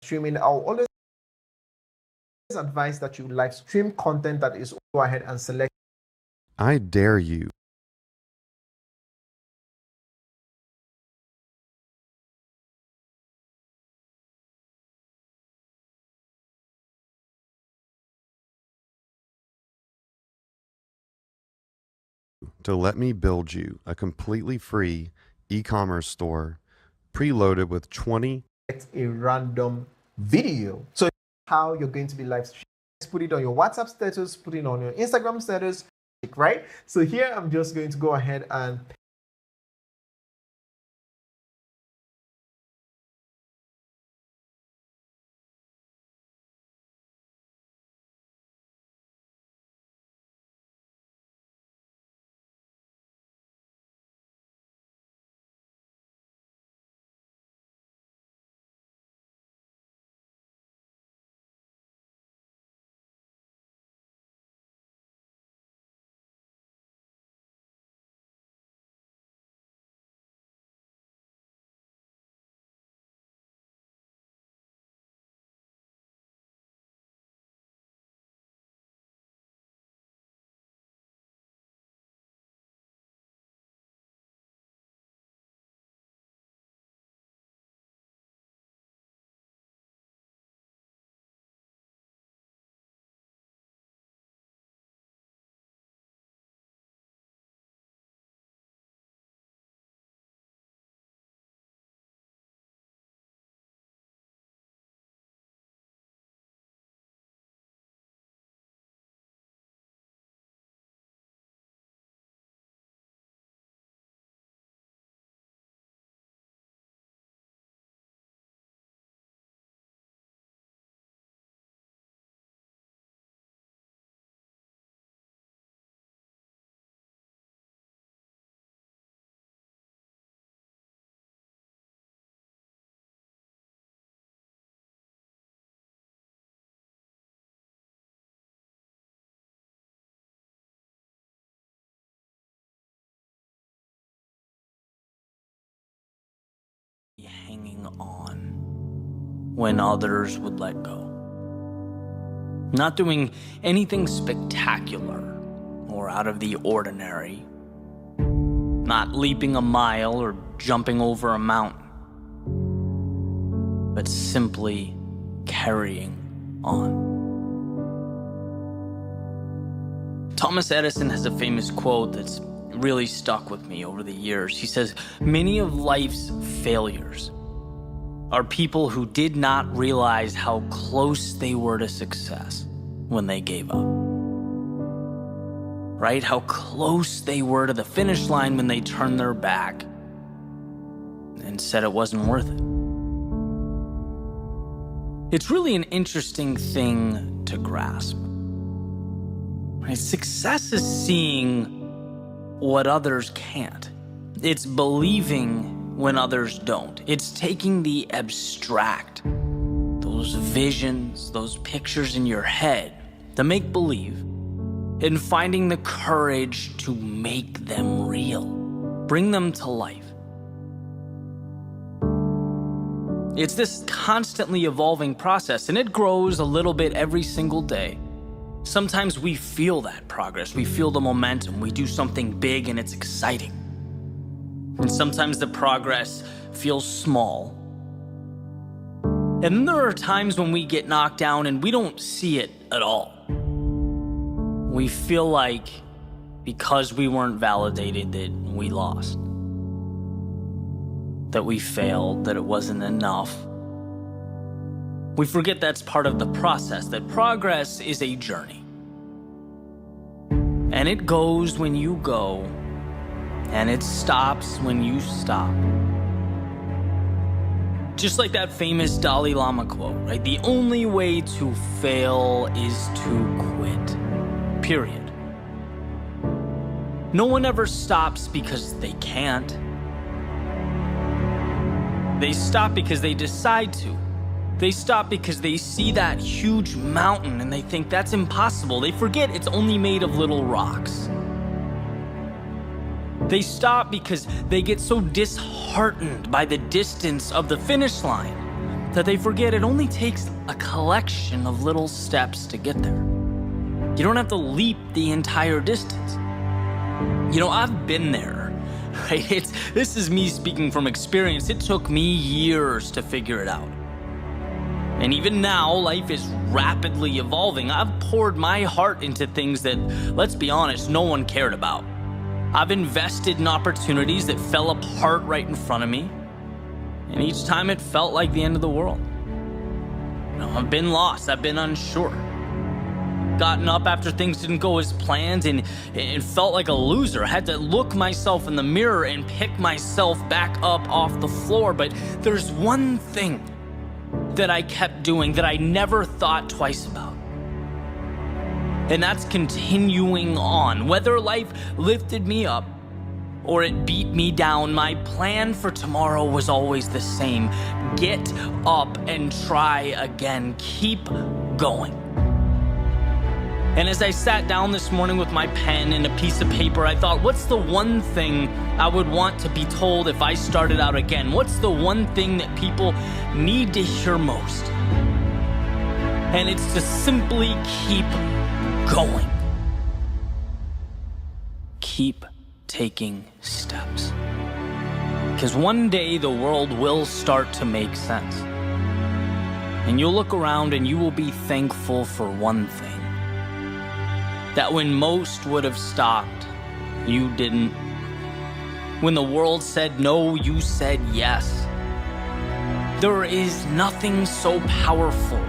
streaming, I'll always advise that you live stream content that is, go ahead and select. I dare you to let me build you a completely free e-commerce store preloaded with 20 a random video. So how you're going to be live streaming. Put it on your WhatsApp status, put it on your Instagram status, right? So here I'm just going to go ahead and hanging on when others would let go. Not doing anything spectacular or out of the ordinary. Not leaping a mile or jumping over a mountain. But simply carrying on. Thomas Edison has a famous quote that's really stuck with me over the years. He says, "Many of life's failures are people who did not realize how close they were to success when they gave up." Right? How close they were to the finish line when they turned their back and said it wasn't worth it. It's really an interesting thing to grasp. Right? Success is seeing what others can't. It's believing when others don't. It's taking the abstract, those visions, those pictures in your head, the make-believe, and finding the courage to make them real, bring them to life. It's this constantly evolving process, and it grows a little bit every single day. Sometimes we feel that progress, we feel the momentum, we do something big and it's exciting. And sometimes the progress feels small. And then there are times when we get knocked down and we don't see it at all. We feel like because we weren't validated that we lost, that we failed, that it wasn't enough. We forget that's part of the process, that progress is a journey. And it goes when you go, and it stops when you stop. Just like that famous Dalai Lama quote, right? The only way to fail is to quit. Period. No one ever stops because they can't. They stop because they decide to. They stop because they see that huge mountain and they think that's impossible. They forget it's only made of little rocks. They stop because they get so disheartened by the distance of the finish line. that they forget it only takes a collection of little steps to get there. You don't have to leap the entire distance. You know, I've been there, right? This is me speaking from experience. It took me years to figure it out. And even now, life is rapidly evolving. I've poured my heart into things that, let's be honest, no one cared about. I've invested in opportunities that fell apart right in front of me. And each time it felt like the end of the world. You know, I've been lost, I've been unsure. Gotten up after things didn't go as planned and it felt like a loser. I had to look myself in the mirror and pick myself back up off the floor. But there's one thing that I kept doing that I never thought twice about. And that's continuing on. Whether life lifted me up or it beat me down, my plan for tomorrow was always the same. Get up and try again. Keep going. And as I sat down this morning with my pen and a piece of paper, I thought, what's the one thing I would want to be told if I started out again? What's the one thing that people need to hear most? And it's to simply keep going. Keep taking steps. Because one day the world will start to make sense. And you'll look around and you will be thankful for one thing. That when most would have stopped, you didn't. When the world said no, you said yes. There is nothing so powerful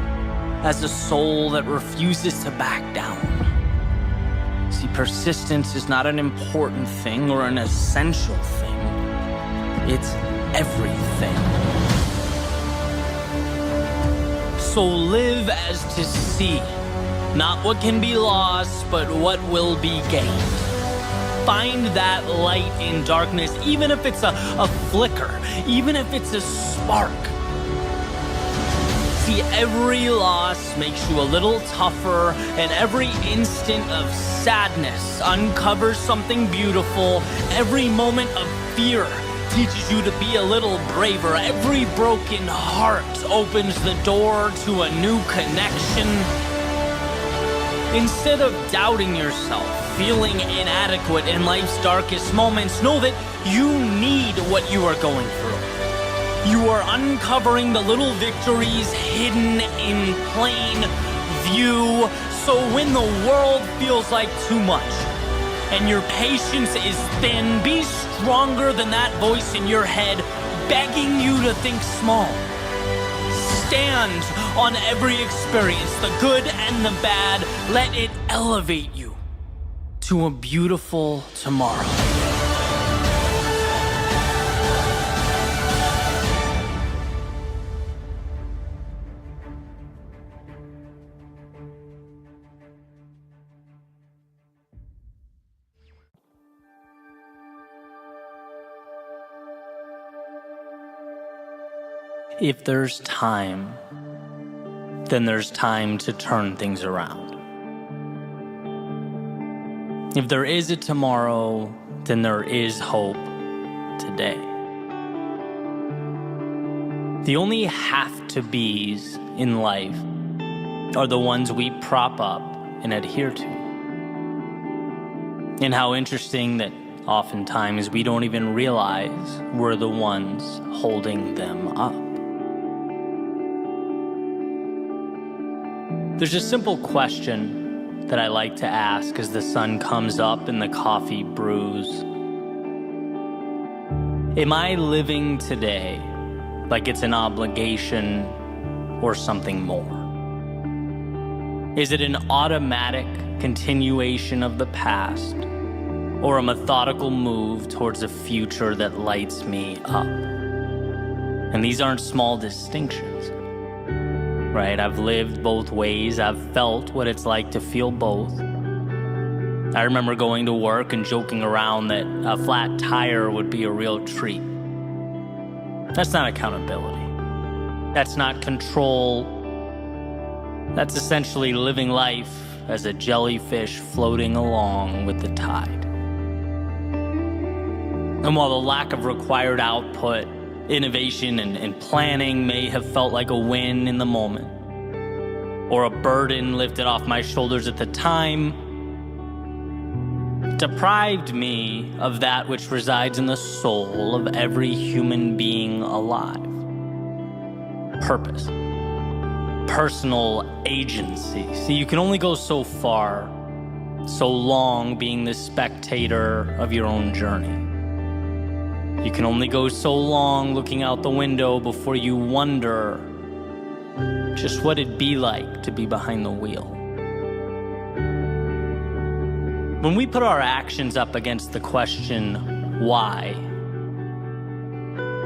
as a soul that refuses to back down. See, persistence is not an important thing or an essential thing. It's everything. So live as to see. Not what can be lost, but what will be gained. Find that light in darkness, even if it's a flicker, even if it's a spark. See, every loss makes you a little tougher, and every instant of sadness uncovers something beautiful. Every moment of fear teaches you to be a little braver. Every broken heart opens the door to a new connection. Instead of doubting yourself, feeling inadequate in life's darkest moments, know that you need what you are going through. You are uncovering the little victories hidden in plain view. So when the world feels like too much and your patience is thin, be stronger than that voice in your head begging you to think small. Stand on every experience, the good and the bad. Let it elevate you to a beautiful tomorrow. If there's time, then there's time to turn things around. If there is a tomorrow, then there is hope today. The only have-to-be's in life are the ones we prop up and adhere to. And how interesting that oftentimes we don't even realize we're the ones holding them up. There's a simple question that I like to ask as the sun comes up and the coffee brews. Am I living today like it's an obligation or something more? Is it an automatic continuation of the past or a methodical move towards a future that lights me up? And these aren't small distinctions. Right? I've lived both ways. I've felt what it's like to feel both. I remember going to work and joking around that a flat tire would be a real treat. That's not accountability. That's not control. That's essentially living life as a jellyfish floating along with the tide. And while the lack of required output Innovation and planning may have felt like a win in the moment, or a burden lifted off my shoulders at the time. It deprived me of that which resides in the soul of every human being alive. Purpose. Personal agency. See, you can only go so far, so long being the spectator of your own journey. You can only go so long looking out the window before you wonder just what it'd be like to be behind the wheel. When we put our actions up against the question, why?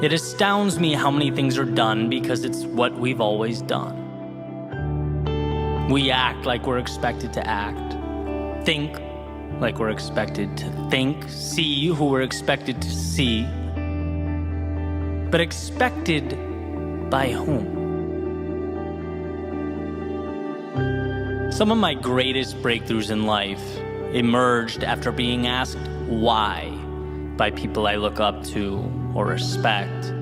It astounds me how many things are done because it's what we've always done. We act like we're expected to act, think like we're expected to think, see who we're expected to see, but expected by whom? Some of my greatest breakthroughs in life emerged after being asked why by people I look up to or respect.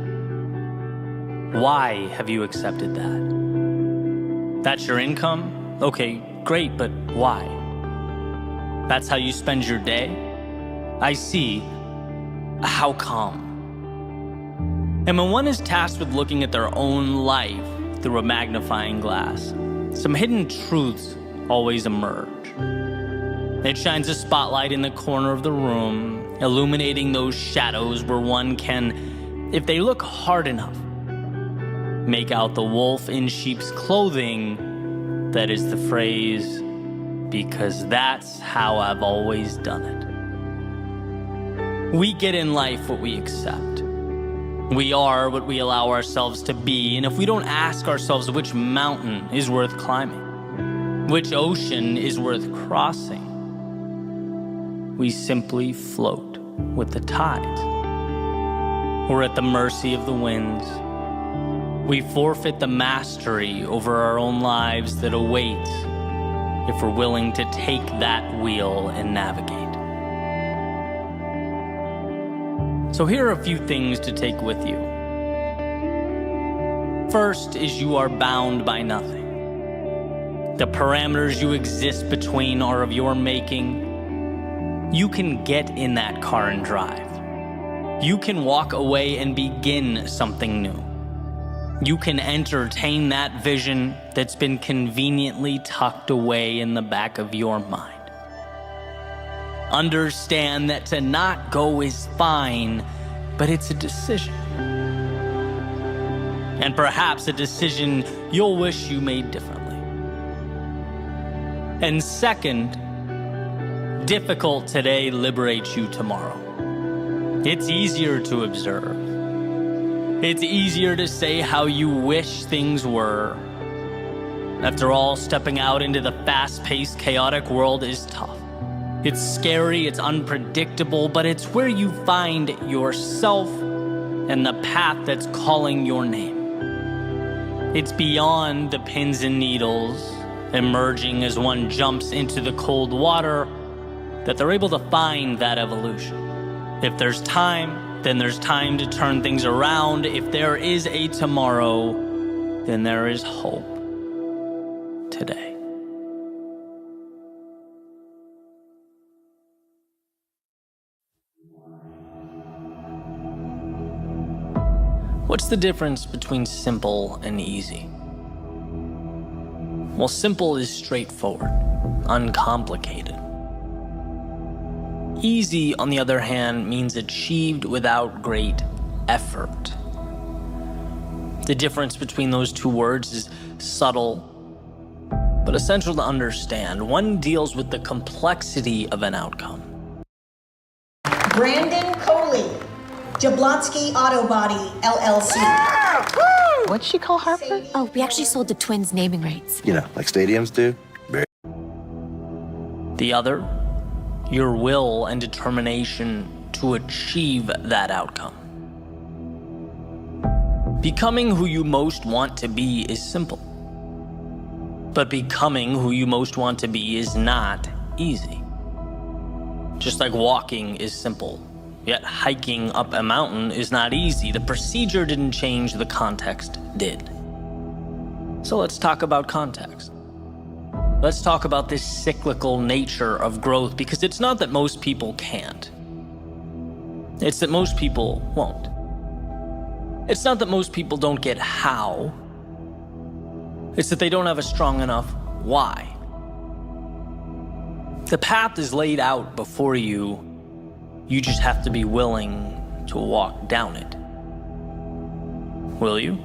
Why have you accepted that? That's your income? Okay, great, but why? That's how you spend your day? I see. How come? And when one is tasked with looking at their own life through a magnifying glass, some hidden truths always emerge. It shines a spotlight in the corner of the room, illuminating those shadows where one can, if they look hard enough, make out the wolf in sheep's clothing. That is the phrase, because that's how I've always done it. We get in life what we accept. We are what we allow ourselves to be, and if we don't ask ourselves which mountain is worth climbing, which ocean is worth crossing, we simply float with the tides. We're at the mercy of the winds. We forfeit the mastery over our own lives that awaits if we're willing to take that wheel and navigate. So here are a few things to take with you. First is you are bound by nothing. The parameters you exist between are of your making. You can get in that car and drive. You can walk away and begin something new. You can entertain that vision that's been conveniently tucked away in the back of your mind. Understand that to not go is fine, but it's a decision. And perhaps a decision you'll wish you made differently. And second, difficult today liberates you tomorrow. It's easier to observe. It's easier to say how you wish things were. After all, stepping out into the fast-paced, chaotic world is tough. It's scary, it's unpredictable, but it's where you find yourself and the path that's calling your name. It's beyond the pins and needles, emerging as one jumps into the cold water, that they're able to find that evolution. If there's time, then there's time to turn things around. If there is a tomorrow, then there is hope today. What's the difference between simple and easy? Well, simple is straightforward, uncomplicated. Easy, on the other hand, means achieved without great effort. The difference between those two words is subtle, but essential to understand. One deals with the complexity of an outcome. Brandon Coley, Jablonski Auto Body, LLC. What'd she call Harper? Oh, we actually sold the Twins naming rights. You know, like stadiums do. The other, your will and determination to achieve that outcome. Becoming who you most want to be is simple. But becoming who you most want to be is not easy. Just like walking is simple, Yet hiking up a mountain is not easy. The procedure didn't change, the context did. So let's talk about context. Let's talk about this cyclical nature of growth, because it's not that most people can't. It's that most people won't. It's not that most people don't get how. It's that they don't have a strong enough why. The path is laid out before you. You just have to be willing to walk down it. Will you?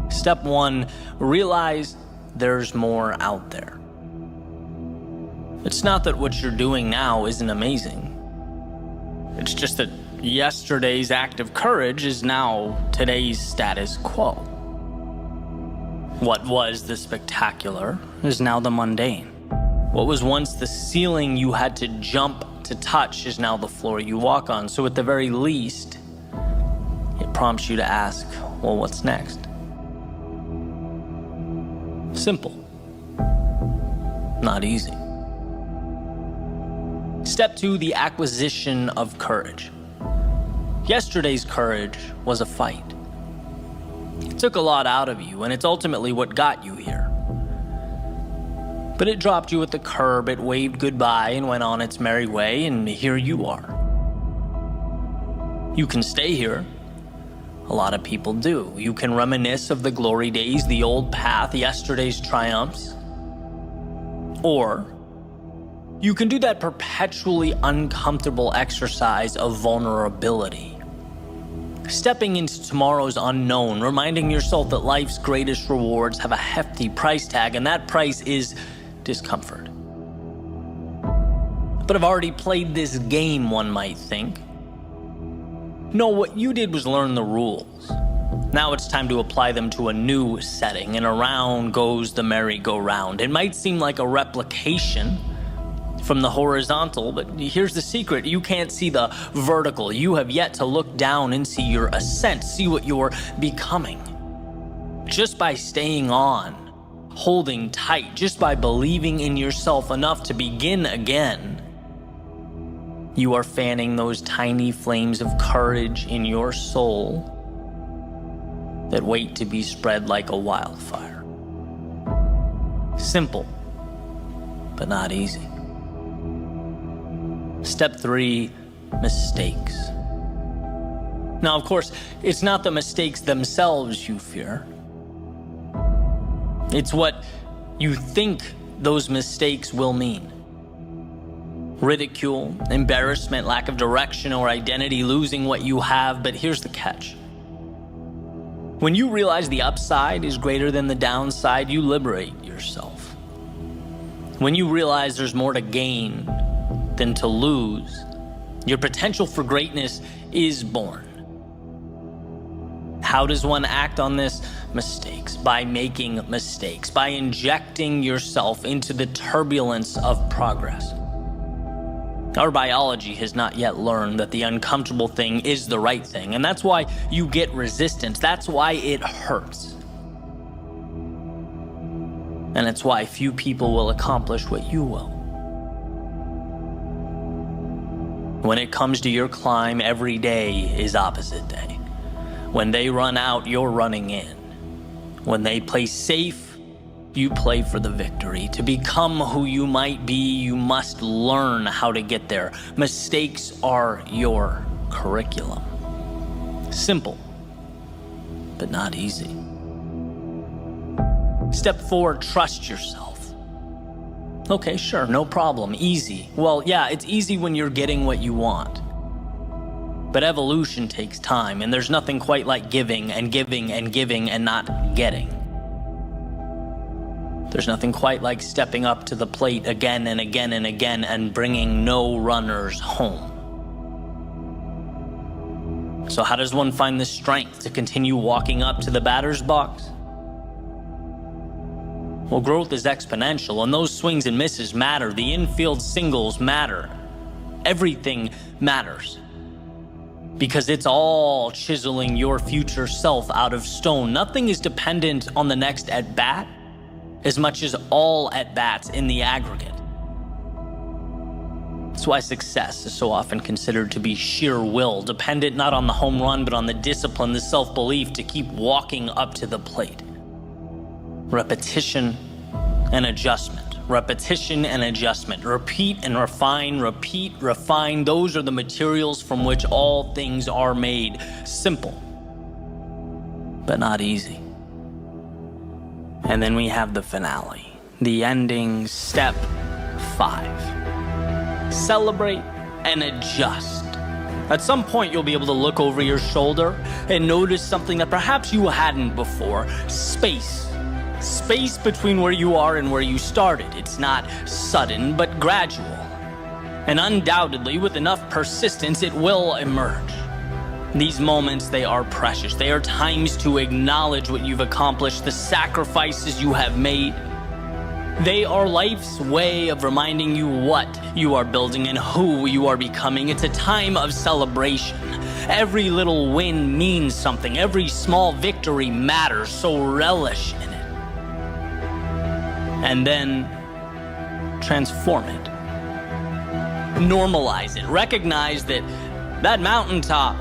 Step 1, realize there's more out there. It's not that what you're doing now isn't amazing. It's just that yesterday's act of courage is now today's status quo. What was the spectacular is now the mundane. What was once the ceiling you had to jump to touch is now the floor you walk on. So at the very least, it prompts you to ask, well, what's next? Simple. Not easy. Step 2, the acquisition of courage. Yesterday's courage was a fight. It took a lot out of you, and it's ultimately what got you here. But it dropped you at the curb, it waved goodbye and went on its merry way, and here you are. You can stay here. A lot of people do. You can reminisce of the glory days, the old path, yesterday's triumphs. Or you can do that perpetually uncomfortable exercise of vulnerability. Stepping into tomorrow's unknown, reminding yourself that life's greatest rewards have a hefty price tag, and that price is discomfort. But I've already played this game, one might think. No, what you did was learn the rules. Now it's time to apply them to a new setting, and around goes the merry-go-round. It might seem like a replication from the horizontal, but here's the secret. You can't see the vertical. You have yet to look down and see your ascent, see what you're becoming. Just by staying on, holding tight, just by believing in yourself enough to begin again, you are fanning those tiny flames of courage in your soul that wait to be spread like a wildfire. Simple, but not easy. Step 3, mistakes. Now, of course, it's not the mistakes themselves you fear. It's what you think those mistakes will mean. Ridicule, embarrassment, lack of direction or identity, losing what you have. But here's the catch. When you realize the upside is greater than the downside, you liberate yourself. When you realize there's more to gain than to lose, your potential for greatness is born. How does one act on this? Mistakes. By making mistakes. By injecting yourself into the turbulence of progress. Our biology has not yet learned that the uncomfortable thing is the right thing, and that's why you get resistance. That's why it hurts. And it's why few people will accomplish what you will. When it comes to your climb, every day is opposite day. When they run out, you're running in. When they play safe, you play for the victory. To become who you might be, you must learn how to get there. Mistakes are your curriculum. Simple, but not easy. Step 4, trust yourself. Okay, sure, no problem, easy. Well, yeah, it's easy when you're getting what you want. But evolution takes time, and there's nothing quite like giving and giving and giving and not getting. There's nothing quite like stepping up to the plate again and again and again and bringing no runners home. So how does one find the strength to continue walking up to the batter's box? Well, growth is exponential, and those swings and misses matter. The infield singles matter. Everything matters. Because it's all chiseling your future self out of stone. Nothing is dependent on the next at-bat as much as all at-bats in the aggregate. That's That's why success is so often considered to be sheer will, dependent not on the home run, but on the discipline, the self-belief to keep walking up to the plate. Repetition and adjustment. Repetition and adjustment. Repeat and refine, repeat, refine. Those are the materials from which all things are made. Simple, but not easy. And then we have the finale, the ending, step 5. Celebrate and adjust. At some point, you'll be able to look over your shoulder and notice something that perhaps you hadn't before. Space. Space between where you are and where you started. It's not sudden, but gradual. And undoubtedly, with enough persistence, it will emerge. These moments, they are precious. They are times to acknowledge what you've accomplished, the sacrifices you have made. They are life's way of reminding you what you are building and who you are becoming. It's a time of celebration. Every little win means something. Every small victory matters, so relish in it. And then transform it. Normalize it. Recognize that that mountaintop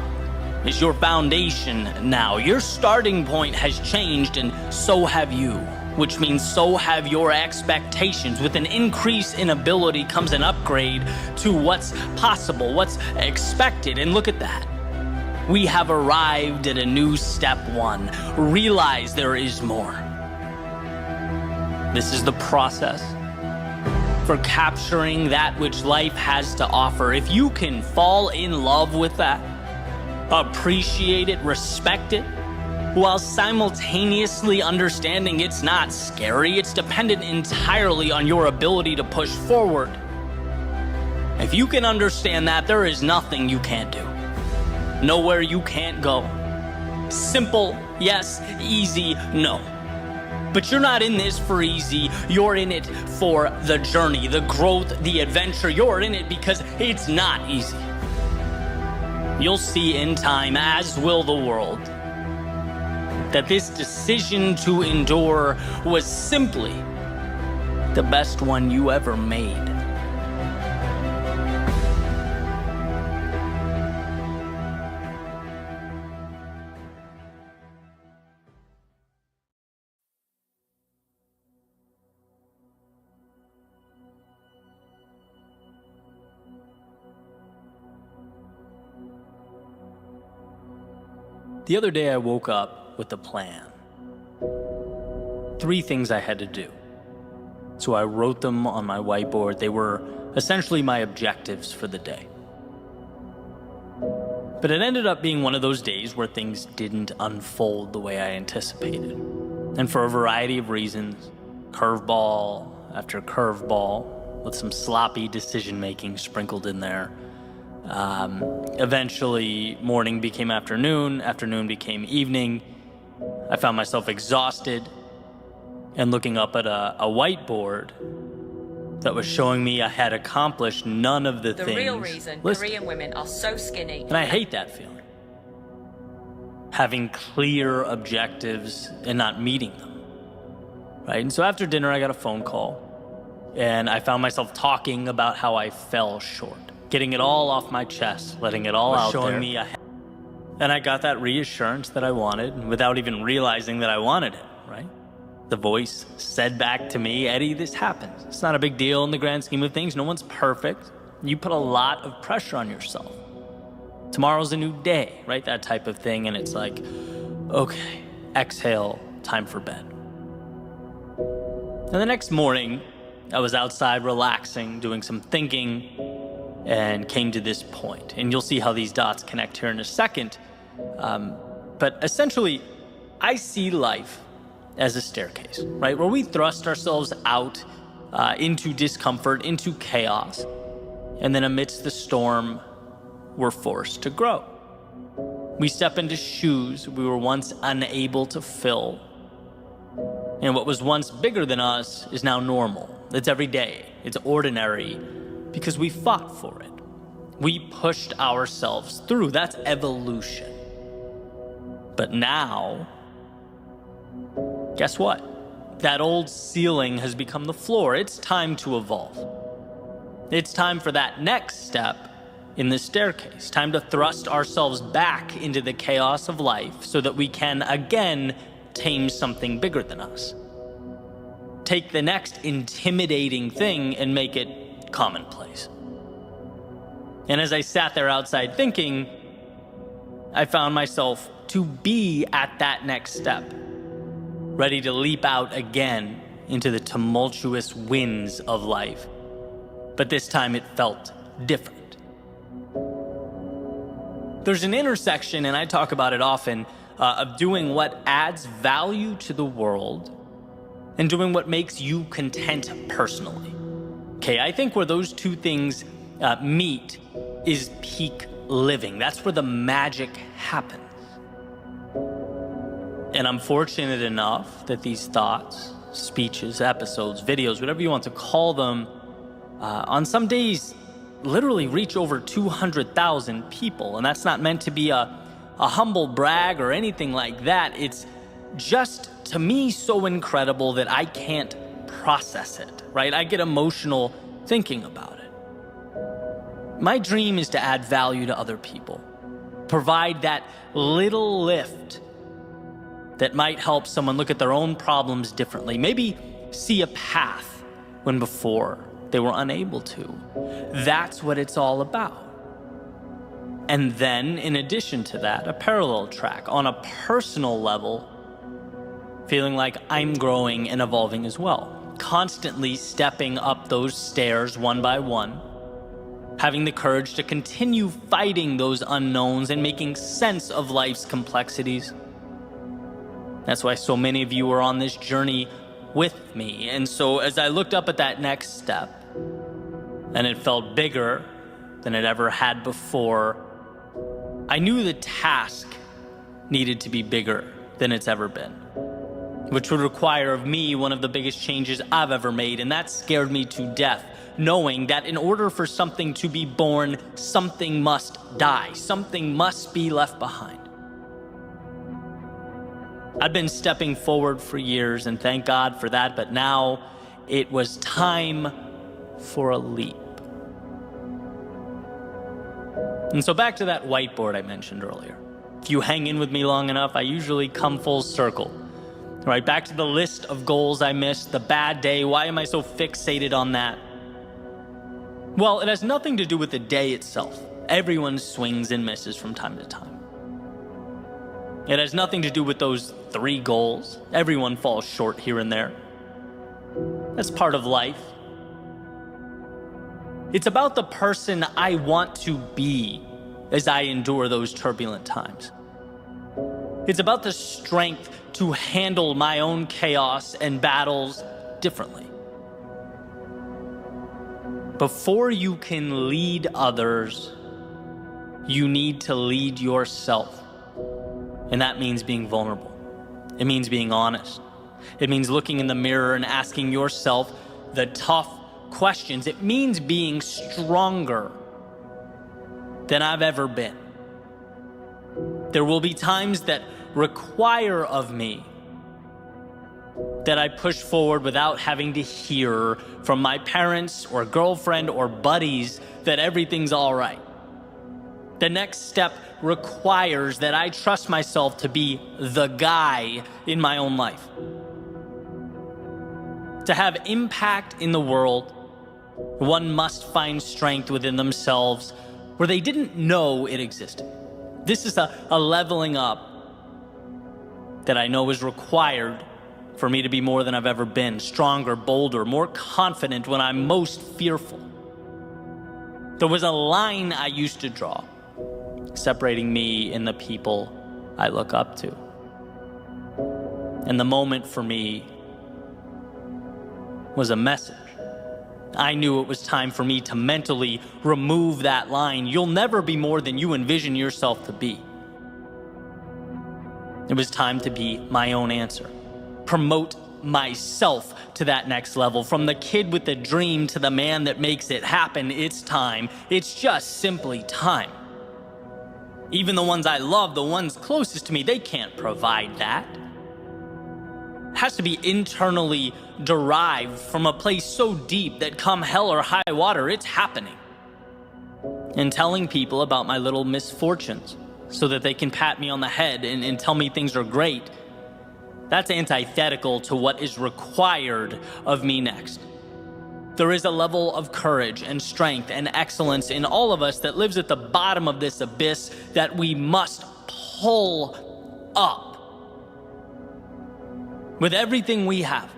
is your foundation now. Your starting point has changed, and so have you, which means so have your expectations. With an increase in ability comes an upgrade to what's possible, what's expected. And look at that. We have arrived at a new step 1. Realize there is more. This is the process for capturing that which life has to offer. If you can fall in love with that, appreciate it, respect it, while simultaneously understanding it's not scary, it's dependent entirely on your ability to push forward. If you can understand that, there is nothing you can't do. Nowhere you can't go. Simple, yes. Easy, no. But you're not in this for easy. You're in it for the journey, the growth, the adventure. You're in it because it's not easy. You'll see in time, as will the world, that this decision to endure was simply the best one you ever made. The other day I woke up with a plan. 3 things I had to do. So I wrote them on my whiteboard. They were essentially my objectives for the day. But it ended up being one of those days where things didn't unfold the way I anticipated. And for a variety of reasons, curveball after curveball, with some sloppy decision-making sprinkled in there. Eventually, morning became afternoon, afternoon became evening. I found myself exhausted and looking up at a whiteboard that was showing me I had accomplished none of the things. The real reason Korean women are so skinny. And I hate that feeling. Having clear objectives and not meeting them. Right? And so after dinner, I got a phone call and I found myself talking about how I fell short. Getting it all off my chest, letting it all out there. Showing me and I got that reassurance that I wanted without even realizing that I wanted it, right? The voice said back to me, Eddie, this happens. It's not a big deal in the grand scheme of things. No one's perfect. You put a lot of pressure on yourself. Tomorrow's a new day, right? That type of thing. And it's like, okay, exhale, time for bed. And the next morning, I was outside relaxing, doing some thinking, and came to this point. And you'll see how these dots connect here in a second. But essentially, I see life as a staircase, right? Where we thrust ourselves out into discomfort, into chaos. And then amidst the storm, we're forced to grow. We step into shoes we were once unable to fill. And what was once bigger than us is now normal. It's every day. It's ordinary. Because we fought for it. We pushed ourselves through. That's evolution. But now, guess what? That old ceiling has become the floor. It's time to evolve. It's time for that next step in the staircase. Time to thrust ourselves back into the chaos of life so that we can again tame something bigger than us. Take the next intimidating thing and make it commonplace. And as I sat there outside thinking, I found myself to be at that next step, ready to leap out again into the tumultuous winds of life. But this time it felt different. There's an intersection, and I talk about it often, of doing what adds value to the world and doing what makes you content personally. Okay, I think where those two things meet is peak living. That's where the magic happens. And I'm fortunate enough that these thoughts, speeches, episodes, videos, whatever you want to call them, on some days literally reach over 200,000 people. And that's not meant to be a humble brag or anything like that. It's just, to me, so incredible that I can't process it, right? I get emotional thinking about it. My dream is to add value to other people, provide that little lift that might help someone look at their own problems differently, maybe see a path when before they were unable to. That's what it's all about. And then, in addition to that, a parallel track on a personal level, feeling like I'm growing and evolving as well, constantly stepping up those stairs one by one, having the courage to continue fighting those unknowns and making sense of life's complexities. That's why so many of you are on this journey with me. And so as I looked up at that next step, and it felt bigger than it ever had before, I knew the task needed to be bigger than it's ever been, which would require of me one of the biggest changes I've ever made, and that scared me to death, knowing that in order for something to be born, something must die, something must be left behind. I'd been stepping forward for years, and thank God for that, but now it was time for a leap. And so back to that whiteboard I mentioned earlier. If you hang in with me long enough, I usually come full circle. Right, back to the list of goals I missed, the bad day. Why am I so fixated on that? Well, it has nothing to do with the day itself. Everyone swings and misses from time to time. It has nothing to do with those 3 goals. Everyone falls short here and there. That's part of life. It's about the person I want to be as I endure those turbulent times. It's about the strength to handle my own chaos and battles differently. Before you can lead others, you need to lead yourself. And that means being vulnerable. It means being honest. It means looking in the mirror and asking yourself the tough questions. It means being stronger than I've ever been. There will be times that require of me that I push forward without having to hear from my parents or girlfriend or buddies that everything's all right. The next step requires that I trust myself to be the guy in my own life. To have impact in the world, one must find strength within themselves where they didn't know it existed. This is a leveling up that I know is required for me to be more than I've ever been, stronger, bolder, more confident when I'm most fearful. There was a line I used to draw separating me and the people I look up to. And the moment for me was a message. I knew it was time for me to mentally remove that line. You'll never be more than you envision yourself to be. It was time to be my own answer. Promote myself to that next level. From the kid with the dream to the man that makes it happen, it's time. It's just simply time. Even the ones I love, the ones closest to me, they can't provide that. has to be internally derived from a place so deep that come hell or high water, it's happening. And telling people about my little misfortunes so that they can pat me on the head and tell me things are great, that's antithetical to what is required of me next. There is a level of courage and strength and excellence in all of us that lives at the bottom of this abyss that we must pull up with everything we have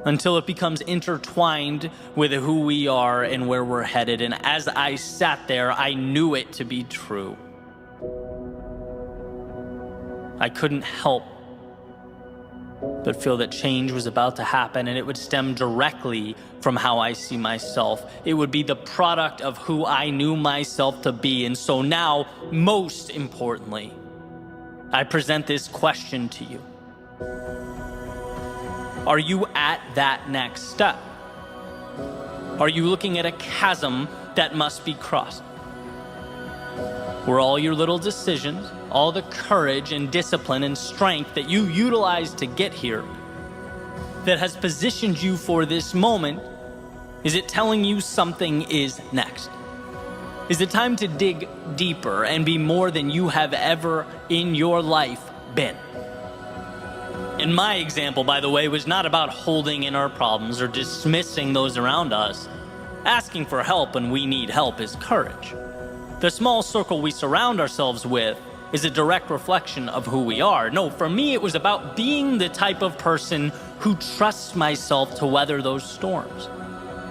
until it becomes intertwined with who we are and where we're headed. And as I sat there, I knew it to be true. I couldn't help but feel that change was about to happen, and it would stem directly from how I see myself. It would be the product of who I knew myself to be. And so now, most importantly, I present this question to you. Are you at that next step? Are you looking at a chasm that must be crossed? Were all your little decisions, all the courage and discipline and strength that you utilized to get here, that has positioned you for this moment, is it telling you something is next? Is it time to dig deeper and be more than you have ever in your life been? And my example, by the way, was not about holding in our problems or dismissing those around us. Asking for help when we need help is courage. The small circle we surround ourselves with is a direct reflection of who we are. No, for me, it was about being the type of person who trusts myself to weather those storms.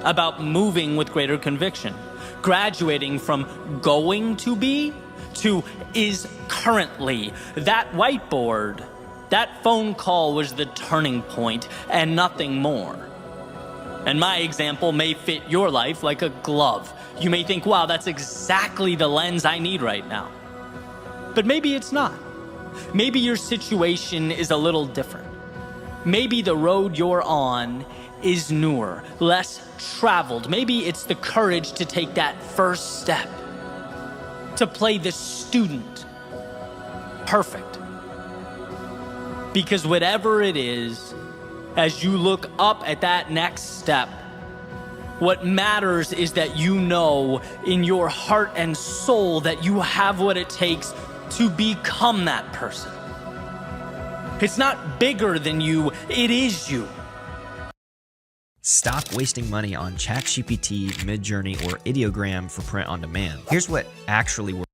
About moving with greater conviction. Graduating from going to be to is currently. That whiteboard, that phone call was the turning point and nothing more. And my example may fit your life like a glove. You may think, wow, that's exactly the lens I need right now. But maybe it's not. Maybe your situation is a little different. Maybe the road you're on is newer, less traveled. Maybe it's the courage to take that first step, to play the student perfect. Because whatever it is, as you look up at that next step, what matters is that you know in your heart and soul that you have what it takes to become that person. It's not bigger than you, it is you. Stop wasting money on ChatGPT, Midjourney, or Ideogram for print on demand. Here's what actually works.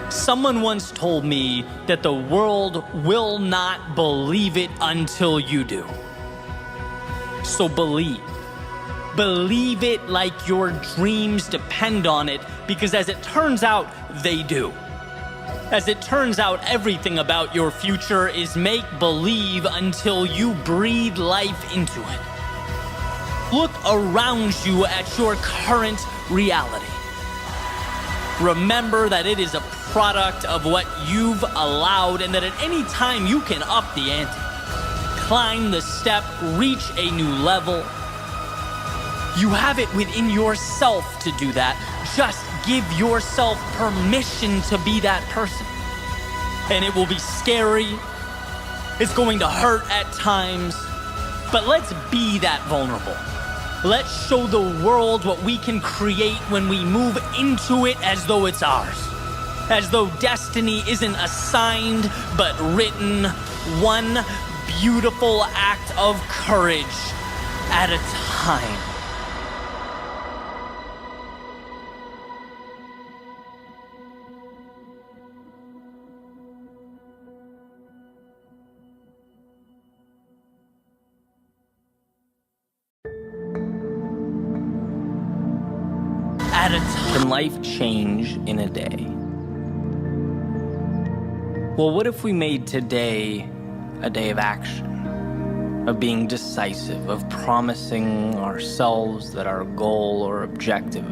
Someone once told me that the world will not believe it until you do. So believe. Believe it like your dreams depend on it, because as it turns out, they do. As it turns out, everything about your future is make-believe until you breathe life into it. Look around you at your current reality. Remember that it is a product of what you've allowed, and that at any time you can up the ante. Climb the step, reach a new level. You have it within yourself to do that. Just give yourself permission to be that person. And it will be scary. It's going to hurt at times. But let's be that vulnerable. Let's show the world what we can create when we move into it as though it's ours. As though destiny isn't assigned, but written, one beautiful act of courage at a time. At a time. Can life change in a day? Well, what if we made today a day of action, of being decisive, of promising ourselves that our goal or objective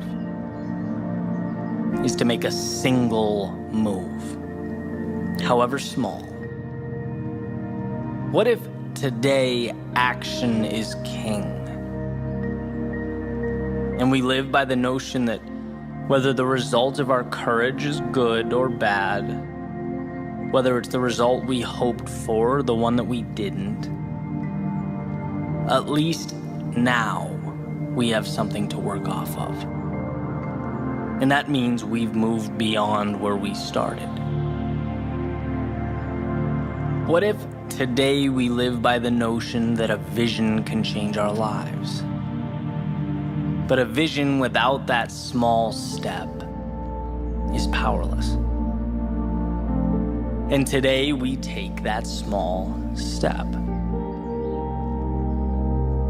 is to make a single move, however small? What if today action is king? And we live by the notion that whether the result of our courage is good or bad, Whether it's the result we hoped for or the one that we didn't, at least now we have something to work off of. And that means we've moved beyond where we started. What if today we live by the notion that a vision can change our lives? But a vision without that small step is powerless. And today we take that small step.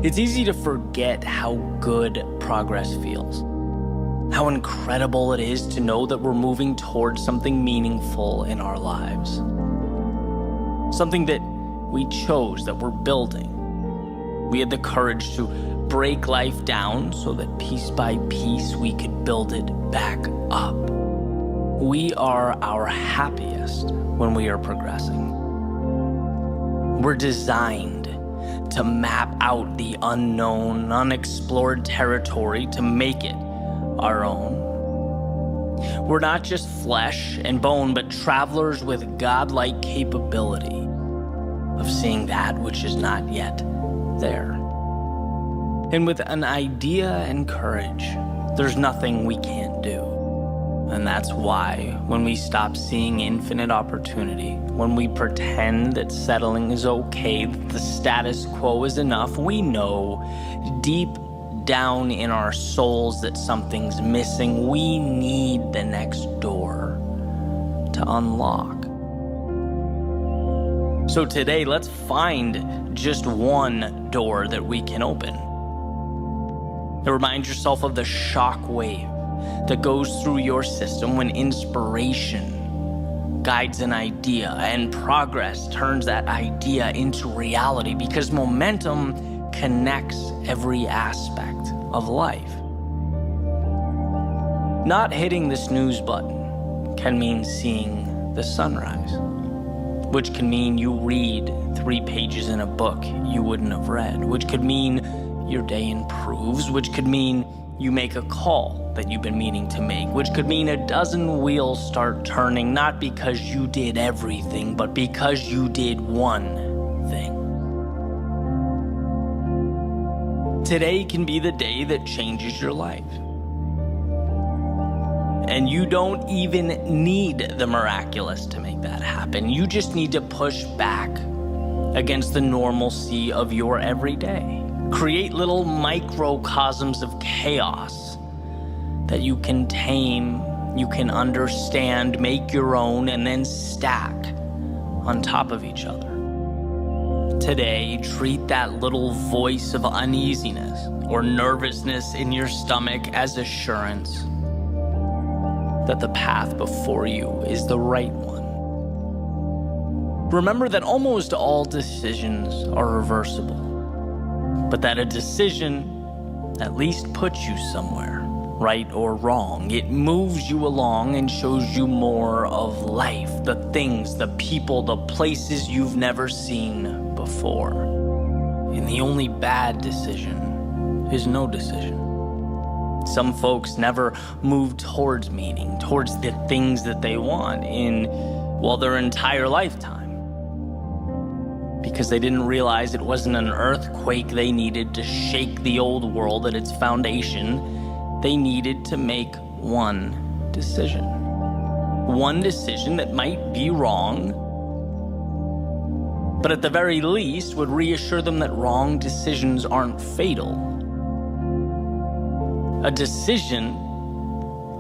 It's easy to forget how good progress feels. How incredible it is to know that we're moving towards something meaningful in our lives. Something that we chose, that we're building. We had the courage to break life down so that piece by piece we could build it back up. We are our happiest when we are progressing. We're designed to map out the unknown, unexplored territory to make it our own. We're not just flesh and bone, but travelers with godlike capability of seeing that which is not yet there. And with an idea and courage, there's nothing we can't do. And that's why when we stop seeing infinite opportunity, when we pretend that settling is okay, that the status quo is enough, we know deep down in our souls that something's missing. We need the next door to unlock. So today, let's find just one door that we can open. Remind yourself of the shock wave that goes through your system when inspiration guides an idea and progress turns that idea into reality, because momentum connects every aspect of life. Not hitting the snooze button can mean seeing the sunrise, which can mean you read 3 pages in a book you wouldn't have read, which could mean your day improves, which could mean you make a call that you've been meaning to make, which could mean a dozen wheels start turning, not because you did everything, but because you did one thing. Today can be the day that changes your life. And you don't even need the miraculous to make that happen. You just need to push back against the normalcy of your everyday. Create little microcosms of chaos that you can tame, you can understand, make your own, and then stack on top of each other. Today, treat that little voice of uneasiness or nervousness in your stomach as assurance that the path before you is the right one. Remember that almost all decisions are reversible, but that a decision at least puts you somewhere, right or wrong. It moves you along and shows you more of life, the things, the people, the places you've never seen before. And the only bad decision is no decision. Some folks never move towards meaning, towards the things that they want in, well, their entire lifetime, because they didn't realize it wasn't an earthquake they needed to shake the old world at its foundation. They needed to make one decision. One decision that might be wrong, but at the very least would reassure them that wrong decisions aren't fatal. A decision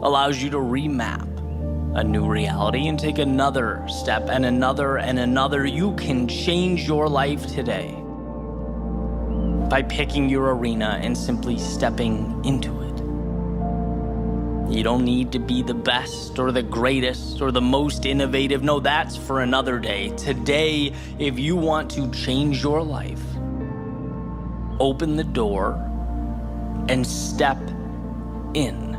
allows you to remap a new reality and take another step and another and another. You can change your life today by picking your arena and simply stepping into it. You don't need to be the best or the greatest or the most innovative. No, that's for another day. Today, if you want to change your life, open the door and step in.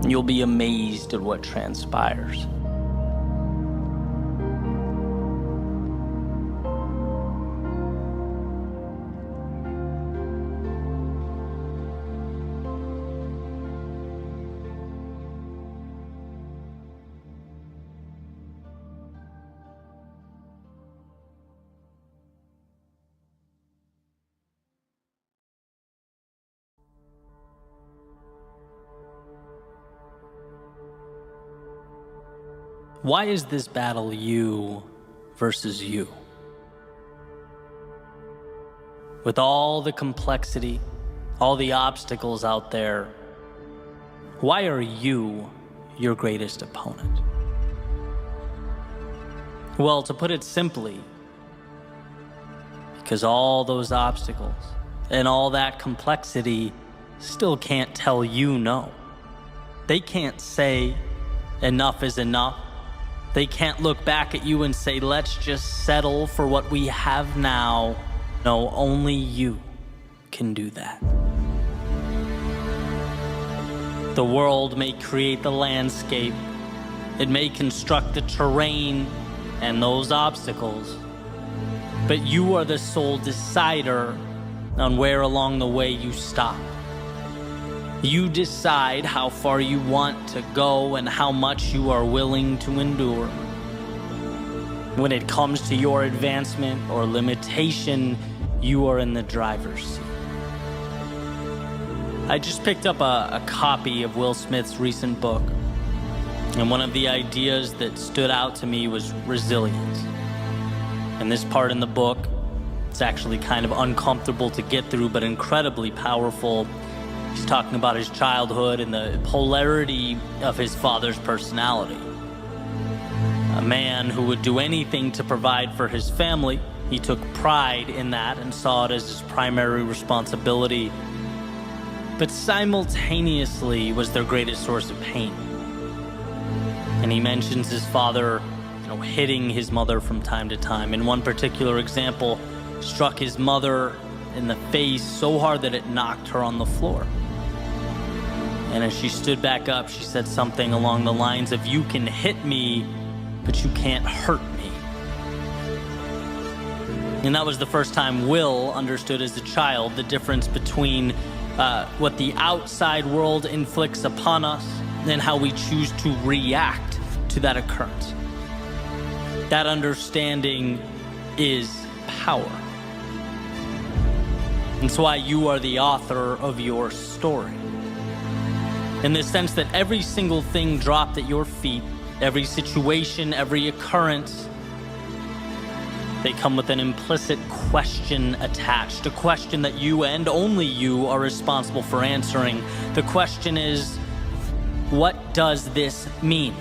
You'll be amazed at what transpires. Why is this battle you versus you? With all the complexity, all the obstacles out there, why are you your greatest opponent? Well, to put it simply, because all those obstacles and all that complexity still can't tell you no. They can't say enough is enough. They can't look back at you and say, let's just settle for what we have now. No, only you can do that. The world may create the landscape. It may construct the terrain and those obstacles. But you are the sole decider on where along the way you stop. You decide how far you want to go and how much you are willing to endure. When it comes to your advancement or limitation, you are in the driver's seat. I just picked up a copy of Will Smith's recent book, and one of the ideas that stood out to me was resilience. And this part in the book, it's actually kind of uncomfortable to get through, but incredibly powerful. He's talking about his childhood and the polarity of his father's personality. A man who would do anything to provide for his family. He took pride in that and saw it as his primary responsibility, but simultaneously was their greatest source of pain. And he mentions his father, hitting his mother from time to time. In one particular example, struck his mother in the face so hard that it knocked her on the floor. And as she stood back up, she said something along the lines of, "You can hit me, but you can't hurt me." And that was the first time Will understood as a child the difference between what the outside world inflicts upon us and how we choose to react to that occurrence. That understanding is power. It's why you are the author of your story. In the sense that every single thing dropped at your feet, every situation, every occurrence, they come with an implicit question attached, a question that you and only you are responsible for answering. The question is, what does this mean?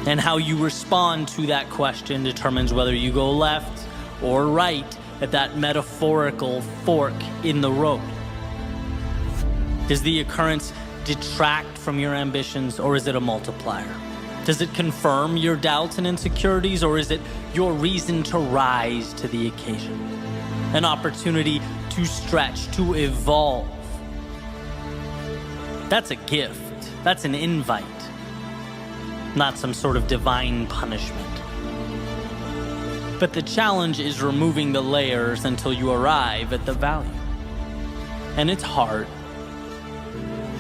And how you respond to that question determines whether you go left or right at that metaphorical fork in the road. Does the occurrence detract from your ambitions, or is it a multiplier? Does it confirm your doubts and insecurities, or is it your reason to rise to the occasion? An opportunity to stretch, to evolve. That's a gift. That's an invite. Not some sort of divine punishment. But the challenge is removing the layers until you arrive at the value. And it's hard.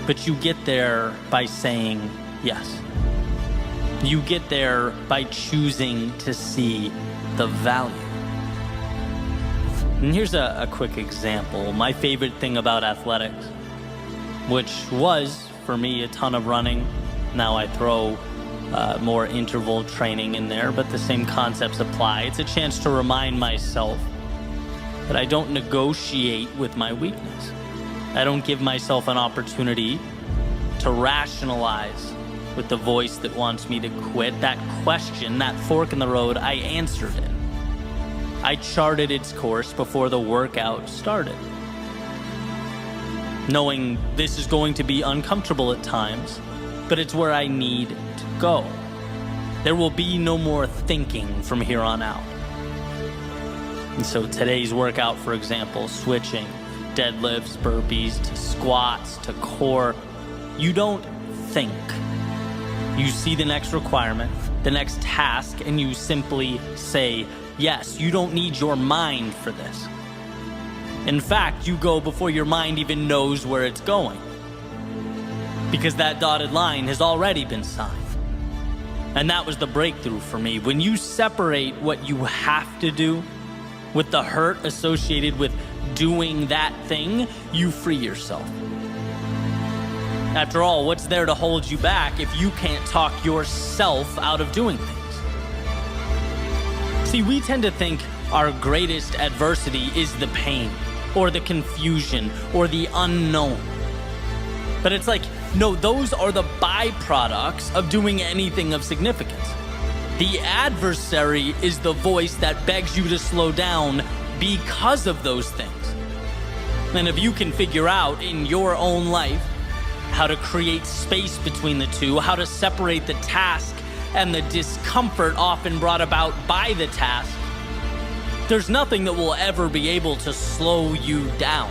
But you get there by saying yes. You get there by choosing to see the value. And here's a quick example. My favorite thing about athletics, which was, for me, a ton of running. Now I throw more interval training in there, but the same concepts apply. It's a chance to remind myself that I don't negotiate with my weakness. I don't give myself an opportunity to rationalize with the voice that wants me to quit. That question, that fork in the road, I answered it. I charted its course before the workout started. Knowing this is going to be uncomfortable at times, but it's where I need to go. There will be no more thinking from here on out. And so today's workout, for example, switching deadlifts, burpees, to squats, to core, you don't think. You see the next requirement, the next task, and you simply say yes. You don't need your mind for this. In fact, you go before your mind even knows where it's going, because that dotted line has already been signed. And that was the breakthrough for me. When you separate what you have to do with the hurt associated with doing that thing, you free yourself. After all, what's there to hold you back if you can't talk yourself out of doing things? See, we tend to think our greatest adversity is the pain, or the confusion, or the unknown. But it's like, no, those are the byproducts of doing anything of significance. The adversary is the voice that begs you to slow down because of those things. And if you can figure out in your own life how to create space between the two, how to separate the task and the discomfort often brought about by the task, there's nothing that will ever be able to slow you down.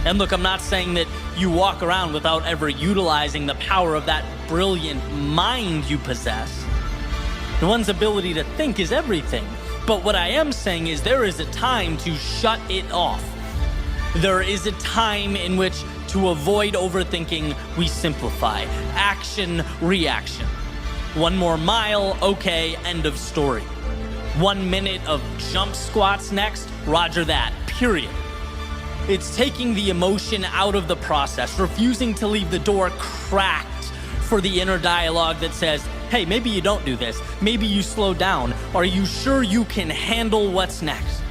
And look, I'm not saying that you walk around without ever utilizing the power of that brilliant mind you possess. One's ability to think is everything. But what I am saying is there is a time to shut it off. There is a time in which, to avoid overthinking, we simplify. Action, reaction. One more mile, okay, end of story. 1 minute of jump squats next, roger that, period. It's taking the emotion out of the process, refusing to leave the door cracked for the inner dialogue that says, hey, maybe you don't do this, maybe you slow down, are you sure you can handle what's next?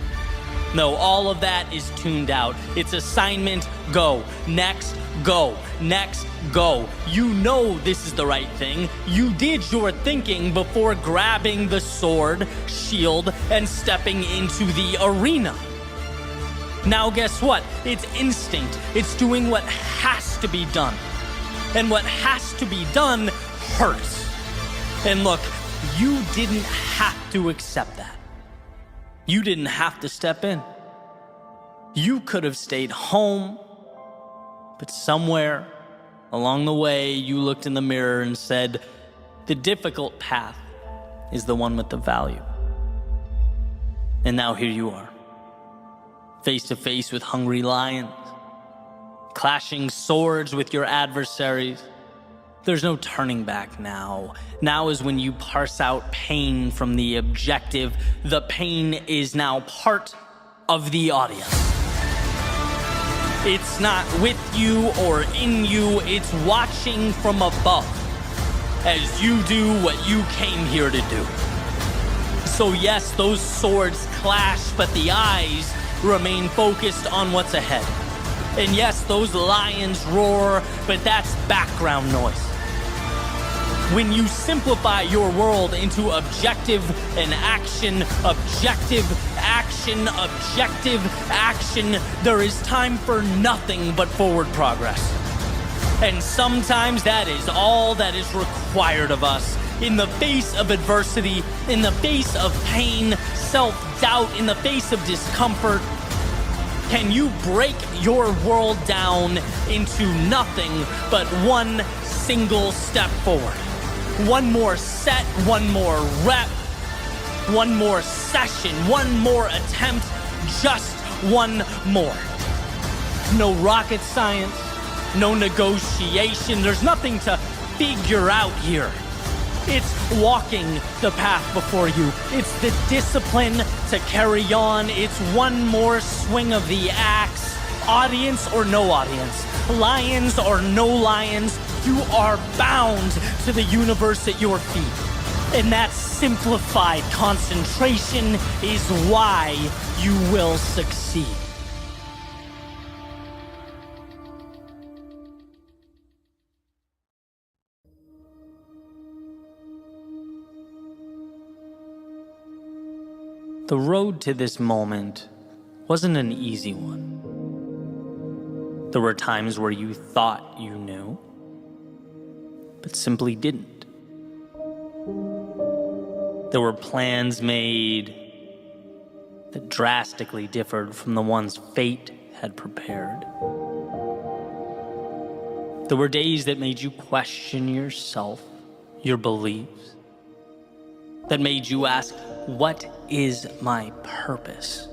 No, all of that is tuned out. It's assignment, go. Next, go. Next, go. You know this is the right thing. You did your thinking before grabbing the sword, shield, and stepping into the arena. Now guess what? It's instinct. It's doing what has to be done. And what has to be done hurts. And look, you didn't have to accept that. You didn't have to step in. You could have stayed home, but somewhere along the way, you looked in the mirror and said, the difficult path is the one with the value. And now here you are, face to face with hungry lions, clashing swords with your adversaries. There's no turning back now. Now is when you parse out pain from the objective. The pain is now part of the audience. It's not with you or in you, it's watching from above as you do what you came here to do. So yes, those swords clash, but the eyes remain focused on what's ahead. And yes, those lions roar, but that's background noise. When you simplify your world into objective and action, objective, action, objective, action, there is time for nothing but forward progress. And sometimes that is all that is required of us. In the face of adversity, in the face of pain, self-doubt, in the face of discomfort, can you break your world down into nothing but one single step forward? One more set, one more rep, one more session, one more attempt, just one more. No rocket science, no negotiation, there's nothing to figure out here. It's walking the path before you. It's the discipline to carry on. It's one more swing of the axe. Audience or no audience, lions or no lions, you are bound to the universe at your feet. And that simplified concentration is why you will succeed. The road to this moment wasn't an easy one. There were times where you thought you knew, but simply didn't. There were plans made that drastically differed from the ones fate had prepared. There were days that made you question yourself, your beliefs, that made you ask, what is my purpose?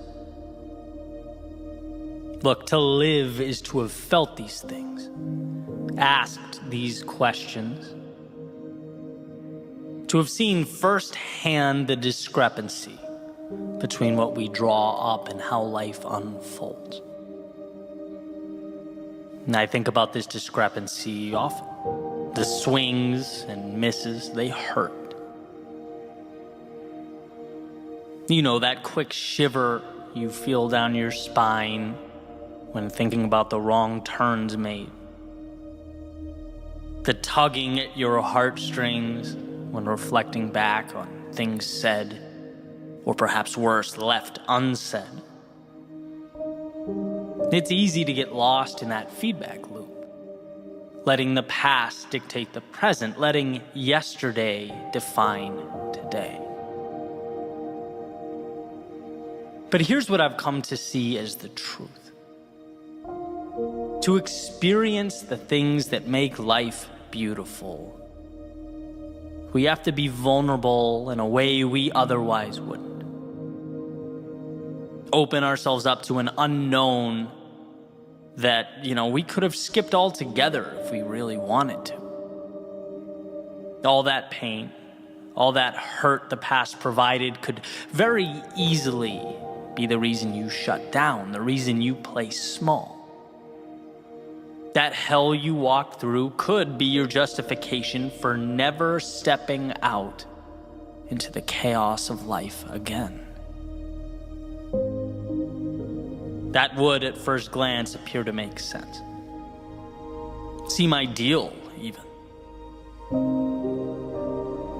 Look, to live is to have felt these things, asked these questions, to have seen firsthand the discrepancy between what we draw up and how life unfolds. And I think about this discrepancy often. The swings and misses, they hurt. You know, that quick shiver you feel down your spine when thinking about the wrong turns made. The tugging at your heartstrings when reflecting back on things said, or perhaps worse, left unsaid. It's easy to get lost in that feedback loop, letting the past dictate the present, letting yesterday define today. But here's what I've come to see as the truth. To experience the things that make life beautiful, we have to be vulnerable in a way we otherwise wouldn't. Open ourselves up to an unknown that, we could have skipped altogether if we really wanted to. All that pain, all that hurt the past provided could very easily be the reason you shut down, the reason you play small. That hell you walked through could be your justification for never stepping out into the chaos of life again. That would, at first glance, appear to make sense. Seem ideal, even.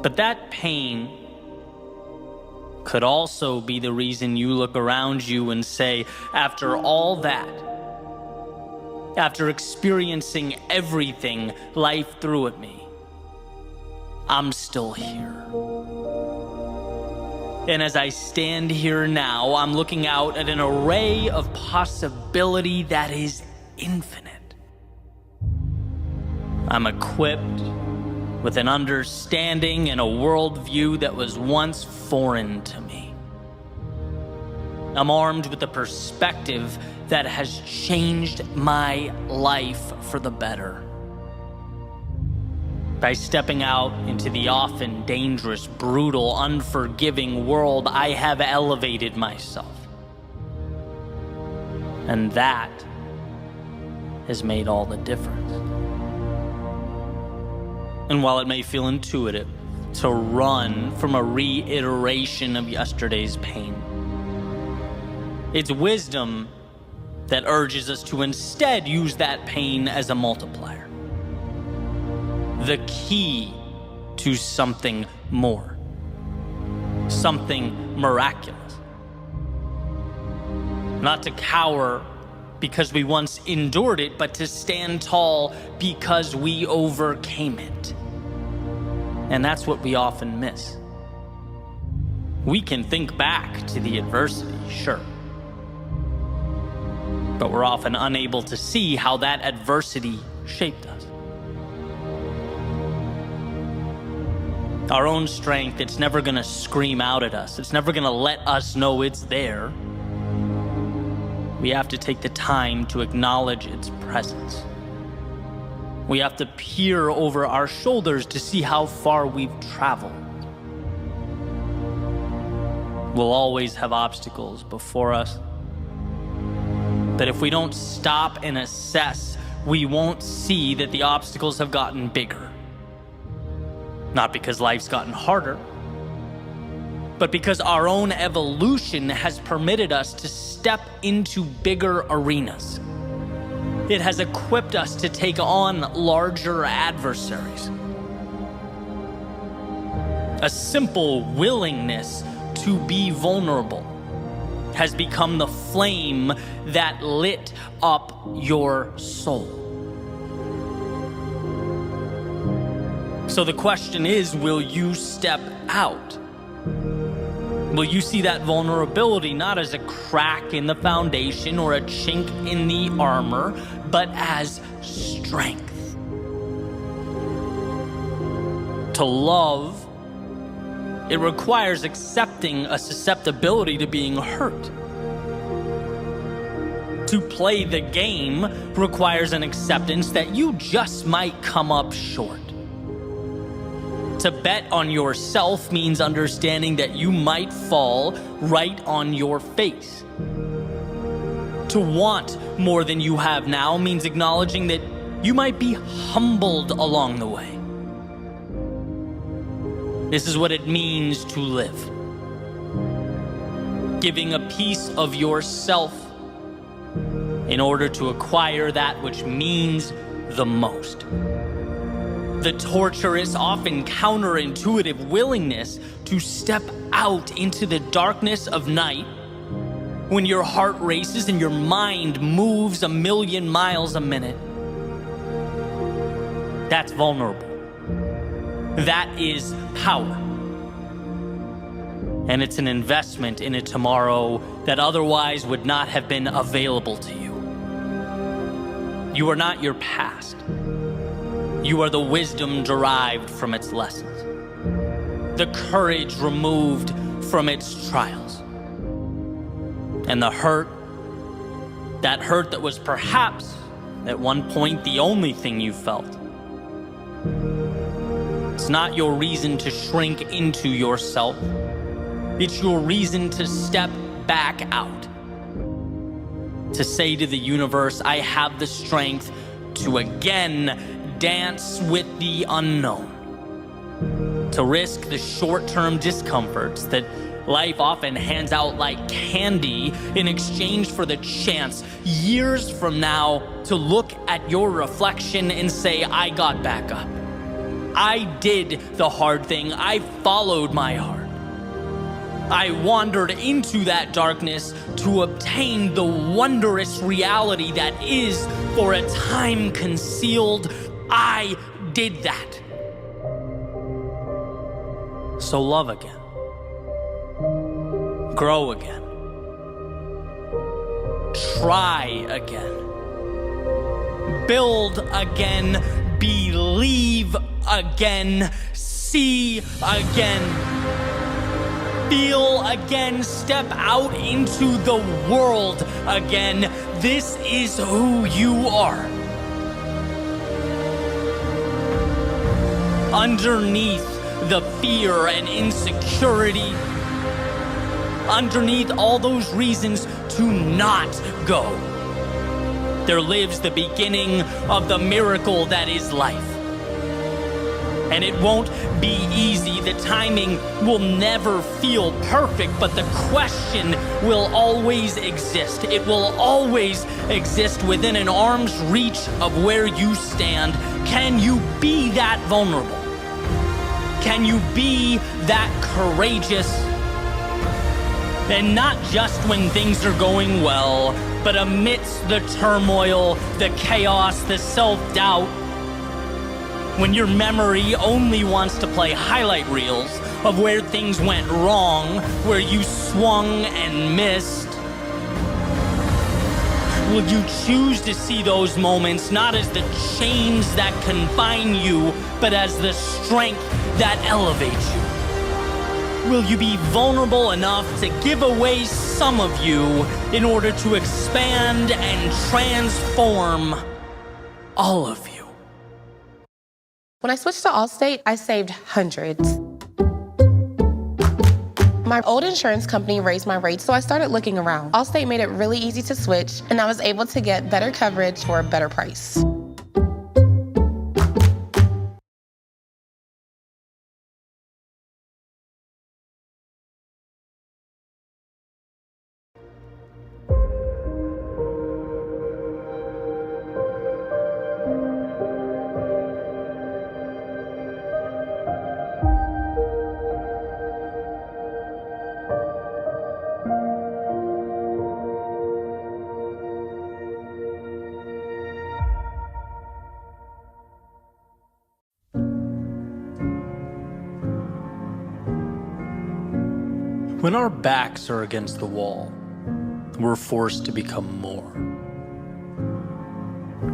But that pain could also be the reason you look around you and say, after all that, after experiencing everything life threw at me, I'm still here. And as I stand here now, I'm looking out at an array of possibility that is infinite. I'm equipped with an understanding and a worldview that was once foreign to me. I'm armed with a perspective that has changed my life for the better. By stepping out into the often dangerous, brutal, unforgiving world, I have elevated myself. And that has made all the difference. And while it may feel intuitive to run from a reiteration of yesterday's pain, it's wisdom that urges us to instead use that pain as a multiplier. The key to something more, something miraculous. Not to cower because we once endured it, but to stand tall because we overcame it. And that's what we often miss. We can think back to the adversity, sure, but we're often unable to see how that adversity shaped us. Our own strength, it's never gonna scream out at us. It's never gonna let us know it's there. We have to take the time to acknowledge its presence. We have to peer over our shoulders to see how far we've traveled. We'll always have obstacles before us. But if we don't stop and assess, we won't see that the obstacles have gotten bigger. Not because life's gotten harder, but because our own evolution has permitted us to step into bigger arenas. It has equipped us to take on larger adversaries. A simple willingness to be vulnerable has become the flame that lit up your soul. So the question is, will you step out? Will you see that vulnerability not as a crack in the foundation or a chink in the armor, but as strength? To love, it requires accepting a susceptibility to being hurt. To play the game requires an acceptance that you just might come up short. To bet on yourself means understanding that you might fall right on your face. To want more than you have now means acknowledging that you might be humbled along the way. This is what it means to live. Giving a piece of yourself in order to acquire that which means the most. The torturous, often counterintuitive willingness to step out into the darkness of night when your heart races and your mind moves 1,000,000 miles a minute. That's vulnerable. That is power. And it's an investment in a tomorrow that otherwise would not have been available to you. You are not your past. You are the wisdom derived from its lessons, the courage removed from its trials, and the hurt that was perhaps at one point the only thing you felt. It's not your reason to shrink into yourself. It's your reason to step back out. To say to the universe, I have the strength to again dance with the unknown. To risk the short-term discomforts that life often hands out like candy in exchange for the chance, years from now, to look at your reflection and say, I got back up. I did the hard thing. I followed my heart. I wandered into that darkness to obtain the wondrous reality that is, for a time, concealed. I did that. So love again. Grow again. Try again. Build again. Believe again. See again. Feel again. Step out into the world again. This is who you are. Underneath the fear and insecurity, underneath all those reasons to not go, there lives the beginning of the miracle that is life. And it won't be easy. The timing will never feel perfect, but the question will always exist. It will always exist within an arm's reach of where you stand. Can you be that vulnerable? Can you be that courageous? And not just when things are going well, but amidst the turmoil, the chaos, the self-doubt, when your memory only wants to play highlight reels of where things went wrong, where you swung and missed. Will you choose to see those moments not as the chains that confine you, but as the strength that elevates you? Will you be vulnerable enough to give away some of you in order to expand and transform all of you? When I switched to Allstate, I saved hundreds. My old insurance company raised my rates, so I started looking around. Allstate made it really easy to switch, and I was able to get better coverage for a better price. When our backs are against the wall, we're forced to become more.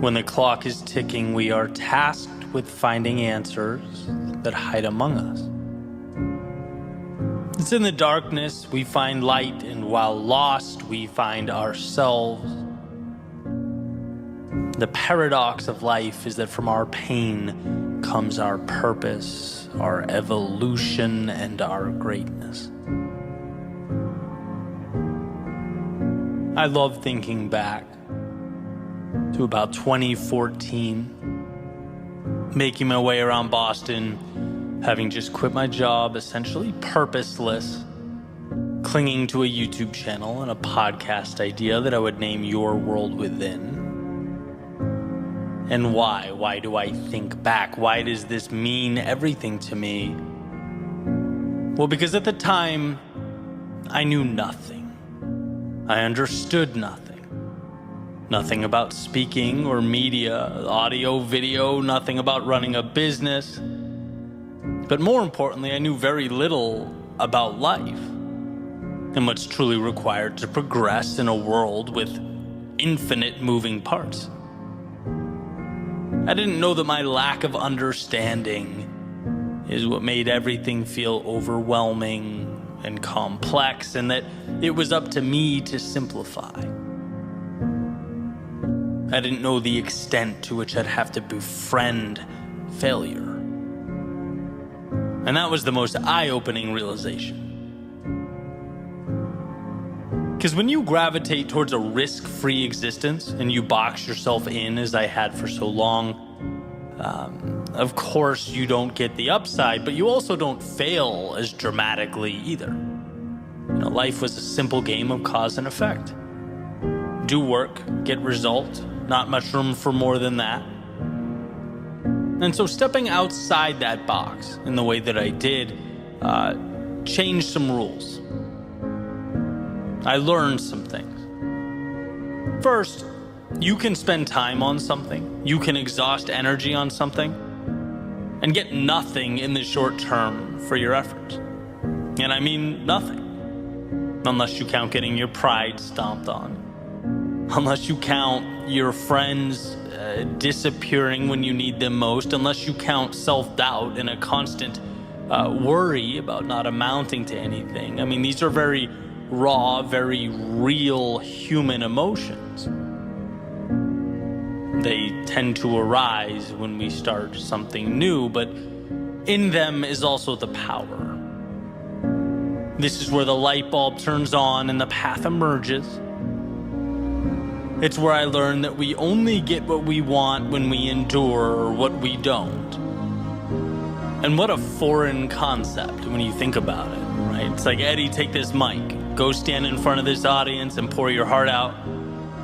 When the clock is ticking, we are tasked with finding answers that hide among us. It's in the darkness we find light, and while lost, we find ourselves. The paradox of life is that from our pain comes our purpose, our evolution, and our greatness. I love thinking back to about 2014, making my way around Boston, having just quit my job, essentially purposeless, clinging to a YouTube channel and a podcast idea that I would name Your World Within. And why? Why do I think back? Why does this mean everything to me? Well, because at the time, I knew nothing. I understood nothing. Nothing about speaking or media, audio, video, nothing about running a business. But more importantly, I knew very little about life and what's truly required to progress in a world with infinite moving parts. I didn't know that my lack of understanding is what made everything feel overwhelming and complex, and that it was up to me to simplify. I didn't know the extent to which I'd have to befriend failure. And that was the most eye-opening realization. Because when you gravitate towards a risk-free existence and you box yourself in, as I had for so long, of course you don't get the upside, but you also don't fail as dramatically either. Life was a simple game of cause and effect. Do work, get result, not much room for more than that. And so stepping outside that box in the way that I did changed some rules. I learned some things. First, you can spend time on something, you can exhaust energy on something, and get nothing in the short term for your efforts. And I mean nothing. Unless you count getting your pride stomped on. Unless you count your friends disappearing when you need them most. Unless you count self-doubt and a constant worry about not amounting to anything. I mean, these are very raw, very real human emotions. They tend to arise when we start something new, but in them is also the power. This is where the light bulb turns on and the path emerges. It's where I learned that we only get what we want when we endure what we don't. And what a foreign concept when you think about it, right? It's like, Eddie, take this mic. Go stand in front of this audience and pour your heart out.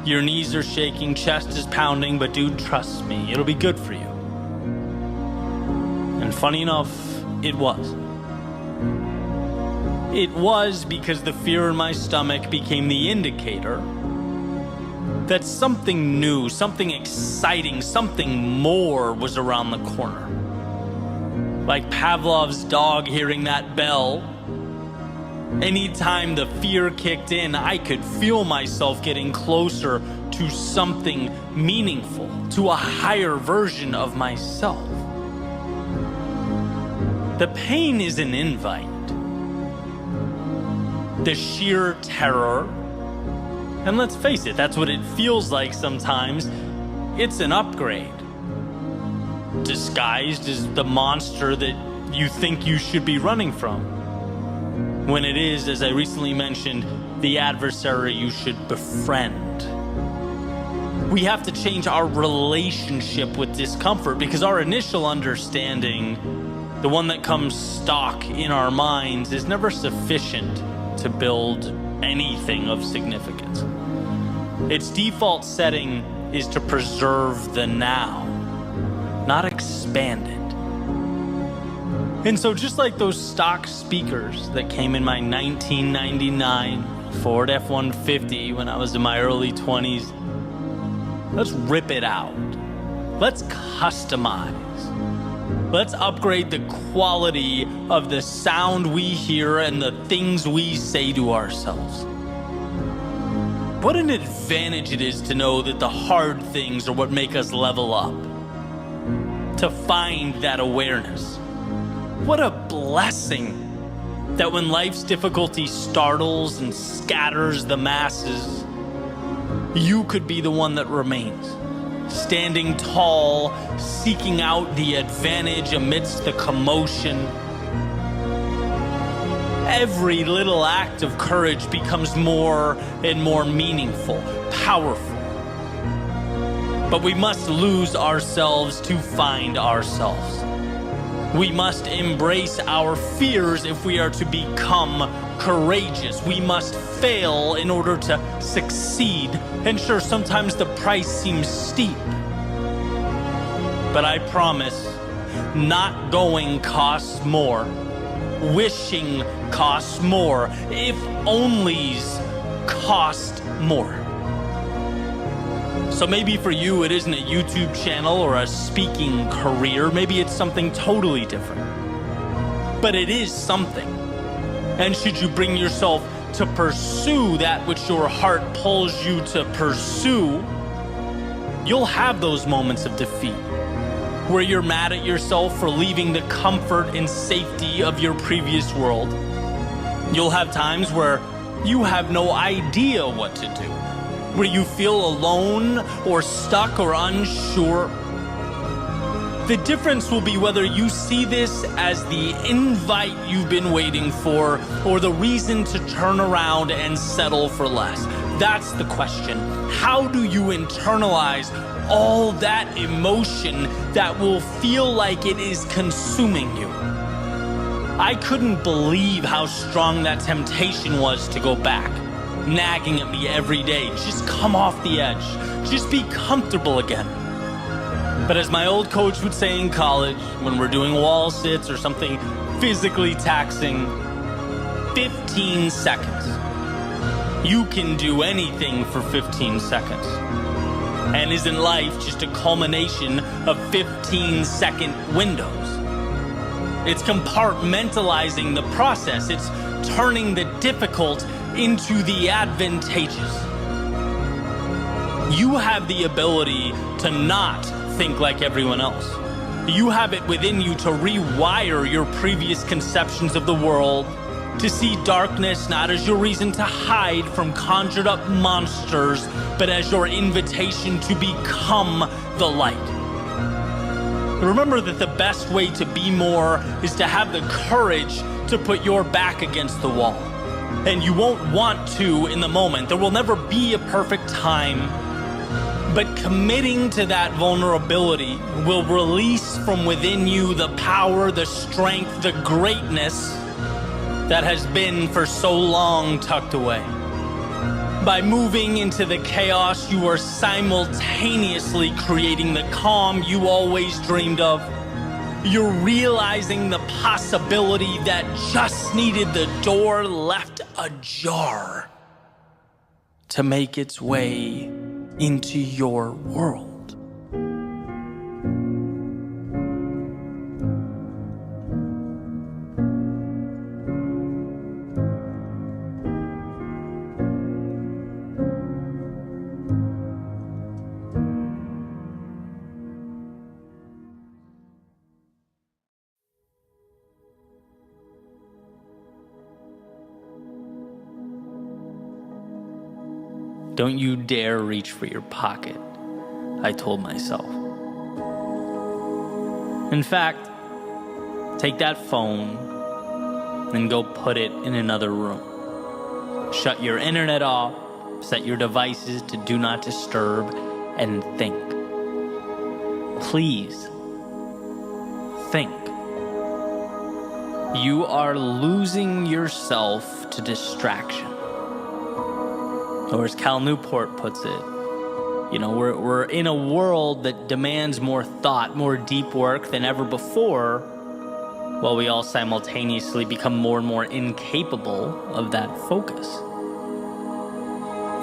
Your knees are shaking, chest is pounding, but dude, trust me, it'll be good for you. And funny enough, it was. It was because the fear in my stomach became the indicator that something new, something exciting, something more was around the corner. Like Pavlov's dog hearing that bell. Anytime the fear kicked in, I could feel myself getting closer to something meaningful, to a higher version of myself. The pain is an invite. The sheer terror, and let's face it, that's what it feels like sometimes, it's an upgrade. Disguised as the monster that you think you should be running from. When it is, as I recently mentioned, the adversary you should befriend. We have to change our relationship with discomfort because our initial understanding, the one that comes stock in our minds, is never sufficient to build anything of significance. Its default setting is to preserve the now, not expand it. And so just like those stock speakers that came in my 1999 Ford F-150 when I was in my early 20s, let's rip it out. Let's customize. Let's upgrade the quality of the sound we hear and the things we say to ourselves. What an advantage it is to know that the hard things are what make us level up. To find that awareness. What a blessing that when life's difficulty startles and scatters the masses, you could be the one that remains, standing tall, seeking out the advantage amidst the commotion. every little act of courage becomes more and more meaningful, powerful. But we must lose ourselves to find ourselves. We must embrace our fears if we are to become courageous. We must fail in order to succeed. And sure, sometimes the price seems steep. But I promise, not going costs more. Wishing costs more. If onlys cost more. So maybe for you it isn't a YouTube channel or a speaking career. Maybe it's something totally different. But it is something. And should you bring yourself to pursue that which your heart pulls you to pursue, you'll have those moments of defeat where you're mad at yourself for leaving the comfort and safety of your previous world. You'll have times where you have no idea what to do, where you feel alone or stuck or unsure. The difference will be whether you see this as the invite you've been waiting for or the reason to turn around and settle for less. That's the question. How do you internalize all that emotion that will feel like it is consuming you? I couldn't believe how strong that temptation was to go back, nagging at me every day. Just come off the edge. Just be comfortable again. But as my old coach would say in college, when we're doing wall sits or something physically taxing, 15 seconds. You can do anything for 15 seconds. And isn't life just a culmination of 15-second windows? It's compartmentalizing the process. It's turning the difficult into the advantageous. You have the ability to not think like everyone else. You have it within you to rewire your previous conceptions of the world, to see darkness not as your reason to hide from conjured up monsters, but as your invitation to become the light. Remember that the best way to be more is to have the courage to put your back against the wall. And you won't want to in the moment. There will never be a perfect time. But committing to that vulnerability will release from within you the power, the strength, the greatness that has been for so long tucked away. By moving into the chaos, you are simultaneously creating the calm you always dreamed of. You're realizing the possibility that just needed the door left ajar to make its way into your world. Don't you dare reach for your pocket, I told myself. In fact, take that phone and go put it in another room. Shut your internet off, set your devices to do not disturb, and think. Please, think. You are losing yourself to distraction. Or as Cal Newport puts it, you know, we're in a world that demands more thought, more deep work than ever before, while we all simultaneously become more and more incapable of that focus.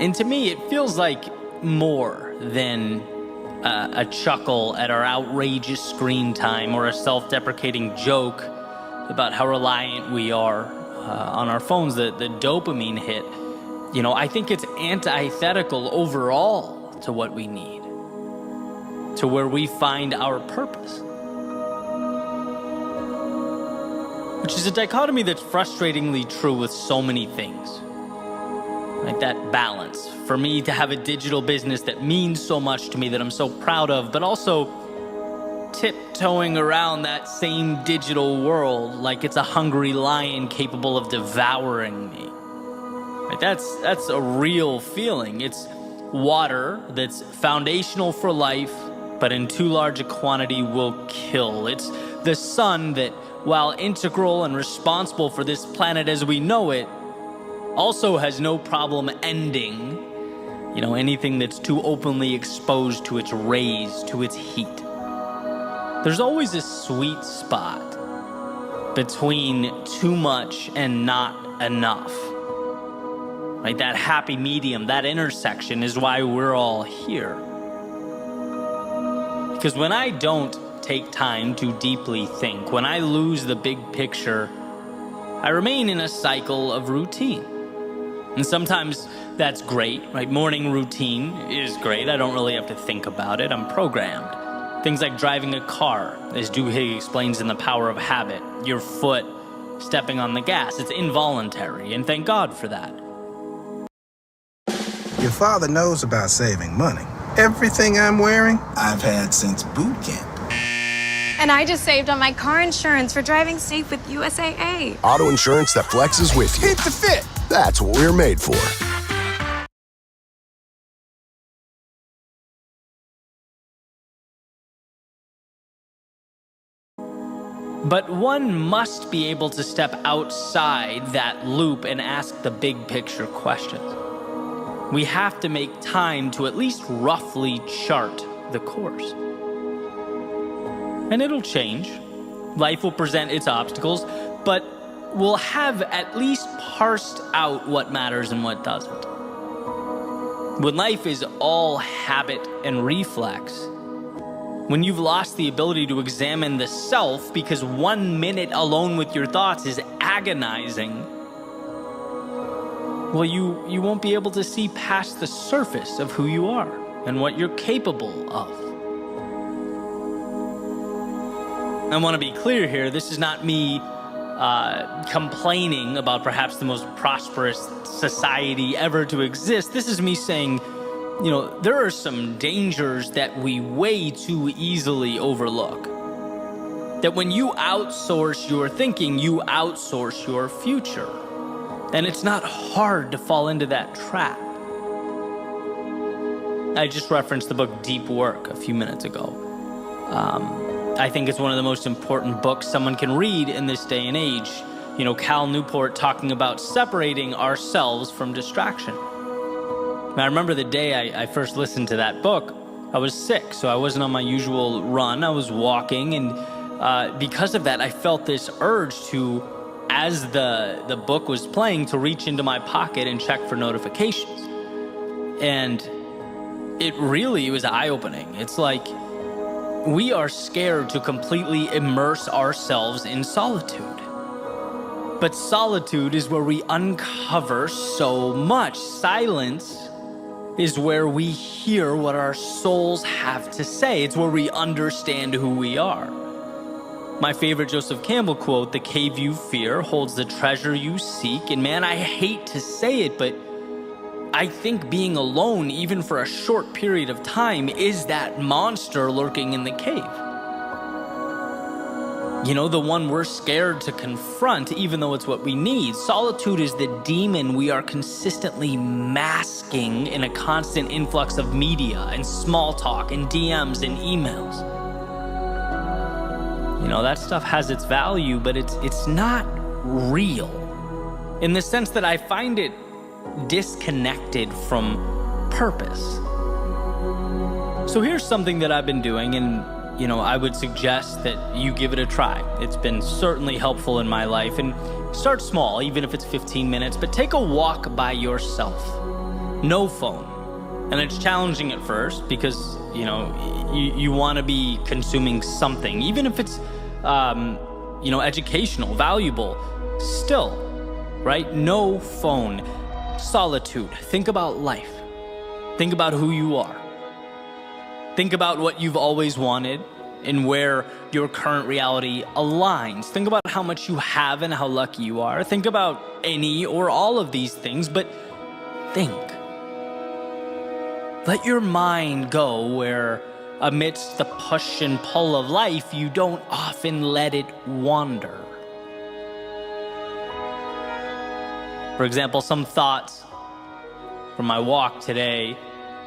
And to me, it feels like more than a chuckle at our outrageous screen time or a self-deprecating joke about how reliant we are on our phones, the dopamine hit. You know, I think it's antithetical overall to what we need, to where we find our purpose. Which is a dichotomy that's frustratingly true with so many things. Like that balance. For me to have a digital business that means so much to me, that I'm so proud of, but also tiptoeing around that same digital world like it's a hungry lion capable of devouring me. Right? That's a real feeling. It's water that's foundational for life, but in too large a quantity will kill. It's the sun that, while integral and responsible for this planet as we know it, also has no problem ending, anything that's too openly exposed to its rays, to its heat. There's always a sweet spot between too much and not enough. Right? That happy medium, that intersection is why we're all here. Because when I don't take time to deeply think, when I lose the big picture, I remain in a cycle of routine. And sometimes that's great, right? Morning routine is great. I don't really have to think about it. I'm programmed. Things like driving a car, as Duhigg explains in The Power of Habit. Your foot stepping on the gas, it's involuntary, and thank God for that. Your father knows about saving money. Everything I'm wearing, I've had since boot camp. And I just saved on my car insurance for driving safe with USAA. Auto insurance that flexes with you. Keep the fit. That's what we're made for. But one must be able to step outside that loop and ask the big picture questions. We have to make time to at least roughly chart the course. And it'll change. Life will present its obstacles, but we'll have at least parsed out what matters and what doesn't. When life is all habit and reflex, when you've lost the ability to examine the self because 1 minute alone with your thoughts is agonizing, well, you won't be able to see past the surface of who you are and what you're capable of. I want to be clear here, this is not me complaining about perhaps the most prosperous society ever to exist. This is me saying, there are some dangers that we way too easily overlook. That when you outsource your thinking, you outsource your future. And it's not hard to fall into that trap. I just referenced the book Deep Work a few minutes ago. I think it's one of the most important books someone can read in this day and age. Cal Newport talking about separating ourselves from distraction. And I remember the day I first listened to that book, I was sick, so I wasn't on my usual run. I was walking, and because of that, I felt this urge to, as the book was playing, to reach into my pocket and check for notifications. And it really was eye-opening. It's like we are scared to completely immerse ourselves in solitude. But solitude is where we uncover so much. Silence is where we hear what our souls have to say. It's where we understand who we are. My favorite Joseph Campbell quote, "The cave you fear holds the treasure you seek." And man, I hate to say it, but I think being alone, even for a short period of time, is that monster lurking in the cave. The one we're scared to confront, even though it's what we need. Solitude is the demon we are consistently masking in a constant influx of media and small talk and DMs and emails. That stuff has its value, but it's not real. In the sense that I find it disconnected from purpose. So here's something that I've been doing, and I would suggest that you give it a try. It's been certainly helpful in my life, and start small, even if it's 15 minutes, but take a walk by yourself. No phone. And it's challenging at first because, you want to be consuming something, even if it's, educational, valuable, still, right? No phone. Solitude. Think about life. Think about who you are. Think about what you've always wanted and where your current reality aligns. Think about how much you have and how lucky you are. Think about any or all of these things, but think. Let your mind go where amidst the push and pull of life, you don't often let it wander. For example, some thoughts from my walk today,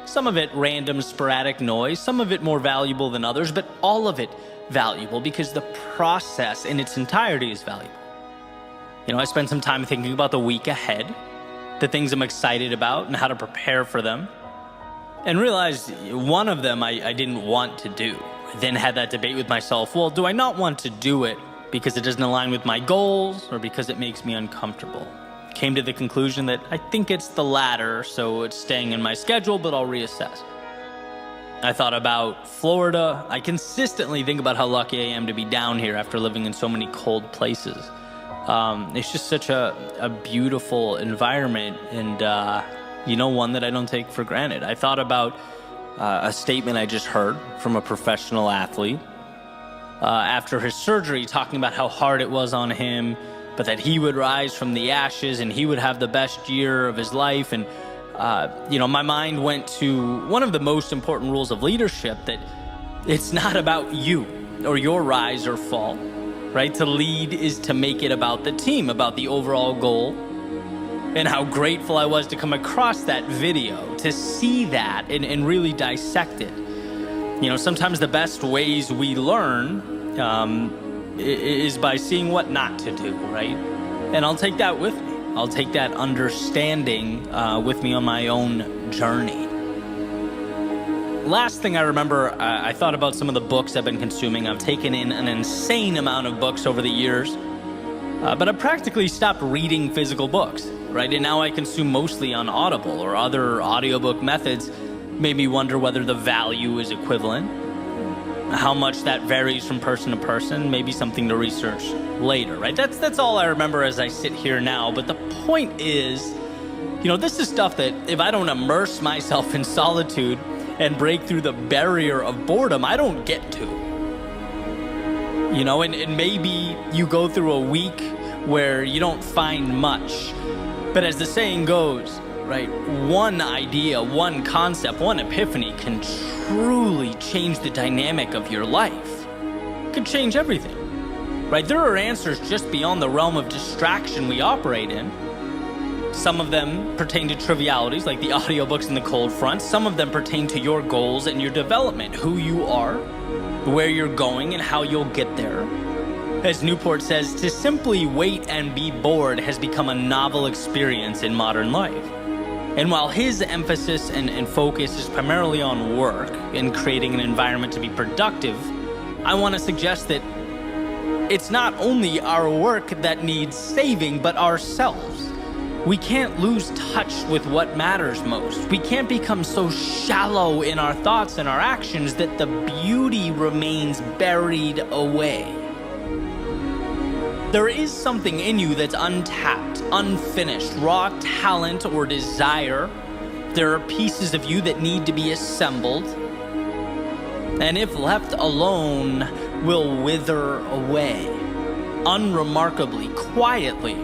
some of it random, sporadic noise, some of it more valuable than others, but all of it valuable because the process in its entirety is valuable. I spent some time thinking about the week ahead, the things I'm excited about and how to prepare for them, and realized one of them I didn't want to do. I then had that debate with myself, well, do I not want to do it because it doesn't align with my goals or because it makes me uncomfortable? Came to the conclusion that I think it's the latter, so it's staying in my schedule, but I'll reassess. I thought about Florida. I consistently think about how lucky I am to be down here after living in so many cold places. It's just such a beautiful environment and, one that I don't take for granted. I thought about a statement I just heard from a professional athlete after his surgery, talking about how hard it was on him, but that he would rise from the ashes and he would have the best year of his life. And, my mind went to one of the most important rules of leadership, that it's not about you or your rise or fall, right? To lead is to make it about the team, about the overall goal. And how grateful I was to come across that video, to see that and really dissect it. Sometimes the best ways we learn is by seeing what not to do, right? And I'll take that with me. I'll take that understanding with me on my own journey. Last thing I remember, I thought about some of the books I've been consuming. I've taken in an insane amount of books over the years, but I practically stopped reading physical books, right? And now I consume mostly on Audible or other audiobook methods. Made me wonder whether the value is equivalent. How much that varies from person to person, maybe something to research later, right? That's all I remember as I sit here now. But the point is, this is stuff that if I don't immerse myself in solitude and break through the barrier of boredom, I don't get to. And maybe you go through a week where you don't find much. But as the saying goes, right, one idea, one concept, one epiphany can truly change the dynamic of your life. It could change everything, right? There are answers just beyond the realm of distraction we operate in. Some of them pertain to trivialities like the audiobooks and the cold front. Some of them pertain to your goals and your development, who you are, where you're going, and how you'll get there. As Newport says, to simply wait and be bored has become a novel experience in modern life. And while his emphasis and focus is primarily on work and creating an environment to be productive, I want to suggest that it's not only our work that needs saving, but ourselves. We can't lose touch with what matters most. We can't become so shallow in our thoughts and our actions that the beauty remains buried away. There is something in you that's untapped, unfinished, raw talent or desire. There are pieces of you that need to be assembled, and if left alone, will wither away, unremarkably, quietly,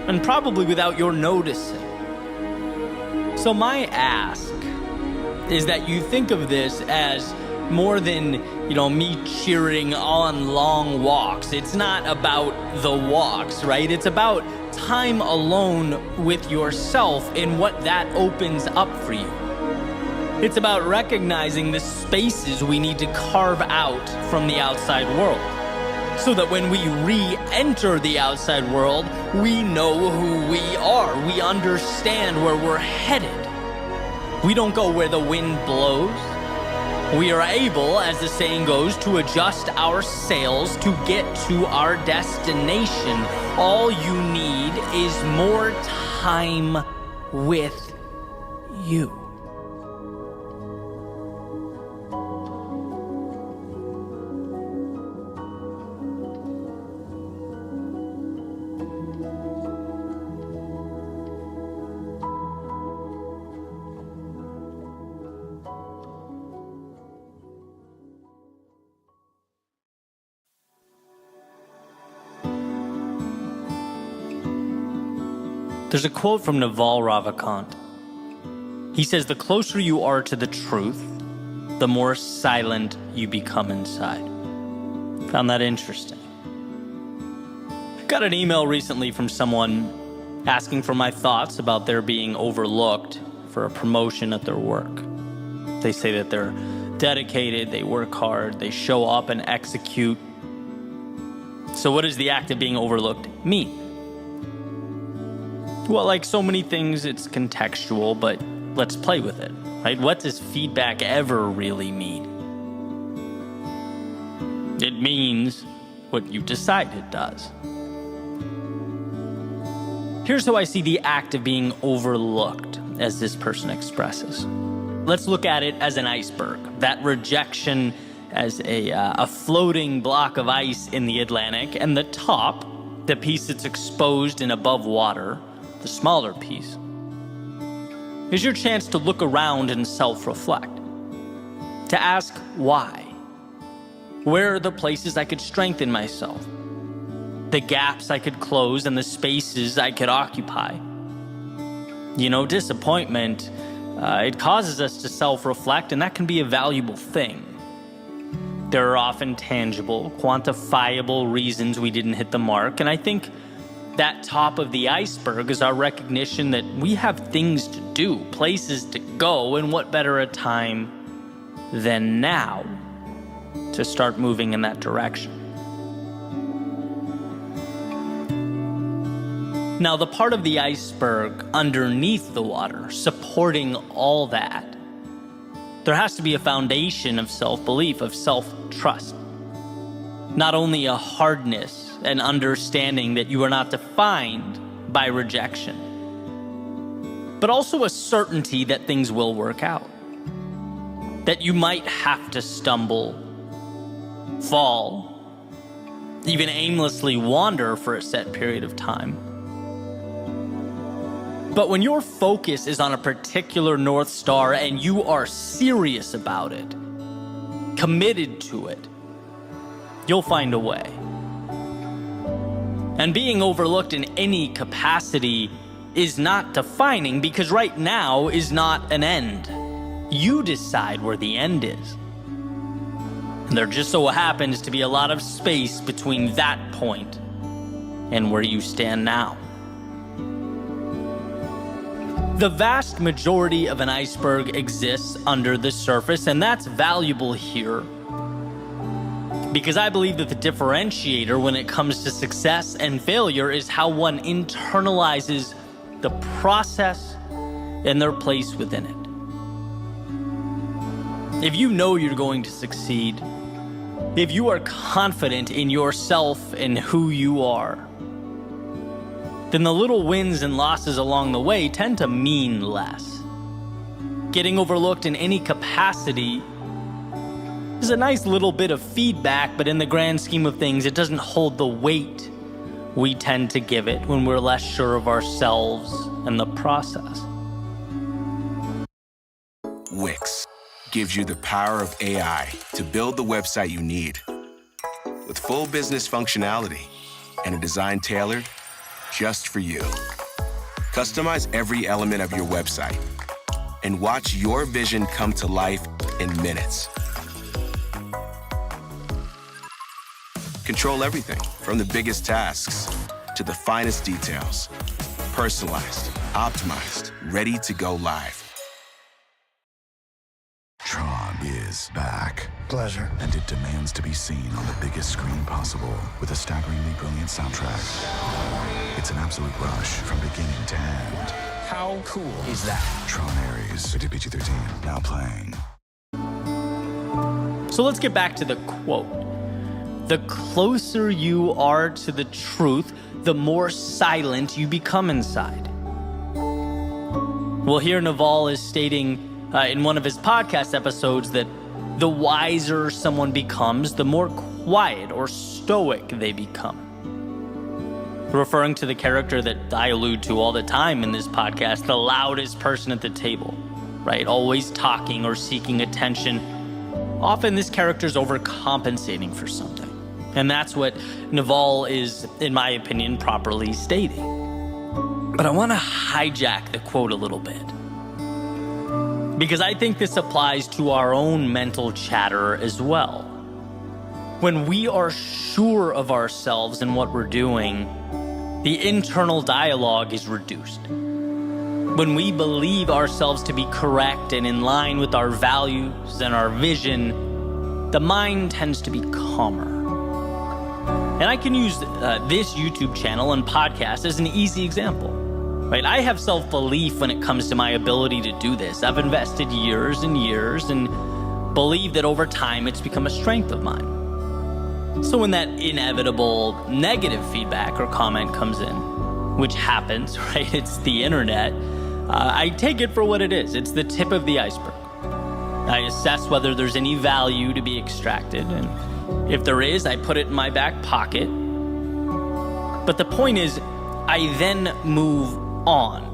and probably without your noticing. So my ask is that you think of this as more than, me cheering on long walks. It's not about the walks, right? It's about time alone with yourself and what that opens up for you. It's about recognizing the spaces we need to carve out from the outside world, so that when we re-enter the outside world, we know who we are. We understand where we're headed. We don't go where the wind blows. We are able, as the saying goes, to adjust our sails to get to our destination. All you need is more time with you. There's a quote from Naval Ravikant. He says, "The closer you are to the truth, the more silent you become inside. Found that interesting. Got an email recently from someone asking for my thoughts about their being overlooked for a promotion at their work. They say that they're dedicated, they work hard, they show up and execute. So what does the act of being overlooked mean? Well, like so many things, it's contextual, but let's play with it, right? What does feedback ever really mean? It means what you decide it does. Here's how I see the act of being overlooked, as this person expresses. Let's look at it as an iceberg. That rejection as a floating block of ice in the Atlantic, and the top, the piece that's exposed and above water, the smaller piece, is your chance to look around and self-reflect. To ask why. Where are the places I could strengthen myself? The gaps I could close and the spaces I could occupy. You know, disappointment, it causes us to self-reflect, and that can be a valuable thing. There are often tangible, quantifiable reasons we didn't hit the mark, and I think that top of the iceberg is our recognition that we have things to do, places to go, and what better a time than now to start moving in that direction. Now, the part of the iceberg underneath the water, supporting all that, there has to be a foundation of self-belief, of self-trust. Not only a hardness and understanding that you are not defined by rejection, but also a certainty that things will work out. That you might have to stumble, fall, even aimlessly wander for a set period of time. But when your focus is on a particular North Star and you are serious about it, committed to it, you'll find a way. And being overlooked in any capacity is not defining, because right now is not an end. You decide where the end is. And there just so happens to be a lot of space between that point and where you stand now. The vast majority of an iceberg exists under the surface, and that's valuable here because I believe that the differentiator when it comes to success and failure is how one internalizes the process and their place within it. If you know you're going to succeed, if you are confident in yourself and who you are, then the little wins and losses along the way tend to mean less. Getting overlooked in any capacity is a nice little bit of feedback, but in the grand scheme of things, it doesn't hold the weight we tend to give it when we're less sure of ourselves and the process. Wix gives you the power of AI to build the website you need. With full business functionality and a design tailored just for you. Customize every element of your website and watch your vision come to life in minutes. Control everything from the biggest tasks to the finest details. Personalized, optimized, ready to go live. Tron is back. Pleasure. And it demands to be seen on the biggest screen possible with a staggeringly brilliant soundtrack. It's an absolute rush from beginning to end. How cool is that? Tron Ares, rated PG-13, now playing. So let's get back to the quote. The closer you are to the truth, the more silent you become inside. Well, here Naval is stating in one of his podcast episodes that the wiser someone becomes, the more quiet or stoic they become. Referring to the character that I allude to all the time in this podcast, the loudest person at the table, right? Always talking or seeking attention. Often this character's overcompensating for something. And that's what Naval is, in my opinion, properly stating. But I want to hijack the quote a little bit. Because I think this applies to our own mental chatter as well. When we are sure of ourselves and what we're doing, the internal dialogue is reduced. When we believe ourselves to be correct and in line with our values and our vision, the mind tends to be calmer. And I can use this YouTube channel and podcast as an easy example. Right? I have self-belief when it comes to my ability to do this. I've invested years and years and believe that over time it's become a strength of mine. So when that inevitable negative feedback or comment comes in, which happens, right? It's the internet. I take it for what it is. It's the tip of the iceberg. I assess whether there's any value to be extracted, and if there is, I put it in my back pocket. But the point is, I then move on.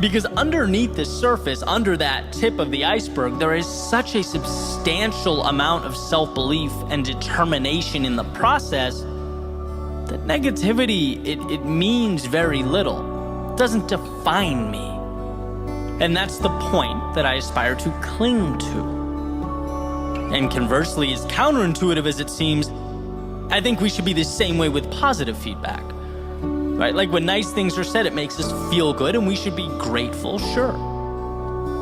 Because underneath the surface, under that tip of the iceberg, there is such a substantial amount of self-belief and determination in the process that negativity, it means very little. It doesn't define me. And that's the point that I aspire to cling to. And conversely, as counterintuitive as it seems, I think we should be the same way with positive feedback. Right? Like when nice things are said, it makes us feel good and we should be grateful, sure.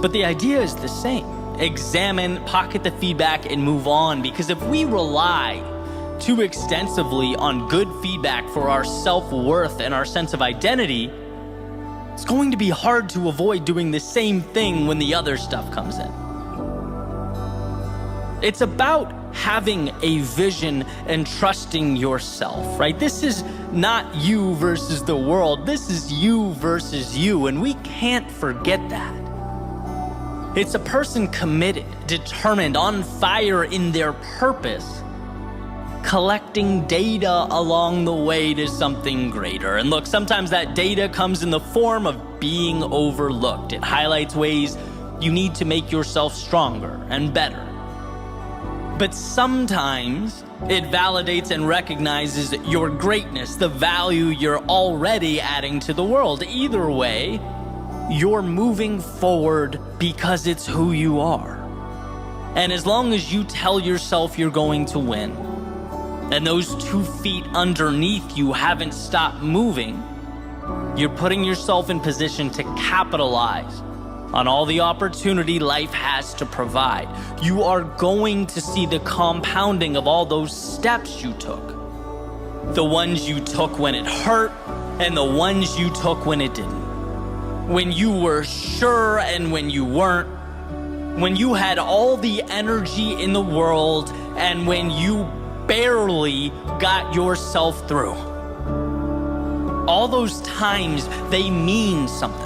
But the idea is the same. Examine, pocket the feedback, and move on. Because if we rely too extensively on good feedback for our self-worth and our sense of identity, it's going to be hard to avoid doing the same thing when the other stuff comes in. It's about having a vision and trusting yourself, right? This is not you versus the world. This is you versus you, and we can't forget that. It's a person committed, determined, on fire in their purpose, collecting data along the way to something greater. And look, sometimes that data comes in the form of being overlooked. It highlights ways you need to make yourself stronger and better. But sometimes it validates and recognizes your greatness, the value you're already adding to the world. Either way, you're moving forward because it's who you are. And as long as you tell yourself you're going to win, and those 2 feet underneath you haven't stopped moving, you're putting yourself in position to capitalize on all the opportunity life has to provide. You are going to see the compounding of all those steps you took. The ones you took when it hurt, and the ones you took when it didn't. When you were sure and when you weren't. When you had all the energy in the world, and when you barely got yourself through. All those times, they mean something.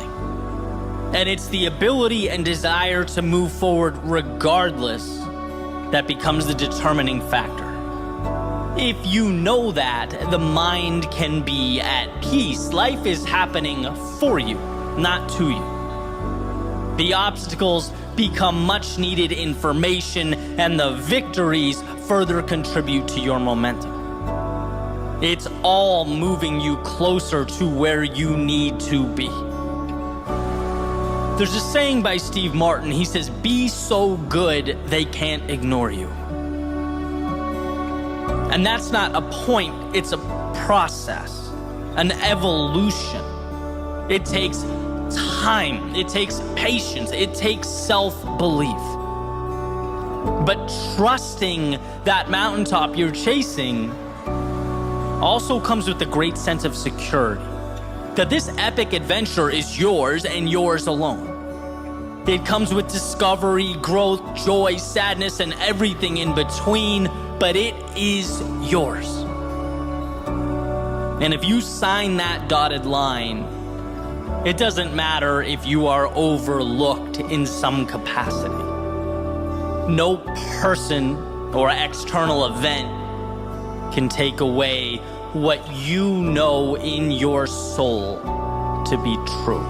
And it's the ability and desire to move forward regardless that becomes the determining factor. If you know that, the mind can be at peace. Life is happening for you, not to you. The obstacles become much needed information, and the victories further contribute to your momentum. It's all moving you closer to where you need to be. There's a saying by Steve Martin. He says, "Be so good they can't ignore you." And that's not a point, it's a process, an evolution. It takes time, it takes patience, it takes self-belief. But trusting that mountaintop you're chasing also comes with a great sense of security. That this epic adventure is yours and yours alone. It comes with discovery, growth, joy, sadness, and everything in between, but it is yours. And if you sign that dotted line, it doesn't matter if you are overlooked in some capacity. No person or external event can take away what you know in your soul to be true.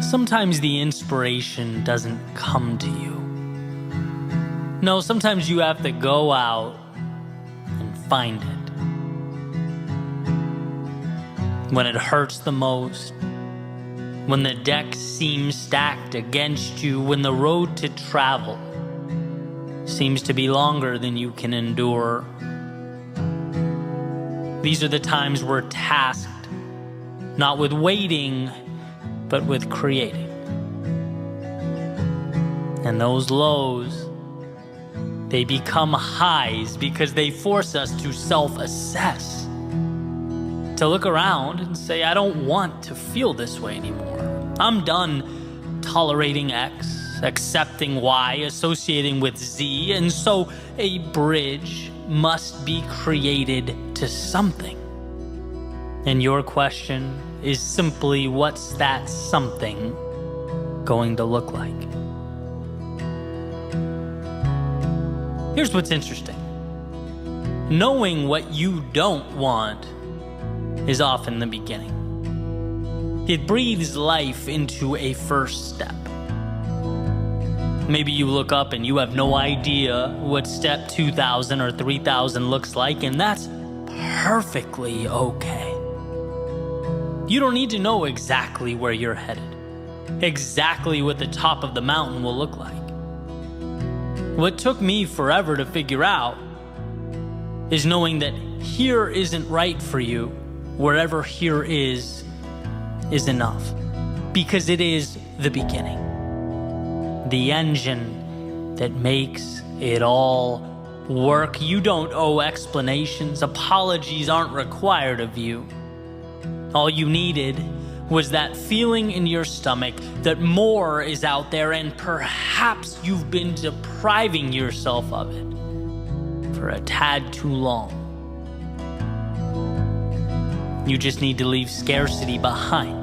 sometimes the inspiration doesn't come to you. No, sometimes you have to go out and find it. When it hurts the most, when the deck seems stacked against you, when the road to travel seems to be longer than you can endure. These are the times we're tasked not with waiting, but with creating. And those lows, they become highs because they force us to self-assess, to look around and say, I don't want to feel this way anymore. I'm done tolerating X, accepting Y, associating with Z, and so a bridge must be created to something. And your question is simply, what's that something going to look like? Here's what's interesting. Knowing what you don't want is often the beginning. It breathes life into a first step. Maybe you look up and you have no idea what step 2,000 or 3,000 looks like, and that's perfectly okay. You don't need to know exactly where you're headed, exactly what the top of the mountain will look like. What took me forever to figure out is knowing that here isn't right for you, wherever here is enough, because it is the beginning. The engine that makes it all work. You don't owe explanations. Apologies aren't required of you. All you needed was that feeling in your stomach that more is out there, and perhaps you've been depriving yourself of it for a tad too long. You just need to leave scarcity behind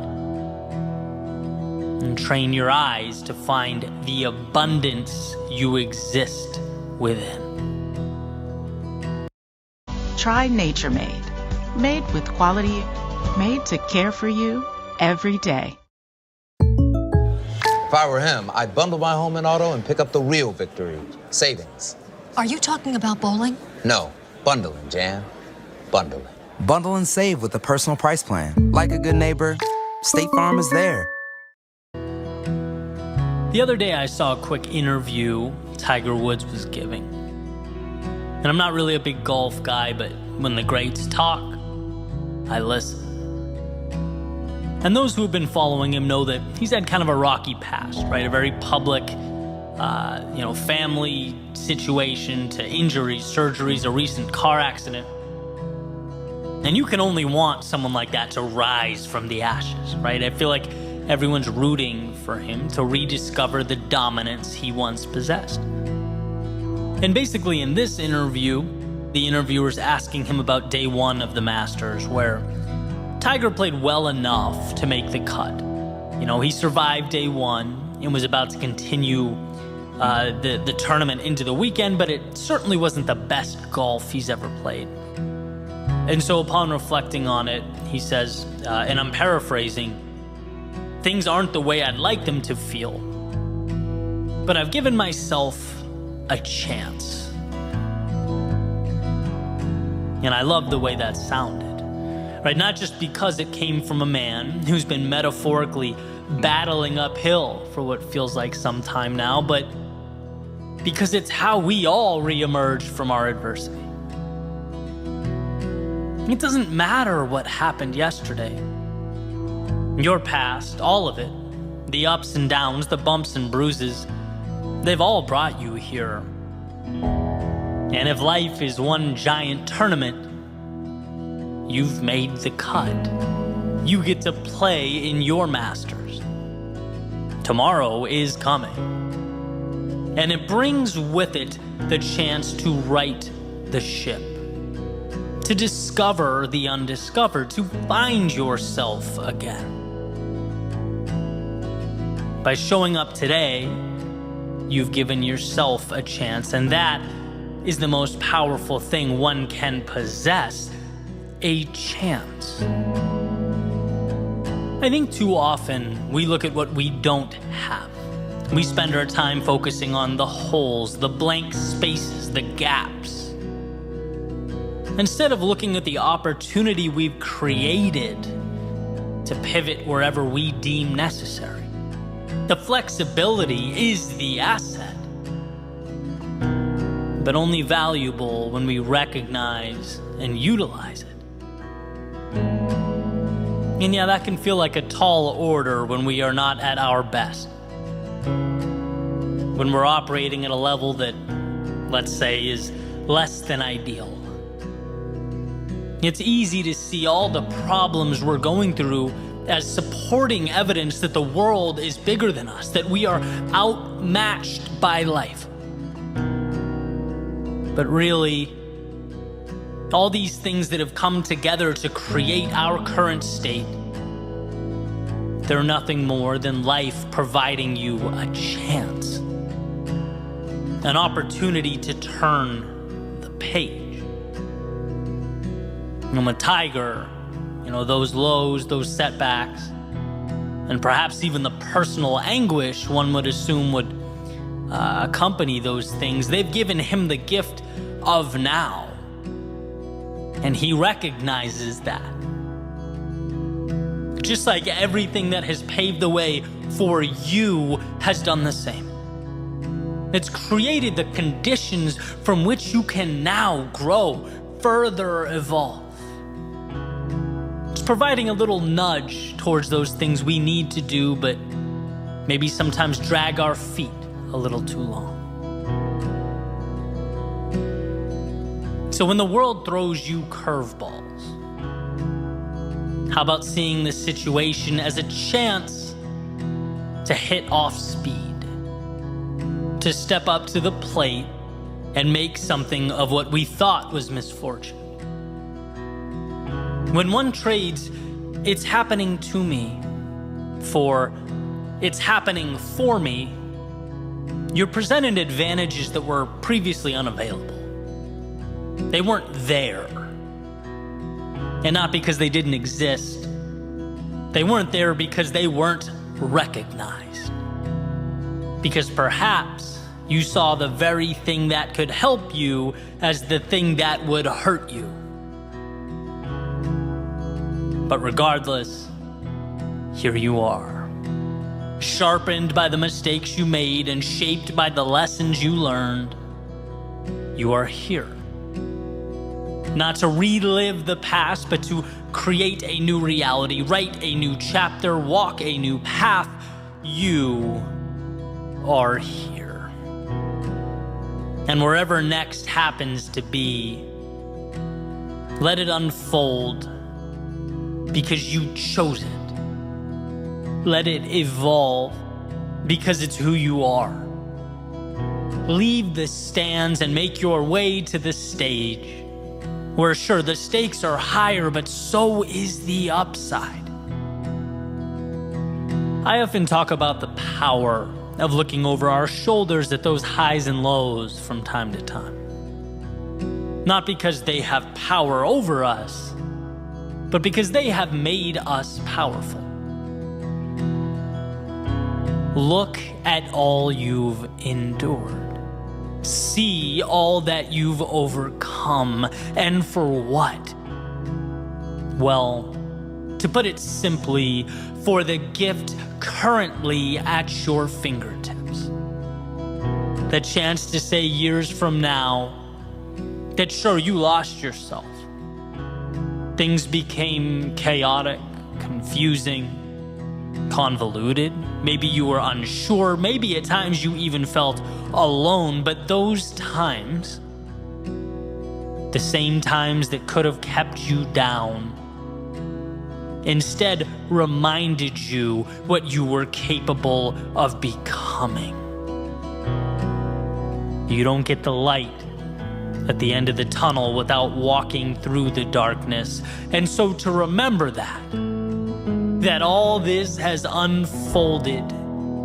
and train your eyes to find the abundance you exist within. Try Nature Made. Made with quality, made to care for you every day. If I were him, I'd bundle my home and auto and pick up the real victory, savings. Are you talking about bowling? No, bundling, Jan. Bundling. Bundle and save with the personal price plan. Like a good neighbor, State Farm is there. The other day I saw a quick interview Tiger Woods was giving. And I'm not really a big golf guy, but when the greats talk, I listen. And those who have been following him know that he's had kind of a rocky past, right? A very public, family situation to injuries, surgeries, a recent car accident. And you can only want someone like that to rise from the ashes, right? I feel like everyone's rooting for him to rediscover the dominance he once possessed. And basically in this interview, the interviewer's asking him about day one of the Masters, where Tiger played well enough to make the cut. You know, he survived day one and was about to continue the tournament into the weekend, but it certainly wasn't the best golf he's ever played. And so upon reflecting on it, he says, and I'm paraphrasing, things aren't the way I'd like them to feel, but I've given myself a chance. And I love the way that sounded, right? Not just because it came from a man who's been metaphorically battling uphill for what feels like some time now, but because it's how we all reemerge from our adversity. It doesn't matter what happened yesterday. Your past, all of it, the ups and downs, the bumps and bruises, they've all brought you here. And if life is one giant tournament, you've made the cut. You get to play in your Masters. Tomorrow is coming. And it brings with it the chance to right the ship, to discover the undiscovered, to find yourself again. By showing up today, you've given yourself a chance, and that is the most powerful thing one can possess, a chance. I think too often we look at what we don't have. We spend our time focusing on the holes, the blank spaces, the gaps, instead of looking at the opportunity we've created to pivot wherever we deem necessary. The flexibility is the asset, but only valuable when we recognize and utilize it. And yeah, that can feel like a tall order when we are not at our best. When we're operating at a level that, let's say, is less than ideal. It's easy to see all the problems we're going through as supporting evidence that the world is bigger than us, that we are outmatched by life. But really, all these things that have come together to create our current state, they're nothing more than life providing you a chance, an opportunity to turn the page. I'm a tiger, those lows, those setbacks, and perhaps even the personal anguish one would assume would accompany those things. They've given him the gift of now, and he recognizes that. Just like everything that has paved the way for you has done the same. It's created the conditions from which you can now grow, further evolve. It's providing a little nudge towards those things we need to do, but maybe sometimes drag our feet a little too long. So when the world throws you curveballs, how about seeing the situation as a chance to hit off speed, to step up to the plate and make something of what we thought was misfortune? When one trades, it's happening to me, for it's happening for me, you're presented advantages that were previously unavailable. They weren't there. And not because they didn't exist. They weren't there because they weren't recognized. Because perhaps you saw the very thing that could help you as the thing that would hurt you. But regardless, here you are, sharpened by the mistakes you made and shaped by the lessons you learned. You are here. Not to relive the past, but to create a new reality, write a new chapter, walk a new path. You are here. And wherever next happens to be, let it unfold because you chose it. Let it evolve because it's who you are. Leave the stands and make your way to the stage, where sure, the stakes are higher, but so is the upside. I often talk about the power of looking over our shoulders at those highs and lows from time to time. Not because they have power over us, but because they have made us powerful. Look at all you've endured. See all that you've overcome, and for what? Well, to put it simply, for the gift currently at your fingertips. The chance to say years from now that sure, you lost yourself. Things became chaotic, confusing, convoluted. Maybe you were unsure. Maybe at times you even felt alone. But those times, the same times that could have kept you down, instead reminded you what you were capable of becoming. You don't get the light at the end of the tunnel without walking through the darkness. And so to remember that all this has unfolded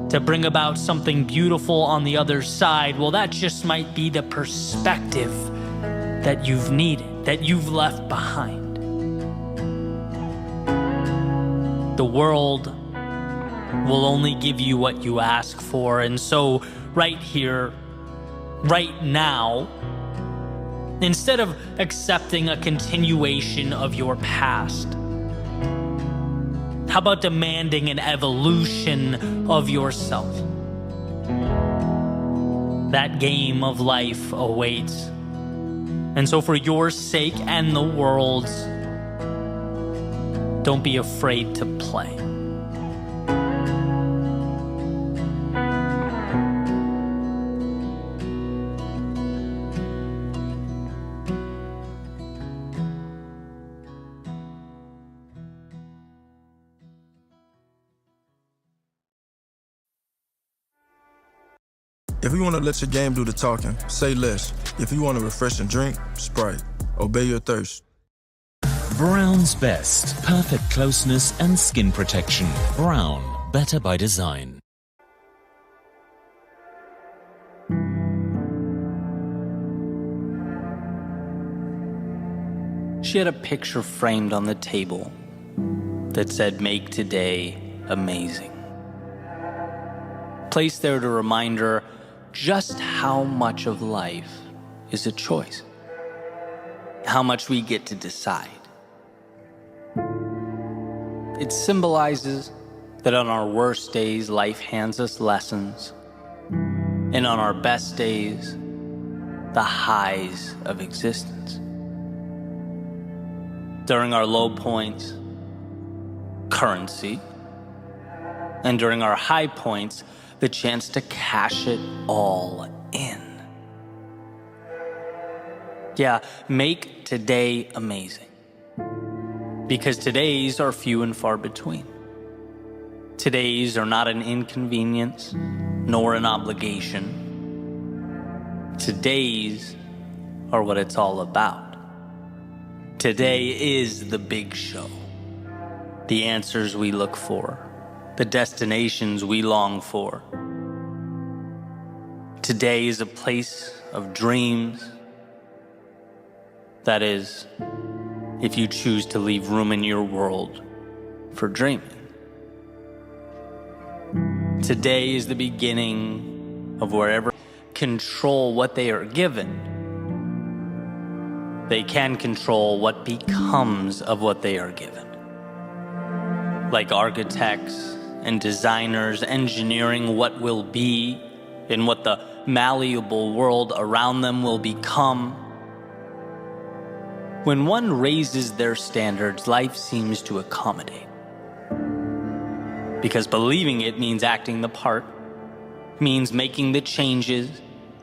to bring about something beautiful on the other side, well, that just might be the perspective that you've needed, that you've left behind. The world will only give you what you ask for, and so right here, right now, instead of accepting a continuation of your past, how about demanding an evolution of yourself? That game of life awaits. And so for your sake and the world's, don't be afraid to play. If you want to let your game do the talking, say less. If you want a refreshing drink, Sprite. Obey your thirst. Brown's Best. Perfect closeness and skin protection. Brown. Better by design. She had a picture framed on the table that said, "Make today amazing." Placed there to remind her just how much of life is a choice. How much we get to decide. It symbolizes that on our worst days, life hands us lessons, and on our best days, the highs of existence. During our low points, currency, and during our high points, the chance to cash it all in. Yeah, make today amazing. Because today's are few and far between. Today's are not an inconvenience, nor an obligation. Today's are what it's all about. Today is the big show. The answers we look for. The destinations we long for. Today is a place of dreams. That is, if you choose to leave room in your world for dreaming. Today is the beginning of wherever control what they are given. They can control what becomes of what they are given. Like architects and designers engineering what will be and what the malleable world around them will become. When one raises their standards, life seems to accommodate. Because believing it means acting the part, means making the changes,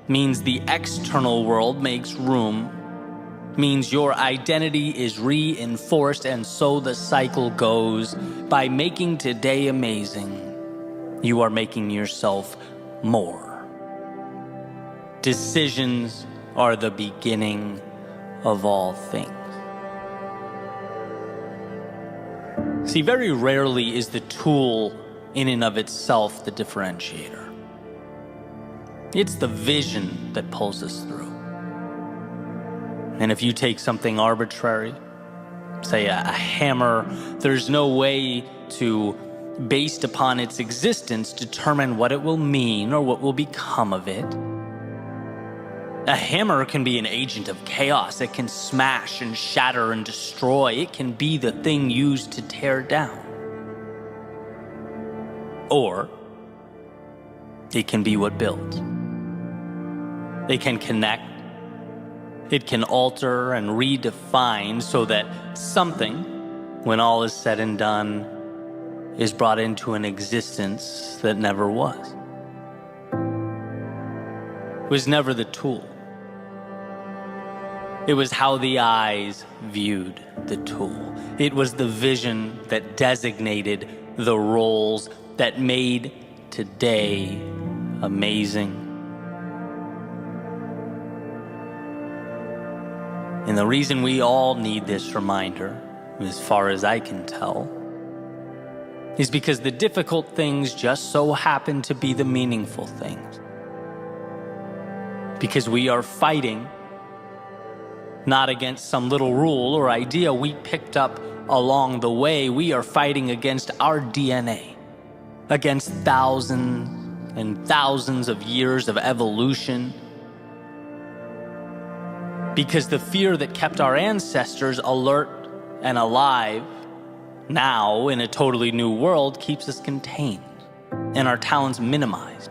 means the external world makes room, means your identity is reinforced, and so the cycle goes. By making today amazing, you are making yourself more. Decisions are the beginning of all things. See, very rarely is the tool in and of itself the differentiator. It's the vision that pulls us through. And if you take something arbitrary, say a hammer, there's no way to, based upon its existence, determine what it will mean or what will become of it. A hammer can be an agent of chaos. It can smash and shatter and destroy. It can be the thing used to tear down. Or it can be what builds. It can connect. It can alter and redefine so that something, when all is said and done, is brought into an existence that never was. It was never the tool. It was how the eyes viewed the tool. It was the vision that designated the roles that made today amazing. And the reason we all need this reminder, as far as I can tell, is because the difficult things just so happen to be the meaningful things. Because we are fighting not against some little rule or idea we picked up along the way. We are fighting against our DNA, against thousands and thousands of years of evolution. Because the fear that kept our ancestors alert and alive now in a totally new world keeps us contained and our talents minimized.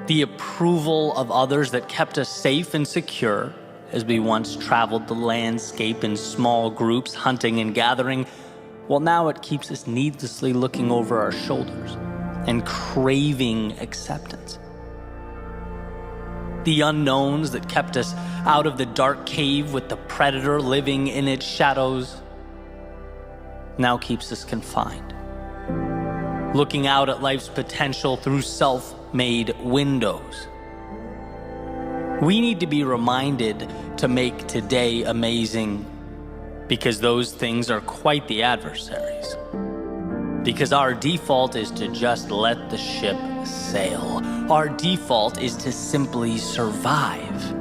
The approval of others that kept us safe and secure as we once traveled the landscape in small groups, hunting and gathering, well, now it keeps us needlessly looking over our shoulders and craving acceptance. The unknowns that kept us out of the dark cave with the predator living in its shadows now keeps us confined, looking out at life's potential through self-made windows. We need to be reminded to make today amazing, because those things are quite the adversaries. Because our default is to just let the ship sail. Our default is to simply survive.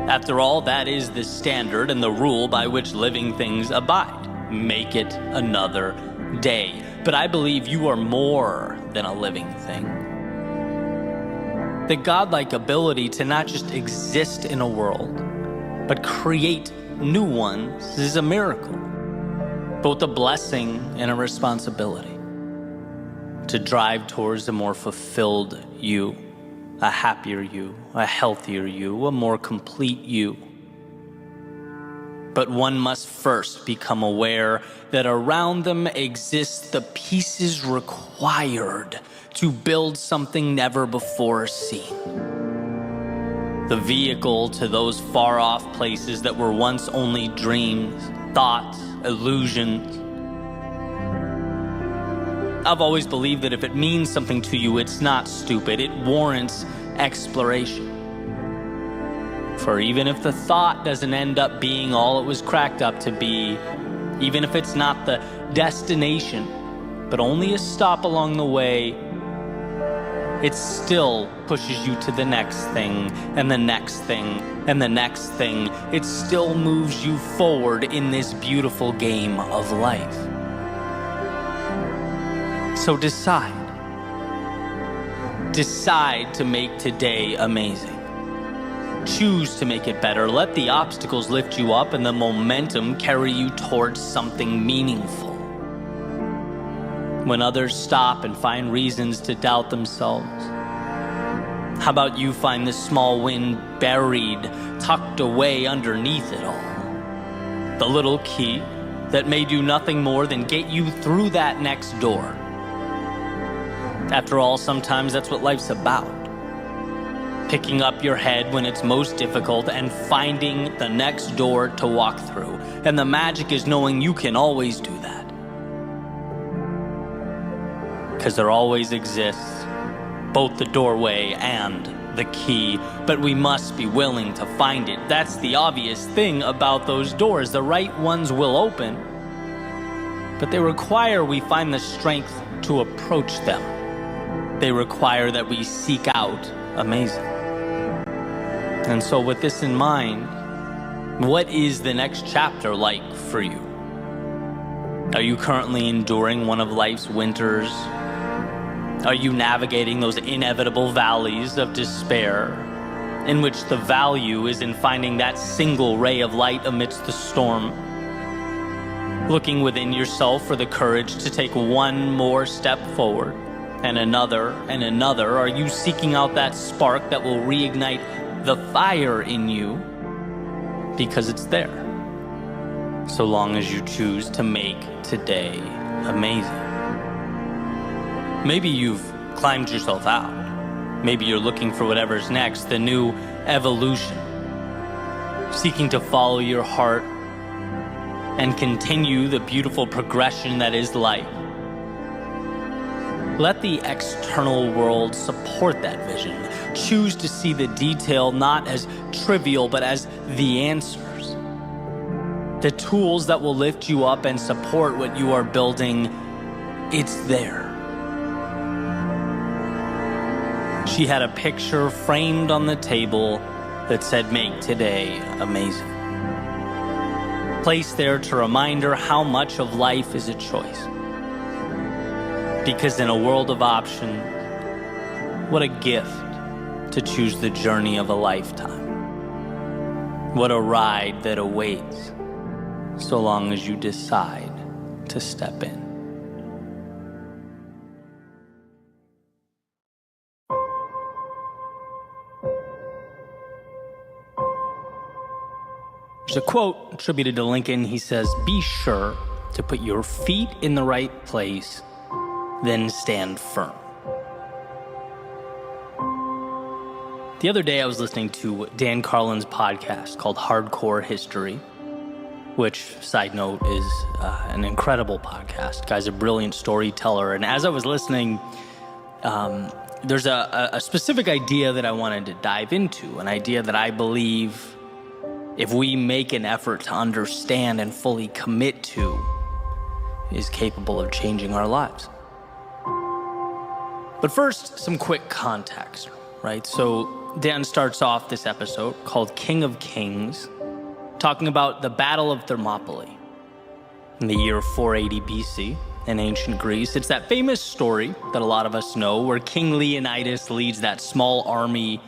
After all, that is the standard and the rule by which living things abide. Make it another day. But I believe you are more than a living thing. The godlike ability to not just exist in a world, but create new ones is a miracle, both a blessing and a responsibility. To drive towards a more fulfilled you, a happier you, a healthier you, a more complete you. But one must first become aware that around them exist the pieces required to build something never before seen. The vehicle to those far-off places that were once only dreams, thoughts, illusions. I've always believed that if it means something to you, it's not stupid. It warrants exploration. For even if the thought doesn't end up being all it was cracked up to be, even if it's not the destination, but only a stop along the way, it still pushes you to the next thing, and the next thing, and the next thing. It still moves you forward in this beautiful game of life. So decide. Decide to make today amazing. Choose to make it better. Let the obstacles lift you up and the momentum carry you towards something meaningful. When others stop and find reasons to doubt themselves, how about you find the small win buried, tucked away underneath it all? The little key that may do nothing more than get you through that next door. After all, sometimes that's what life's about. Picking up your head when it's most difficult and finding the next door to walk through. And the magic is knowing you can always do that. Because there always exists both the doorway and the key, but we must be willing to find it. That's the obvious thing about those doors. The right ones will open, but they require we find the strength to approach them. They require that we seek out amazing. And so with this in mind, what is the next chapter like for you? Are you currently enduring one of life's winters? Are you navigating those inevitable valleys of despair, in which the value is in finding that single ray of light amidst the storm? Looking within yourself for the courage to take one more step forward, and another, and another? Are you seeking out that spark that will reignite the fire in you? Because it's there, so long as you choose to make today amazing. Maybe you've climbed yourself out. Maybe you're looking for whatever's next, the new evolution, seeking to follow your heart and continue the beautiful progression that is life. Let the external world support that vision. Choose to see the detail not as trivial, but as the answers. The tools that will lift you up and support what you are building, it's there. She had a picture framed on the table that said, "Make today amazing." Placed there to remind her how much of life is a choice. Because in a world of options, what a gift to choose the journey of a lifetime. What a ride that awaits, so long as you decide to step in. There's a quote attributed to Lincoln. He says, "Be sure to put your feet in the right place, then stand firm." The other day I was listening to Dan Carlin's podcast called Hardcore History, which, side note, is an incredible podcast. Guy's a brilliant storyteller. And as I was listening, there's a specific idea that I wanted to dive into, an idea that I believe if we make an effort to understand and fully commit to, is capable of changing our lives. But first, some quick context, right? So Dan starts off this episode called King of Kings, talking about the Battle of Thermopylae in the year 480 BC in ancient Greece. It's that famous story that a lot of us know where King Leonidas leads that small army,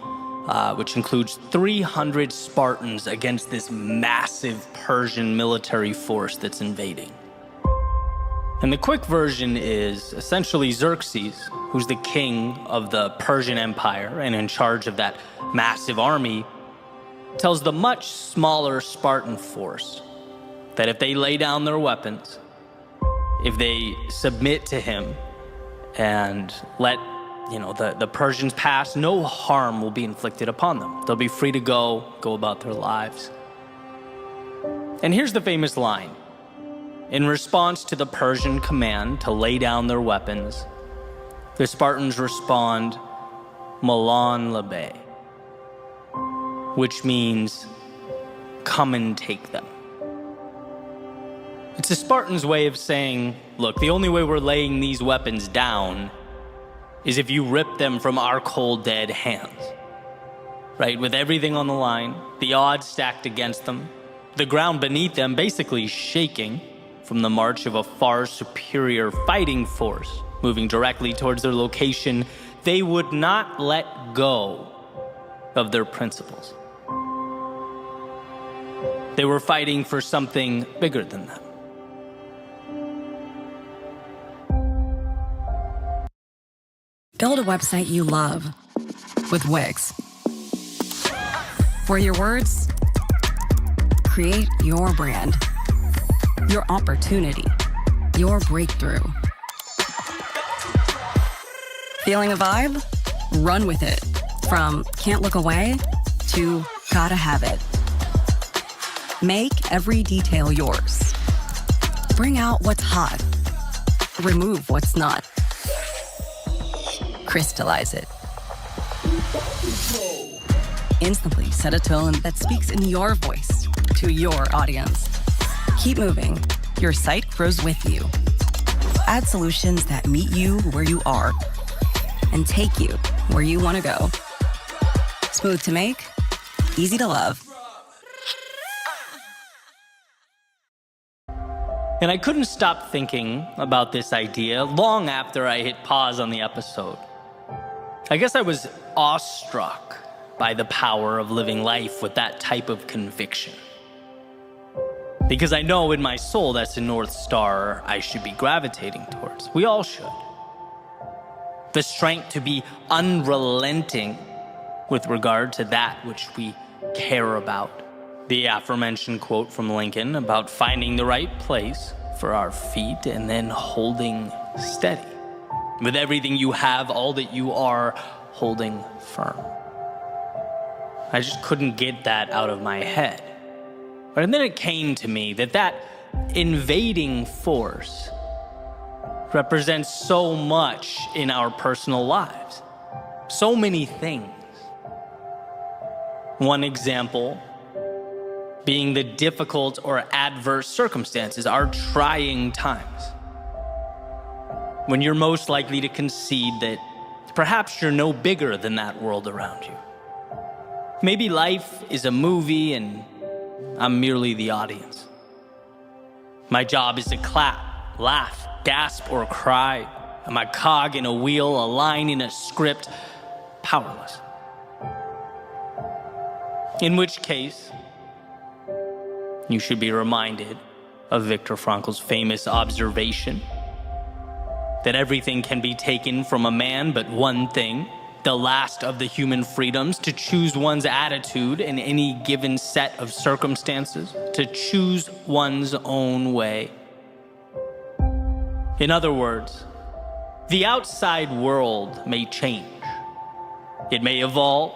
which includes 300 Spartans against this massive Persian military force that's invading. And the quick version is essentially Xerxes, who's the king of the Persian Empire and in charge of that massive army, tells the much smaller Spartan force that if they lay down their weapons, if they submit to him and let the Persians pass, no harm will be inflicted upon them. They'll be free to go about their lives. And here's the famous line. In response to the Persian command to lay down their weapons, the Spartans respond, "Malan labe," which means, "Come and take them." It's the Spartans' way of saying, look, the only way we're laying these weapons down is if you rip them from our cold, dead hands. Right? With everything on the line, the odds stacked against them, the ground beneath them basically shaking from the march of a far superior fighting force moving directly towards their location, they would not let go of their principles. They were fighting for something bigger than them. Build a website you love with Wix, where your words create your brand, your opportunity, your breakthrough. Feeling a vibe? Run with it. From can't look away to gotta have it. Make every detail yours. Bring out what's hot. Remove what's not. Crystallize it. Instantly set a tone that speaks in your voice to your audience. Keep moving. Your site grows with you. Add solutions that meet you where you are and take you where you want to go. Smooth to make, easy to love. And I couldn't stop thinking about this idea long after I hit pause on the episode. I guess I was awestruck by the power of living life with that type of conviction. Because I know in my soul that's the North Star I should be gravitating towards. We all should. The strength to be unrelenting with regard to that which we care about. The aforementioned quote from Lincoln about finding the right place for our feet and then holding steady. With everything you have, all that you are, holding firm. I just couldn't get that out of my head. And then it came to me that invading force represents so much in our personal lives. So many things. One example being the difficult or adverse circumstances, our trying times. When you're most likely to concede that perhaps you're no bigger than that world around you. Maybe life is a movie and I'm merely the audience. My job is to clap, laugh, gasp, or cry. I'm a cog in a wheel, a line in a script, powerless. In which case, you should be reminded of Viktor Frankl's famous observation that everything can be taken from a man but one thing, the last of the human freedoms, to choose one's attitude in any given set of circumstances, to choose one's own way. In other words, the outside world may change. It may evolve,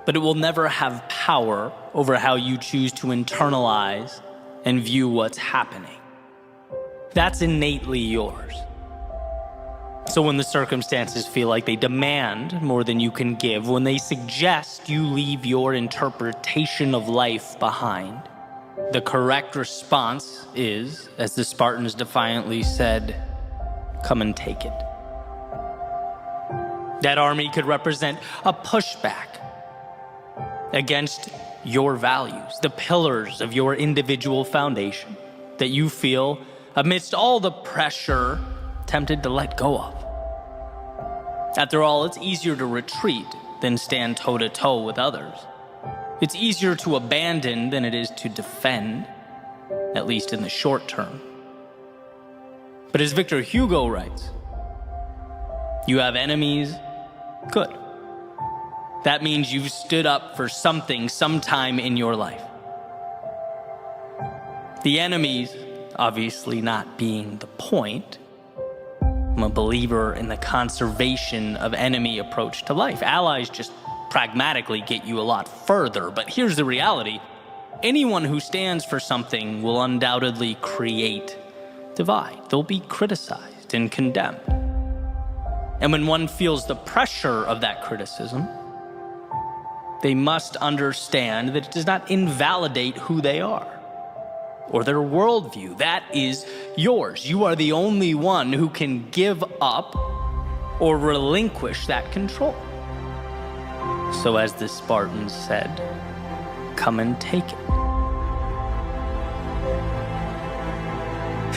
but it will never have power over how you choose to internalize and view what's happening. That's innately yours. So when the circumstances feel like they demand more than you can give, when they suggest you leave your interpretation of life behind, the correct response is, as the Spartans defiantly said, come and take it. That army could represent a pushback against your values, the pillars of your individual foundation that you feel, amidst all the pressure, tempted to let go of. After all, it's easier to retreat than stand toe-to-toe with others. It's easier to abandon than it is to defend, at least in the short term. But as Victor Hugo writes, you have enemies? Good. That means you've stood up for something sometime in your life. The enemies obviously not being the point. I'm a believer in the conservation of enemy approach to life. Allies just pragmatically get you a lot further, but here's the reality. Anyone who stands for something will undoubtedly create divide. They'll be criticized and condemned. And when one feels the pressure of that criticism, they must understand that it does not invalidate who they are or their worldview. That is yours. You are the only one who can give up or relinquish that control. So as the Spartans said, come and take it.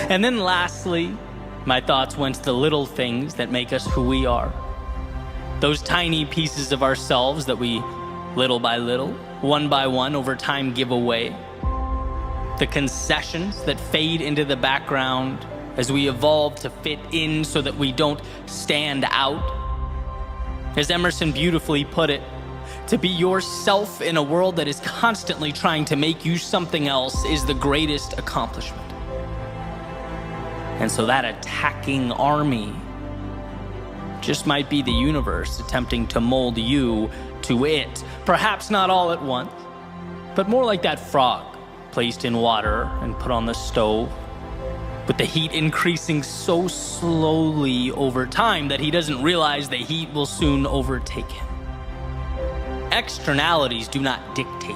And then lastly, my thoughts went to the little things that make us who we are. Those tiny pieces of ourselves that we, little by little, one by one, over time give away. The concessions that fade into the background as we evolve to fit in so that we don't stand out. As Emerson beautifully put it, to be yourself in a world that is constantly trying to make you something else is the greatest accomplishment. And so that attacking army just might be the universe attempting to mold you to it, perhaps not all at once, but more like that frog placed in water and put on the stove, with the heat increasing so slowly over time that he doesn't realize the heat will soon overtake him. Externalities do not dictate.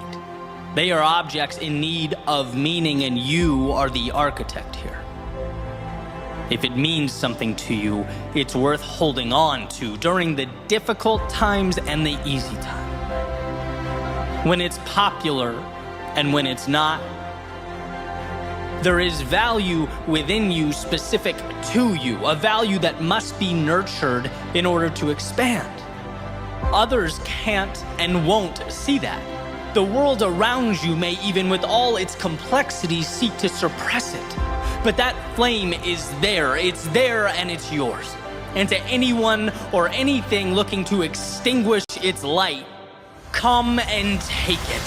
They are objects in need of meaning, and you are the architect here. If it means something to you, it's worth holding on to during the difficult times and the easy times. When it's popular and when it's not, there is value within you specific to you, a value that must be nurtured in order to expand. Others can't and won't see that. The world around you may, even with all its complexities, seek to suppress it. But that flame is there. It's there and it's yours. And to anyone or anything looking to extinguish its light, come and take it.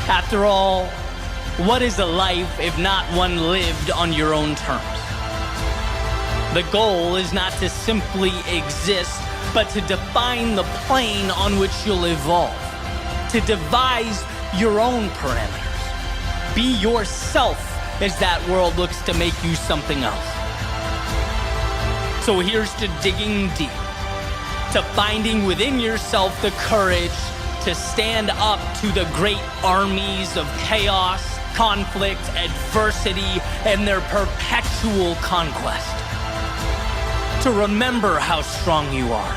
After all, what is a life if not one lived on your own terms? The goal is not to simply exist, but to define the plane on which you'll evolve, to devise your own parameters. Be yourself as that world looks to make you something else. So here's to digging deep, to finding within yourself the courage to stand up to the great armies of chaos, conflict, adversity, and their perpetual conquest. To to remember how strong you are,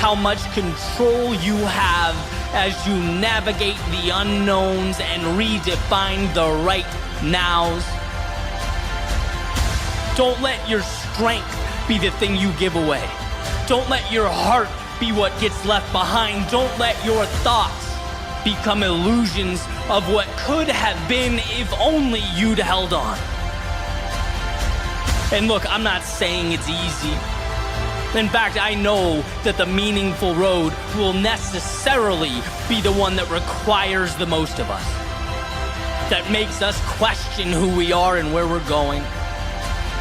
how much control you have as you navigate the unknowns and redefine the right nows. Don't let your strength be the thing you give away. Don't let your heart be what gets left behind. Don't let your thoughts become illusions of what could have been if only you'd held on. And look, I'm not saying it's easy. In fact, I know that the meaningful road will necessarily be the one that requires the most of us, that makes us question who we are and where we're going.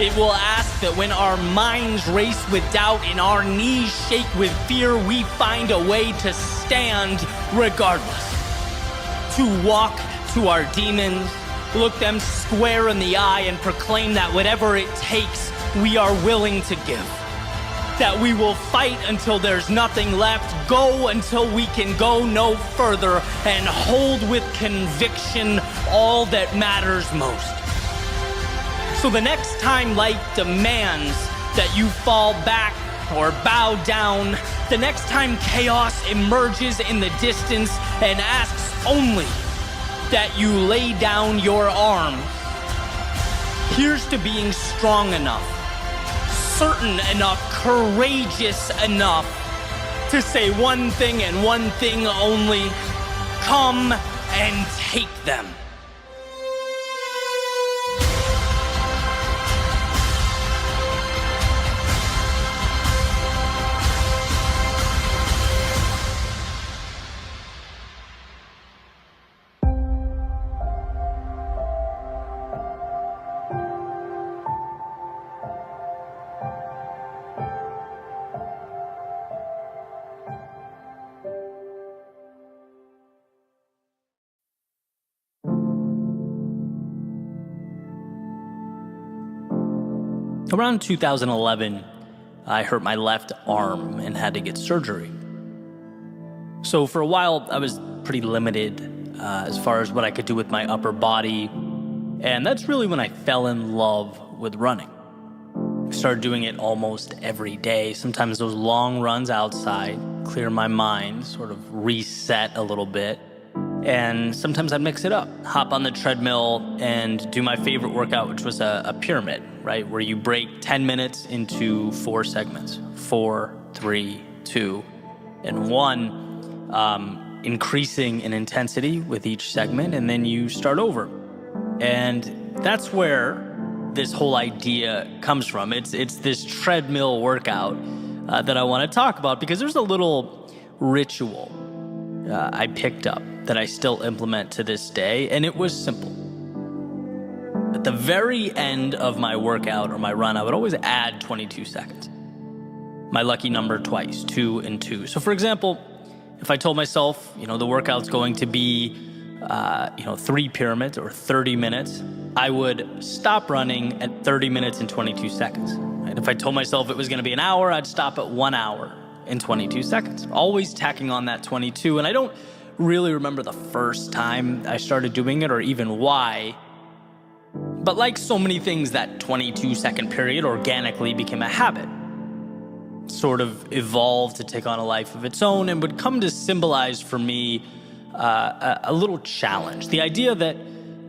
It will ask that when our minds race with doubt and our knees shake with fear, we find a way to stand regardless, to walk to our demons, look them square in the eye and proclaim that whatever it takes, we are willing to give. That we will fight until there's nothing left, go until we can go no further, and hold with conviction all that matters most. So the next time life demands that you fall back or bow down, the next time chaos emerges in the distance and asks only that you lay down your arms, here's to being strong enough, certain enough, courageous enough to say one thing and one thing only: come and take them. Around 2011, I hurt my left arm and had to get surgery. So for a while, I was pretty limited as far as what I could do with my upper body. And that's really when I fell in love with running. I started doing it almost every day. Sometimes those long runs outside, clear my mind, sort of reset a little bit. And sometimes I'd mix it up, hop on the treadmill and do my favorite workout, which was a pyramid, right? Where you break 10 minutes into 4 segments, 4, 3, 2, and 1, increasing in intensity with each segment, and then you start over. And that's where this whole idea comes from. It's this treadmill workout that I want to talk about, because there's a little ritual I picked up that I still implement to this day, and it was simple. At the very end of my workout or my run, I would always add 22 seconds. My lucky number twice, 2 and 2. So for example, if I told myself, the workout's going to be, 3 pyramids or 30 minutes, I would stop running at 30 minutes and 22 seconds. Right? If I told myself it was going to be an hour, I'd stop at 1 hour and 22 seconds, always tacking on that 22. And I don't really remember the first time I started doing it or even why. But like so many things, that 22-second period organically became a habit. Sort of evolved to take on a life of its own and would come to symbolize for me a little challenge. The idea that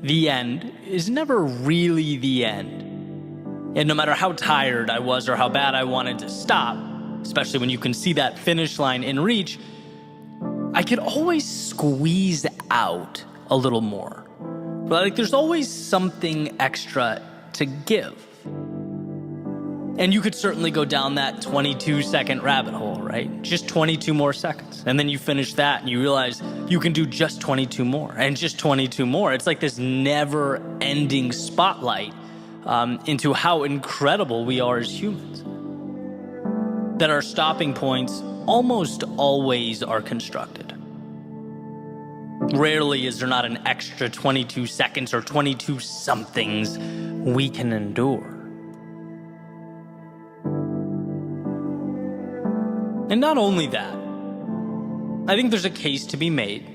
the end is never really the end. And no matter how tired I was or how bad I wanted to stop, especially when you can see that finish line in reach, I could always squeeze out a little more. But there's always something extra to give. And you could certainly go down that 22-second rabbit hole, right? Just 22 more seconds. And then you finish that and you realize you can do just 22 more and just 22 more. It's like this never-ending spotlight into how incredible we are as humans. That our stopping points almost always are constructed. Rarely is there not an extra 22 seconds or 22 somethings we can endure. And not only that, I think there's a case to be made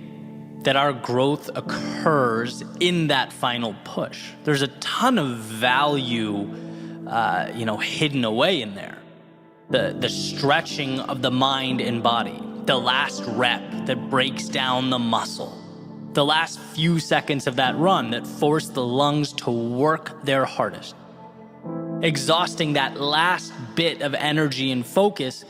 that our growth occurs in that final push. There's a ton of value hidden away in there. The stretching of the mind and body, the last rep that breaks down the muscle, the last few seconds of that run that force the lungs to work their hardest, exhausting that last bit of energy and focus,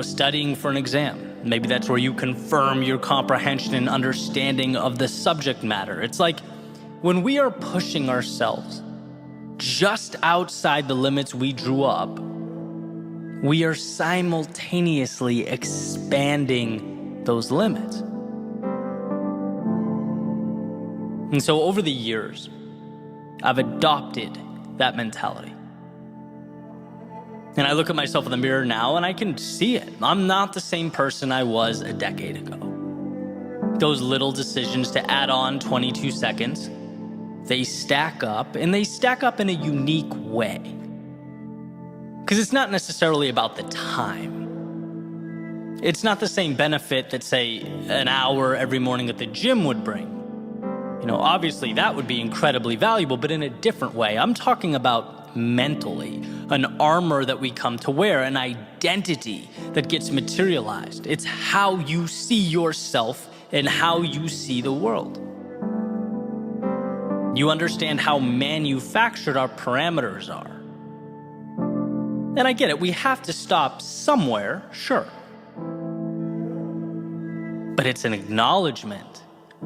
studying for an exam. Maybe that's where you confirm your comprehension and understanding of the subject matter. It's like when we are pushing ourselves just outside the limits we drew up, we are simultaneously expanding those limits. And so over the years, I've adopted that mentality. And I look at myself in the mirror now and I can see it. I'm not the same person I was a decade ago. Those little decisions to add on 22 seconds, they stack up, and they stack up in a unique way. Because it's not necessarily about the time. It's not the same benefit that, say, an hour every morning at the gym would bring. Obviously that would be incredibly valuable, but in a different way. I'm talking about mentally, an armor that we come to wear, an identity that gets materialized. It's how you see yourself and how you see the world. You understand how manufactured our parameters are. And I get it, we have to stop somewhere, sure. But it's an acknowledgement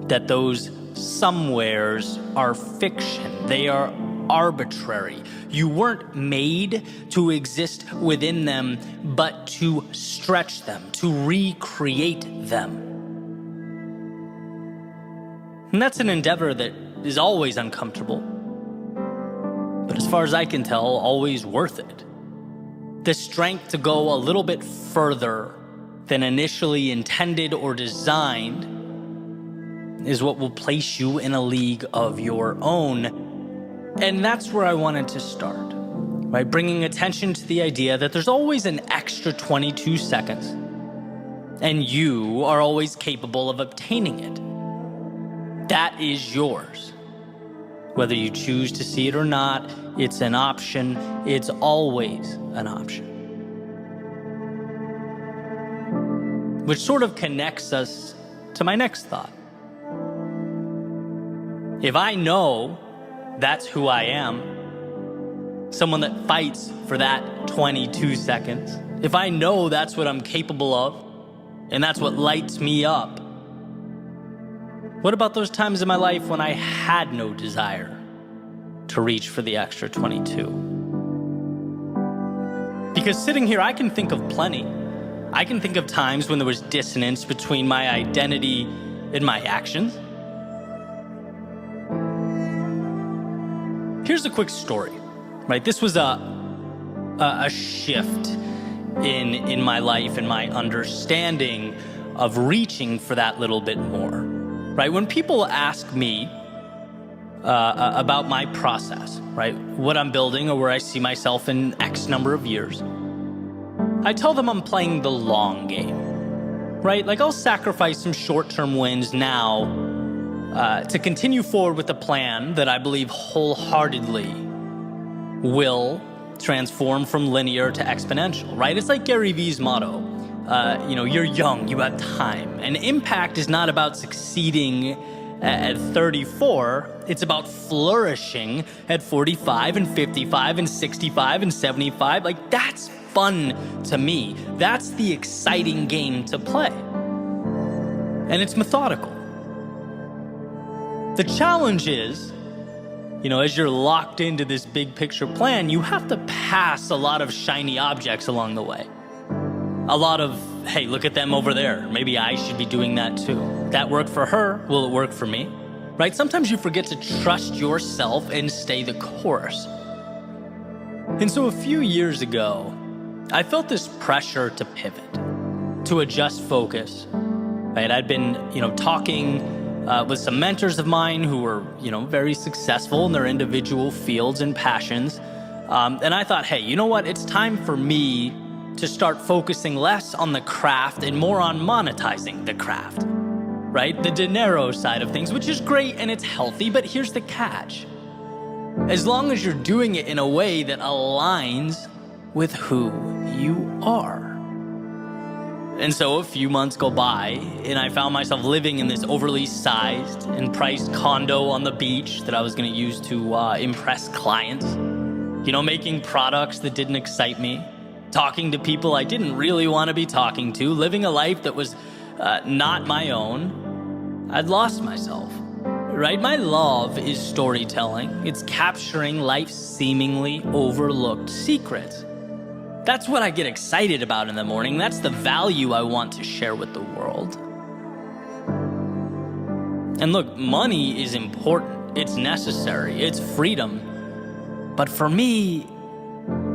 that those somewheres are fiction. They are arbitrary. You weren't made to exist within them, but to stretch them, to recreate them. And that's an endeavor that is always uncomfortable, but as far as I can tell, always worth it. The strength to go a little bit further than initially intended or designed is what will place you in a league of your own. And that's where I wanted to start, by bringing attention to the idea that there's always an extra 22 seconds, and you are always capable of obtaining it. That is yours. Whether you choose to see it or not, it's an option. It's always an option. Which sort of connects us to my next thought. If I know that's who I am, someone that fights for that 22 seconds, if I know that's what I'm capable of, and that's what lights me up, what about those times in my life when I had no desire to reach for the extra 22? Because sitting here, I can think of plenty. I can think of times when there was dissonance between my identity and my actions. Here's a quick story, right? This was a shift in my life and my understanding of reaching for that little bit more, right? When people ask me about my process, right? What I'm building or where I see myself in X number of years, I tell them I'm playing the long game, right? Like I'll sacrifice some short-term wins now to continue forward with a plan that I believe wholeheartedly will transform from linear to exponential, right? It's like Gary Vee's motto, you're young, you have time. And impact is not about succeeding at 34, it's about flourishing at 45 and 55 and 65 and 75. Like that's fun to me. That's the exciting game to play. And it's methodical. The challenge is, as you're locked into this big picture plan, you have to pass a lot of shiny objects along the way. A lot of, hey, look at them over there. Maybe I should be doing that too. That worked for her. Will it work for me? Right? Sometimes you forget to trust yourself and stay the course. And so a few years ago, I felt this pressure to pivot, to adjust focus. Right? I'd been, talking with some mentors of mine who were, very successful in their individual fields and passions. And I thought, hey, you know what? It's time for me to start focusing less on the craft and more on monetizing the craft, right? The dinero side of things, which is great and it's healthy, but here's the catch. as long as you're doing it in a way that aligns with who you are. And so a few months go by, and I found myself living in this overly sized and priced condo on the beach that I was going to use to impress clients. You know, making products that didn't excite me, talking to people I didn't really want to be talking to, living a life that was not my own. I'd lost myself, right? My love is storytelling. It's capturing life's seemingly overlooked secrets. That's what I get excited about in the morning. That's the value I want to share with the world. And look, money is important. It's necessary. It's freedom. But for me,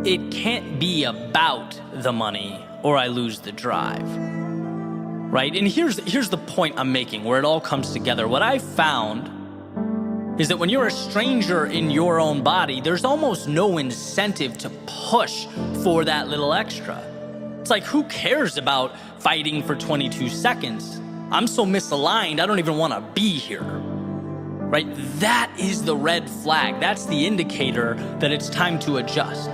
it can't be about the money or I lose the drive, right? And here's the point I'm making where it all comes together. What I found is that when you're a stranger in your own body, there's almost no incentive to push for that little extra. It's like, who cares about fighting for 22 seconds? I'm so misaligned, I don't even want to be here, right? That is the red flag. That's the indicator that it's time to adjust.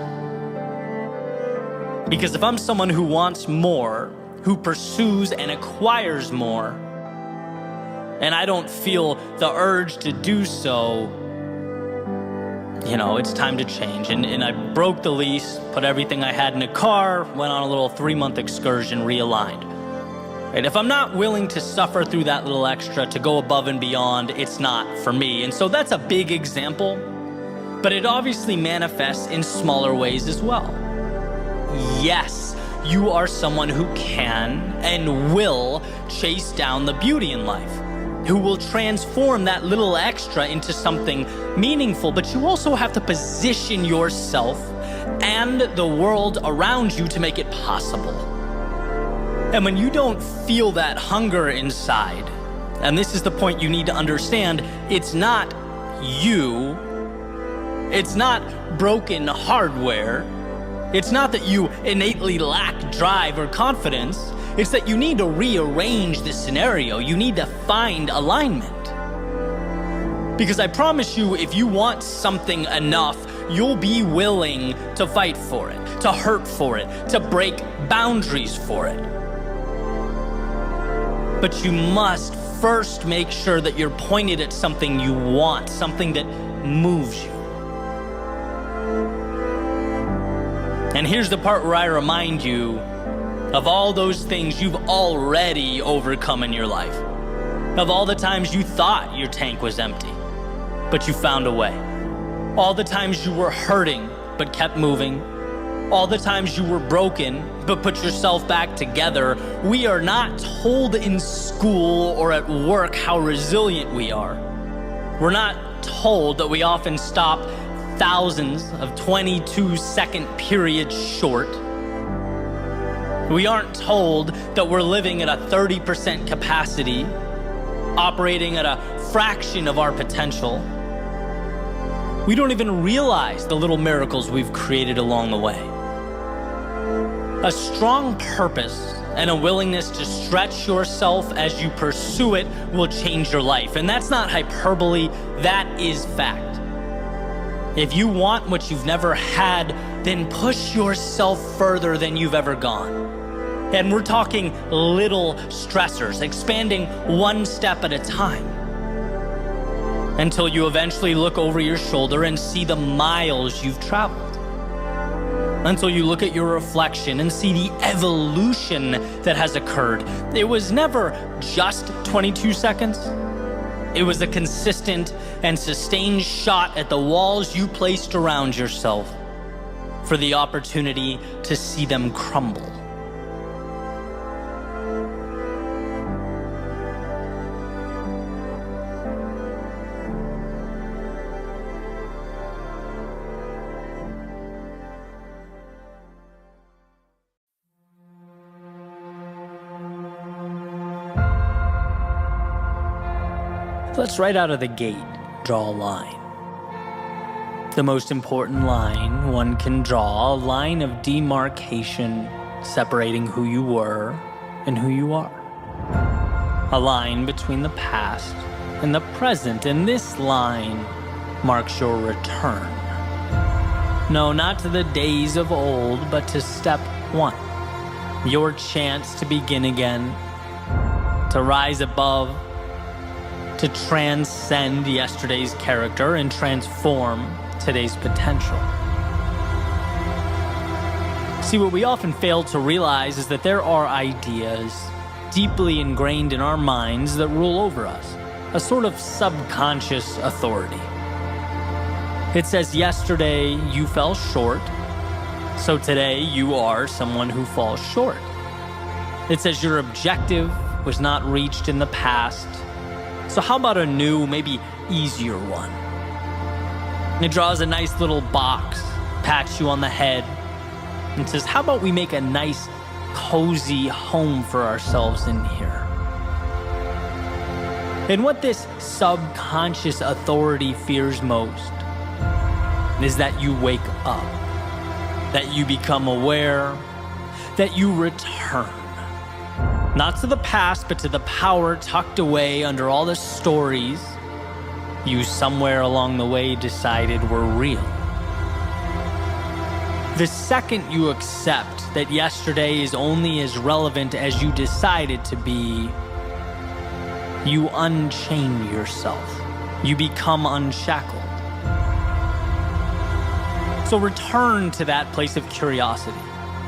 Because if I'm someone who wants more, who pursues and acquires more, and I don't feel the urge to do so, you know, it's time to change. And I broke the lease, put everything I had in a car, went on a little 3-month excursion, realigned. And if I'm not willing to suffer through that little extra, to go above and beyond, it's not for me. And so that's a big example, but it obviously manifests in smaller ways as well. Yes, you are someone who can and will chase down the beauty in life, who will transform that little extra into something meaningful, but you also have to position yourself and the world around you to make it possible. And when you don't feel that hunger inside, and this is the point you need to understand, it's not you, it's not broken hardware, it's not that you innately lack drive or confidence. It's that you need to rearrange the scenario. You need to find alignment. Because I promise you, if you want something enough, you'll be willing to fight for it, to hurt for it, to break boundaries for it. But you must first make sure that you're pointed at something you want, something that moves you. And here's the part where I remind you of all those things you've already overcome in your life. Of all the times you thought your tank was empty, but you found a way. All the times you were hurting, but kept moving. All the times you were broken, but put yourself back together. We are not told in school or at work how resilient we are. We're not told that we often stop thousands of 22-second periods short. We aren't told that we're living at a 30% capacity, operating at a fraction of our potential. We don't even realize the little miracles we've created along the way. A strong purpose and a willingness to stretch yourself as you pursue it will change your life. And that's not hyperbole, that is fact. If you want what you've never had, then push yourself further than you've ever gone. And we're talking little stressors, expanding one step at a time, until you eventually look over your shoulder and see the miles you've traveled. Until you look at your reflection and see the evolution that has occurred. It was never just 22 seconds. It was a consistent and sustained shot at the walls you placed around yourself for the opportunity to see them crumble. Let's right out of the gate draw a line. The most important line one can draw, a line of demarcation separating who you were and who you are. A line between the past and the present, and this line marks your return. No, not to the days of old, but to step one. Your chance to begin again, to rise above, to transcend yesterday's character and transform today's potential. See, what we often fail to realize is that there are ideas deeply ingrained in our minds that rule over us, a sort of subconscious authority. It says yesterday you fell short, so today you are someone who falls short. It says your objective was not reached in the past, so how about a new, maybe easier one? It draws a nice little box, pats you on the head, and says, how about we make a nice, cozy home for ourselves in here? And what this subconscious authority fears most is that you wake up, that you become aware, that you return. Not to the past, but to the power tucked away under all the stories you somewhere along the way decided were real. The second you accept that yesterday is only as relevant as you decide it to be, you unchain yourself. You become unshackled. So return to that place of curiosity,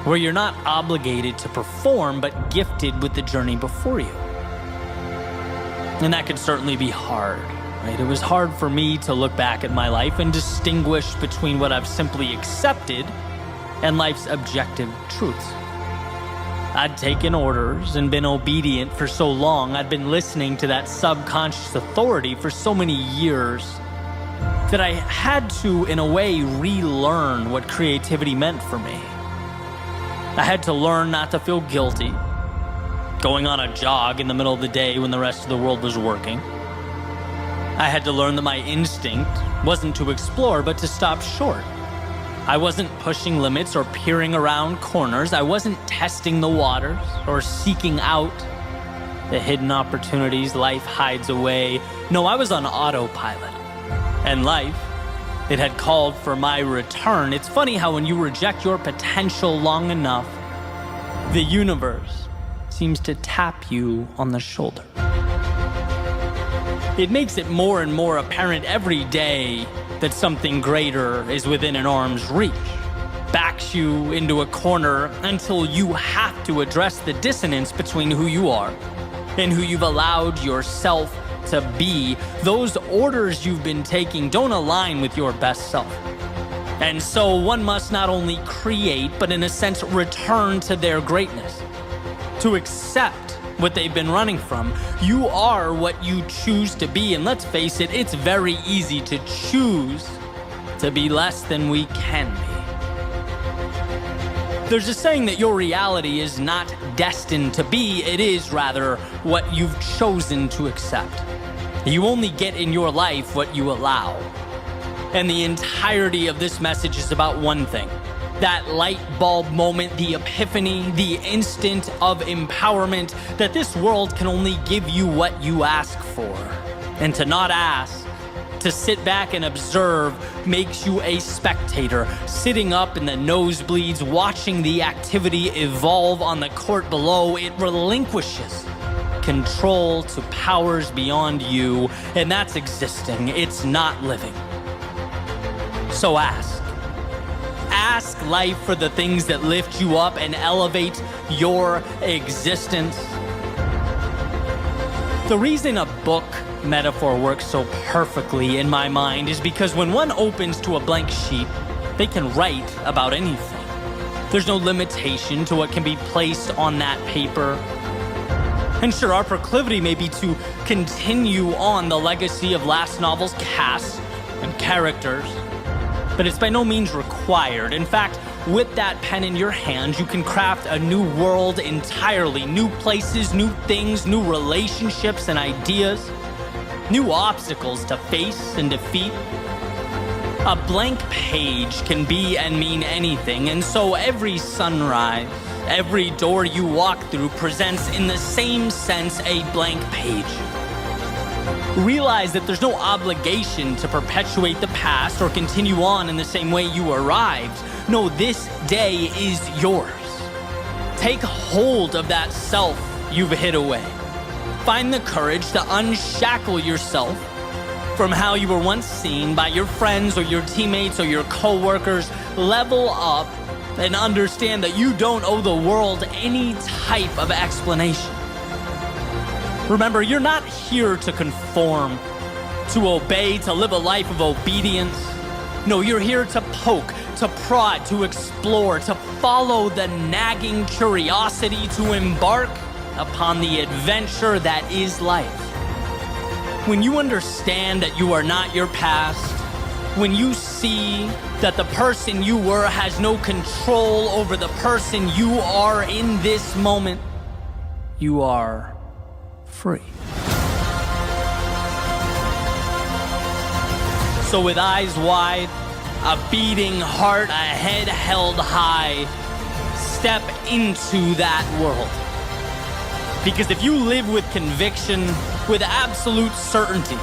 where you're not obligated to perform, but gifted with the journey before you. And that can certainly be hard, right? It was hard for me to look back at my life and distinguish between what I've simply accepted and life's objective truths. I'd taken orders and been obedient for so long. I'd been listening to that subconscious authority for so many years that I had to, in a way, relearn what creativity meant for me. I had to learn not to feel guilty going on a jog in the middle of the day when the rest of the world was working. I had to learn that my instinct wasn't to explore, but to stop short. I wasn't pushing limits or peering around corners. I wasn't testing the waters or seeking out the hidden opportunities life hides away. No, I was on autopilot. And life, it had called for my return. It's funny how when you reject your potential long enough, the universe seems to tap you on the shoulder. It makes it more and more apparent every day that something greater is within an arm's reach. Backs you into a corner until you have to address the dissonance between who you are and who you've allowed yourself to be. Those orders you've been taking don't align with your best self. And so one must not only create, but in a sense return to their greatness, to accept what they've been running from. You are what you choose to be, and let's face it, it's very easy to choose to be less than we can be. There's a saying that your reality is not destined to be, it is rather what you've chosen to accept. You only get in your life what you allow. And the entirety of this message is about one thing. That light bulb moment, the epiphany, the instant of empowerment that this world can only give you what you ask for. And to not ask, to sit back and observe, makes you a spectator, sitting up in the nosebleeds, watching the activity evolve on the court below. It relinquishes control to powers beyond you, and that's existing. It's not living. So ask. Ask life for the things that lift you up and elevate your existence. The reason a book metaphor works so perfectly in my mind is because when one opens to a blank sheet, they can write about anything. There's no limitation to what can be placed on that paper. And sure, our proclivity may be to continue on the legacy of last novel's cast and characters, but it's by no means required. In fact, with that pen in your hand, you can craft a new world entirely. New places, new things, new relationships and ideas, new obstacles to face and defeat. A blank page can be and mean anything, and so every sunrise, every door you walk through presents in the same sense a blank page. Realize that there's no obligation to perpetuate the past or continue on in the same way you arrived. No, this day is yours. Take hold of that self you've hid away. Find the courage to unshackle yourself from how you were once seen by your friends or your teammates or your coworkers. Level up and understand that you don't owe the world any type of explanation. Remember, you're not here to conform, to obey, to live a life of obedience. No, you're here to poke, to prod, to explore, to follow the nagging curiosity, to embark upon the adventure that is life. When you understand that you are not your past, when you see that the person you were has no control over the person you are in this moment, you are free. So with eyes wide, a beating heart, a head held high, step into that world. Because if you live with conviction, with absolute certainty,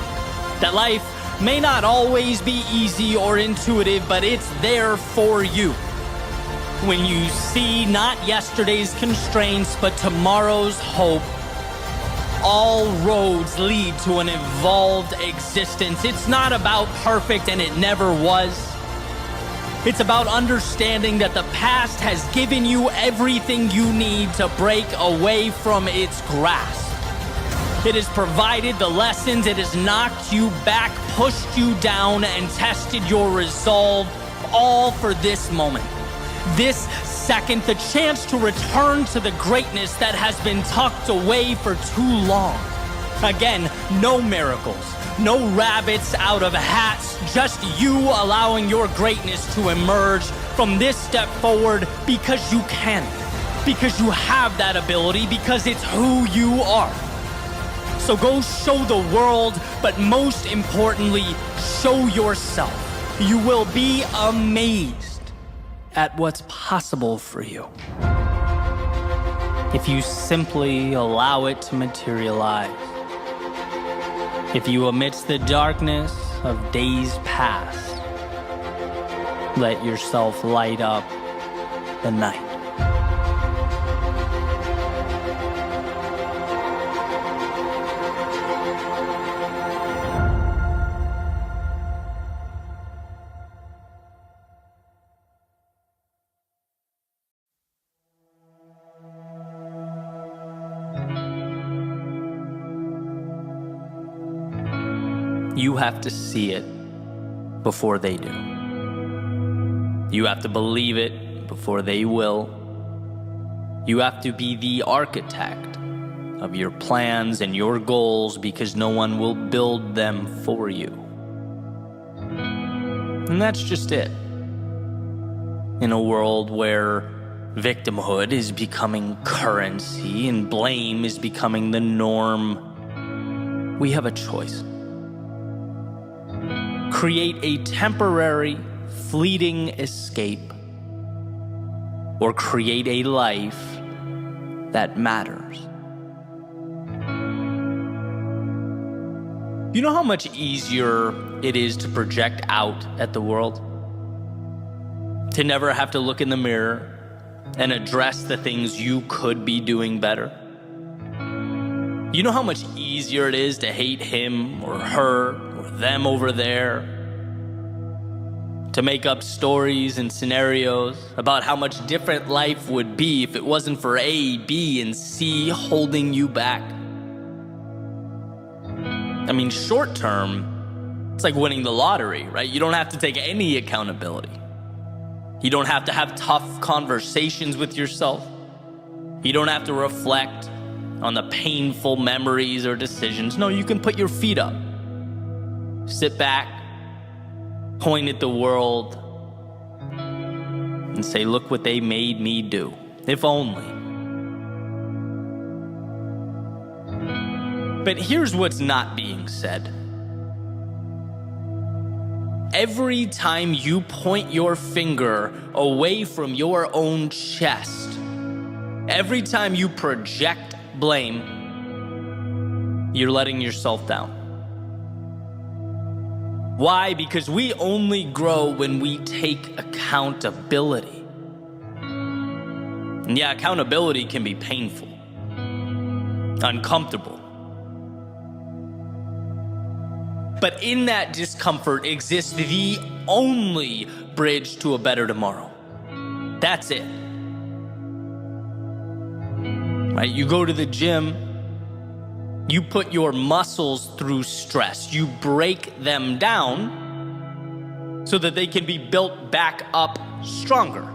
that life may not always be easy or intuitive, but it's there for you. When you see not yesterday's constraints, but tomorrow's hope, all roads lead to an evolved existence. It's not about perfect, and it never was. It's about understanding that the past has given you everything you need to break away from its grasp. It has provided the lessons, it has knocked you back, pushed you down, and tested your resolve, all for this moment. This second, the chance to return to the greatness that has been tucked away for too long. Again, no miracles, no rabbits out of hats, just you allowing your greatness to emerge from this step forward because you can, because you have that ability, because it's who you are. So go show the world, but most importantly, show yourself. You will be amazed at what's possible for you if you simply allow it to materialize. If you, amidst the darkness of days past, let yourself light up the night. You have to see it before they do. You have to believe it before they will. You have to be the architect of your plans and your goals because no one will build them for you. And that's just it. In a world where victimhood is becoming currency and blame is becoming the norm, we have a choice. Create a temporary, fleeting escape, or create a life that matters. You know how much easier it is to project out at the world? To never have to look in the mirror and address the things you could be doing better? You know how much easier it is to hate him or her or them over there? To make up stories and scenarios about how much different life would be if it wasn't for A, B, and C holding you back? I mean, short term, it's like winning the lottery, right? You don't have to take any accountability. You don't have to have tough conversations with yourself. You don't have to reflect on the painful memories or decisions. No, you can put your feet up, sit back, point at the world, and say, look what they made me do, if only. But here's what's not being said. Every time you point your finger away from your own chest, every time you project blame, you're letting yourself down. Why? Because we only grow when we take accountability. And yeah, accountability can be painful, uncomfortable. But in that discomfort exists the only bridge to a better tomorrow. That's it. Right? You go to the gym, you put your muscles through stress, you break them down so that they can be built back up stronger.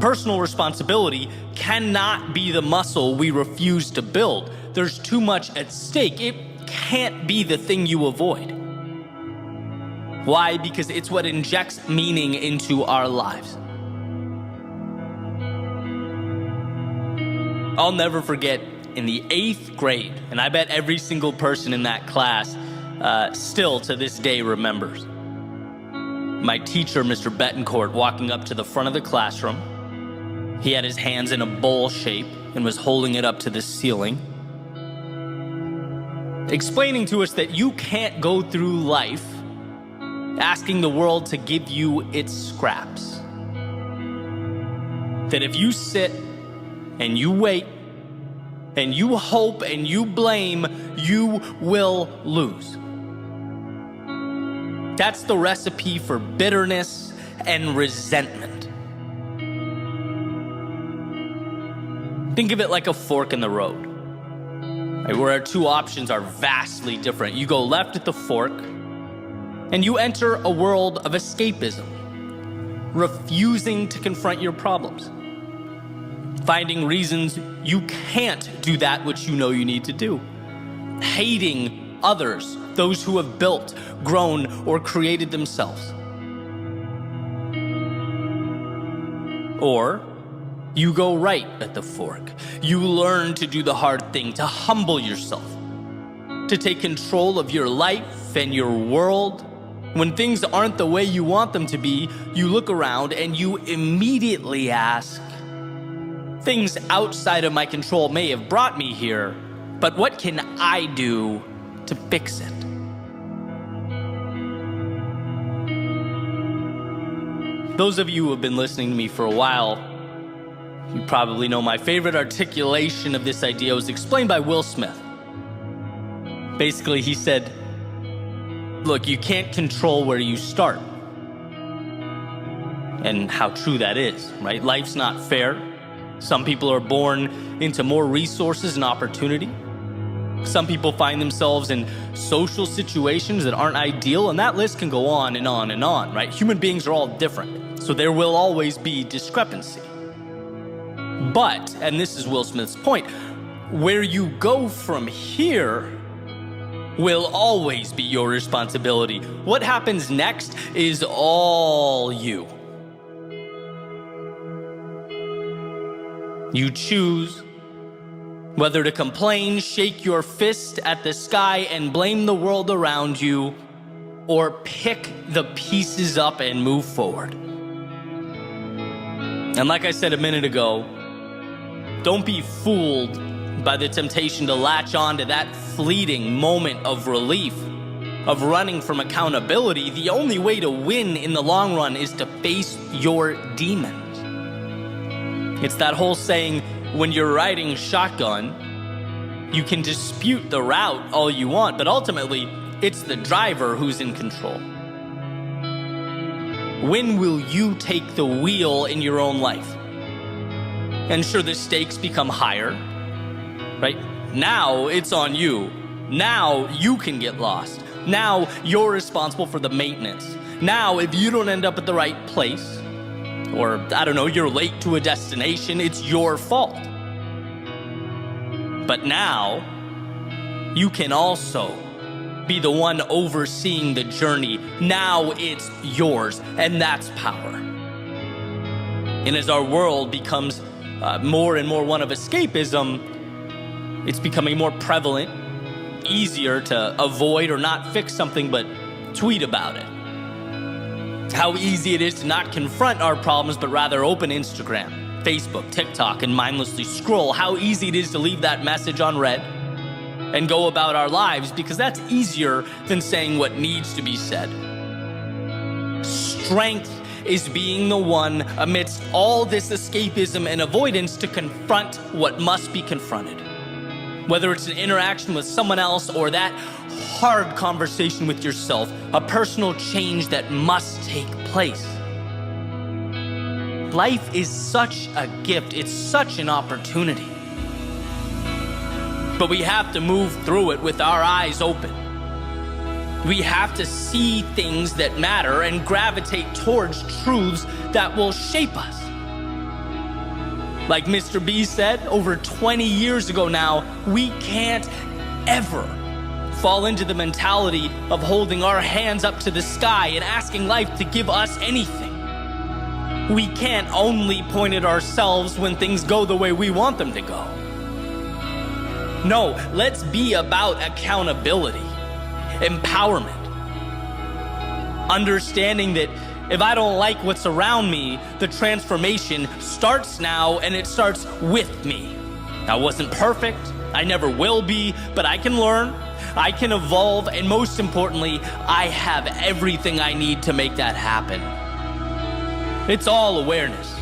Personal responsibility cannot be the muscle we refuse to build. There's too much at stake. It can't be the thing you avoid. Why? Because it's what injects meaning into our lives. I'll never forget in the 8th grade, and I bet every single person in that class still to this day remembers. My teacher, Mr. Betancourt, walking up to the front of the classroom. He had his hands in a bowl shape and was holding it up to the ceiling, explaining to us that you can't go through life asking the world to give you its scraps. That if you sit and you wait and you hope and you blame, you will lose. That's the recipe for bitterness and resentment. Think of it like a fork in the road, right, where our two options are vastly different. You go left at the fork, and you enter a world of escapism, refusing to confront your problems, finding reasons you can't do that which you know you need to do, hating others, those who have built, grown, or created themselves. Or you go right at the fork. You learn to do the hard thing, to humble yourself, to take control of your life and your world. When things aren't the way you want them to be, you look around and you immediately ask, things outside of my control may have brought me here, but what can I do to fix it? Those of you who have been listening to me for a while, you probably know my favorite articulation of this idea was explained by Will Smith. Basically, he said, look, you can't control where you start. And how true that is, right? Life's not fair. Some people are born into more resources and opportunity. Some people find themselves in social situations that aren't ideal, and that list can go on and on and on, right? Human beings are all different, so there will always be discrepancy. But, and this is Will Smith's point, where you go from here will always be your responsibility. What happens next is all you. You choose whether to complain, shake your fist at the sky, and blame the world around you, or pick the pieces up and move forward. And like I said a minute ago, don't be fooled by the temptation to latch on to that fleeting moment of relief, of running from accountability. The only way to win in the long run is to face your demons. It's that whole saying, when you're riding shotgun, you can dispute the route all you want, but ultimately, it's the driver who's in control. When will you take the wheel in your own life? And sure, the stakes become higher, right? Now it's on you. Now you can get lost. Now you're responsible for the maintenance. Now, if you don't end up at the right place, or I don't know, you're late to a destination, it's your fault. But now, you can also be the one overseeing the journey. Now it's yours, and that's power. And as our world becomes more and more one of escapism, it's becoming more prevalent, easier to avoid or not fix something but tweet about it. How easy it is to not confront our problems but rather open Instagram, Facebook, TikTok, and mindlessly scroll. How easy it is to leave that message unread. and go about our lives, because that's easier than saying what needs to be said. Strength is being the one amidst all this escapism and avoidance to confront what must be confronted. Whether it's an interaction with someone else or that hard conversation with yourself, a personal change that must take place. Life is such a gift, it's such an opportunity. But we have to move through it with our eyes open. We have to see things that matter and gravitate towards truths that will shape us. Like Mr. B said over 20 years ago now, we can't ever fall into the mentality of holding our hands up to the sky and asking life to give us anything. We can't only point at ourselves when things go the way we want them to go. No, let's be about accountability, empowerment, understanding that if I don't like what's around me, the transformation starts now, and it starts with me. I wasn't perfect, I never will be, but I can learn, I can evolve, and most importantly, I have everything I need to make that happen. It's all awareness.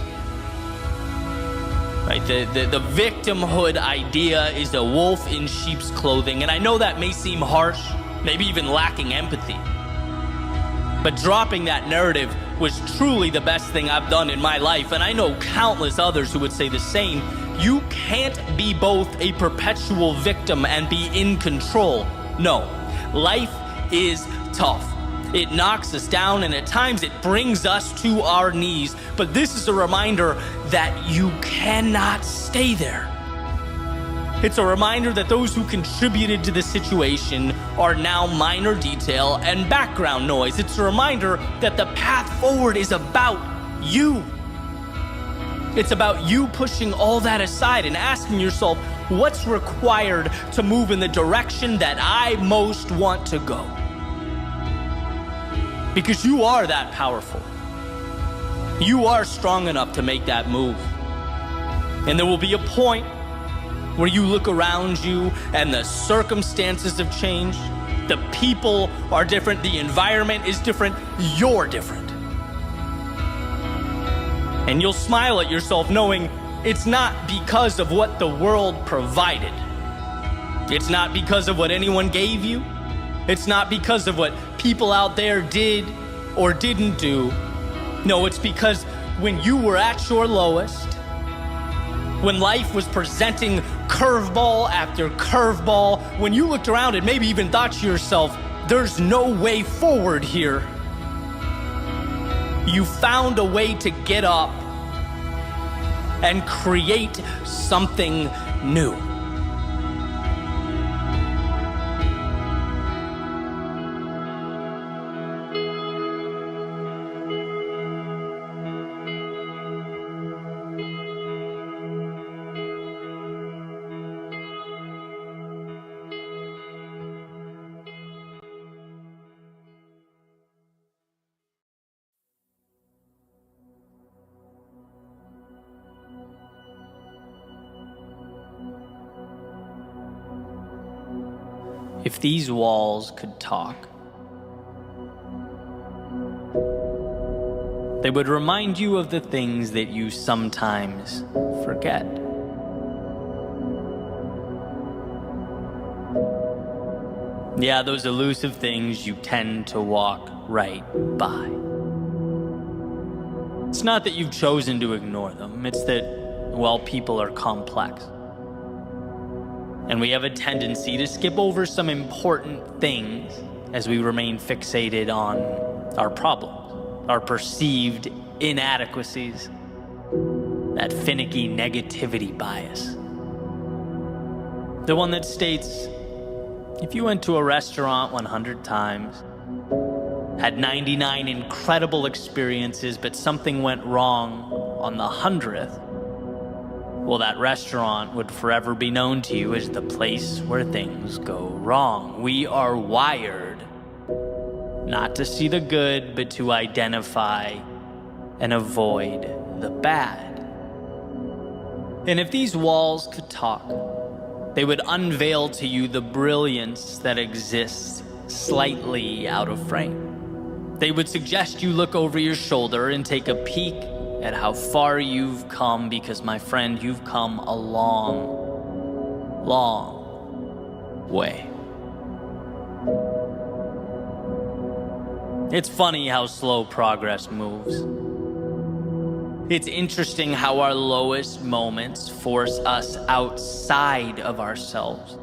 Right? The victimhood idea is a wolf in sheep's clothing, and I know that may seem harsh, maybe even lacking empathy. But dropping that narrative was truly the best thing I've done in my life, and I know countless others who would say the same. You can't be both a perpetual victim and be in control. No, life is tough. It knocks us down, and at times it brings us to our knees. But this is a reminder that you cannot stay there. It's a reminder that those who contributed to the situation are now minor detail and background noise. It's a reminder that the path forward is about you. It's about you pushing all that aside and asking yourself, what's required to move in the direction that I most want to go? Because you are that powerful. You are strong enough to make that move. And there will be a point where you look around you and the circumstances have changed. The people are different. The environment is different. You're different. And you'll smile at yourself knowing it's not because of what the world provided. It's not because of what anyone gave you. It's not because of what people out there did or didn't do. No, it's because when you were at your lowest, when life was presenting curveball after curveball, when you looked around and maybe even thought to yourself, there's no way forward here, you found a way to get up and create something new. If these walls could talk, they would remind you of the things that you sometimes forget. Yeah, those elusive things you tend to walk right by. It's not that you've chosen to ignore them, it's that, well, people are complex. And we have a tendency to skip over some important things as we remain fixated on our problems, our perceived inadequacies, that finicky negativity bias. The one that states, if you went to a restaurant 100 times, had 99 incredible experiences, but something went wrong on the 100th, well, that restaurant would forever be known to you as the place where things go wrong. We are wired not to see the good, but to identify and avoid the bad. And if these walls could talk, They would unveil to you the brilliance that exists slightly out of frame. They would suggest you look over your shoulder and take a peek at how far you've come, because, my friend, you've come a long, long way. It's funny how slow progress moves. It's interesting how our lowest moments force us outside of ourselves,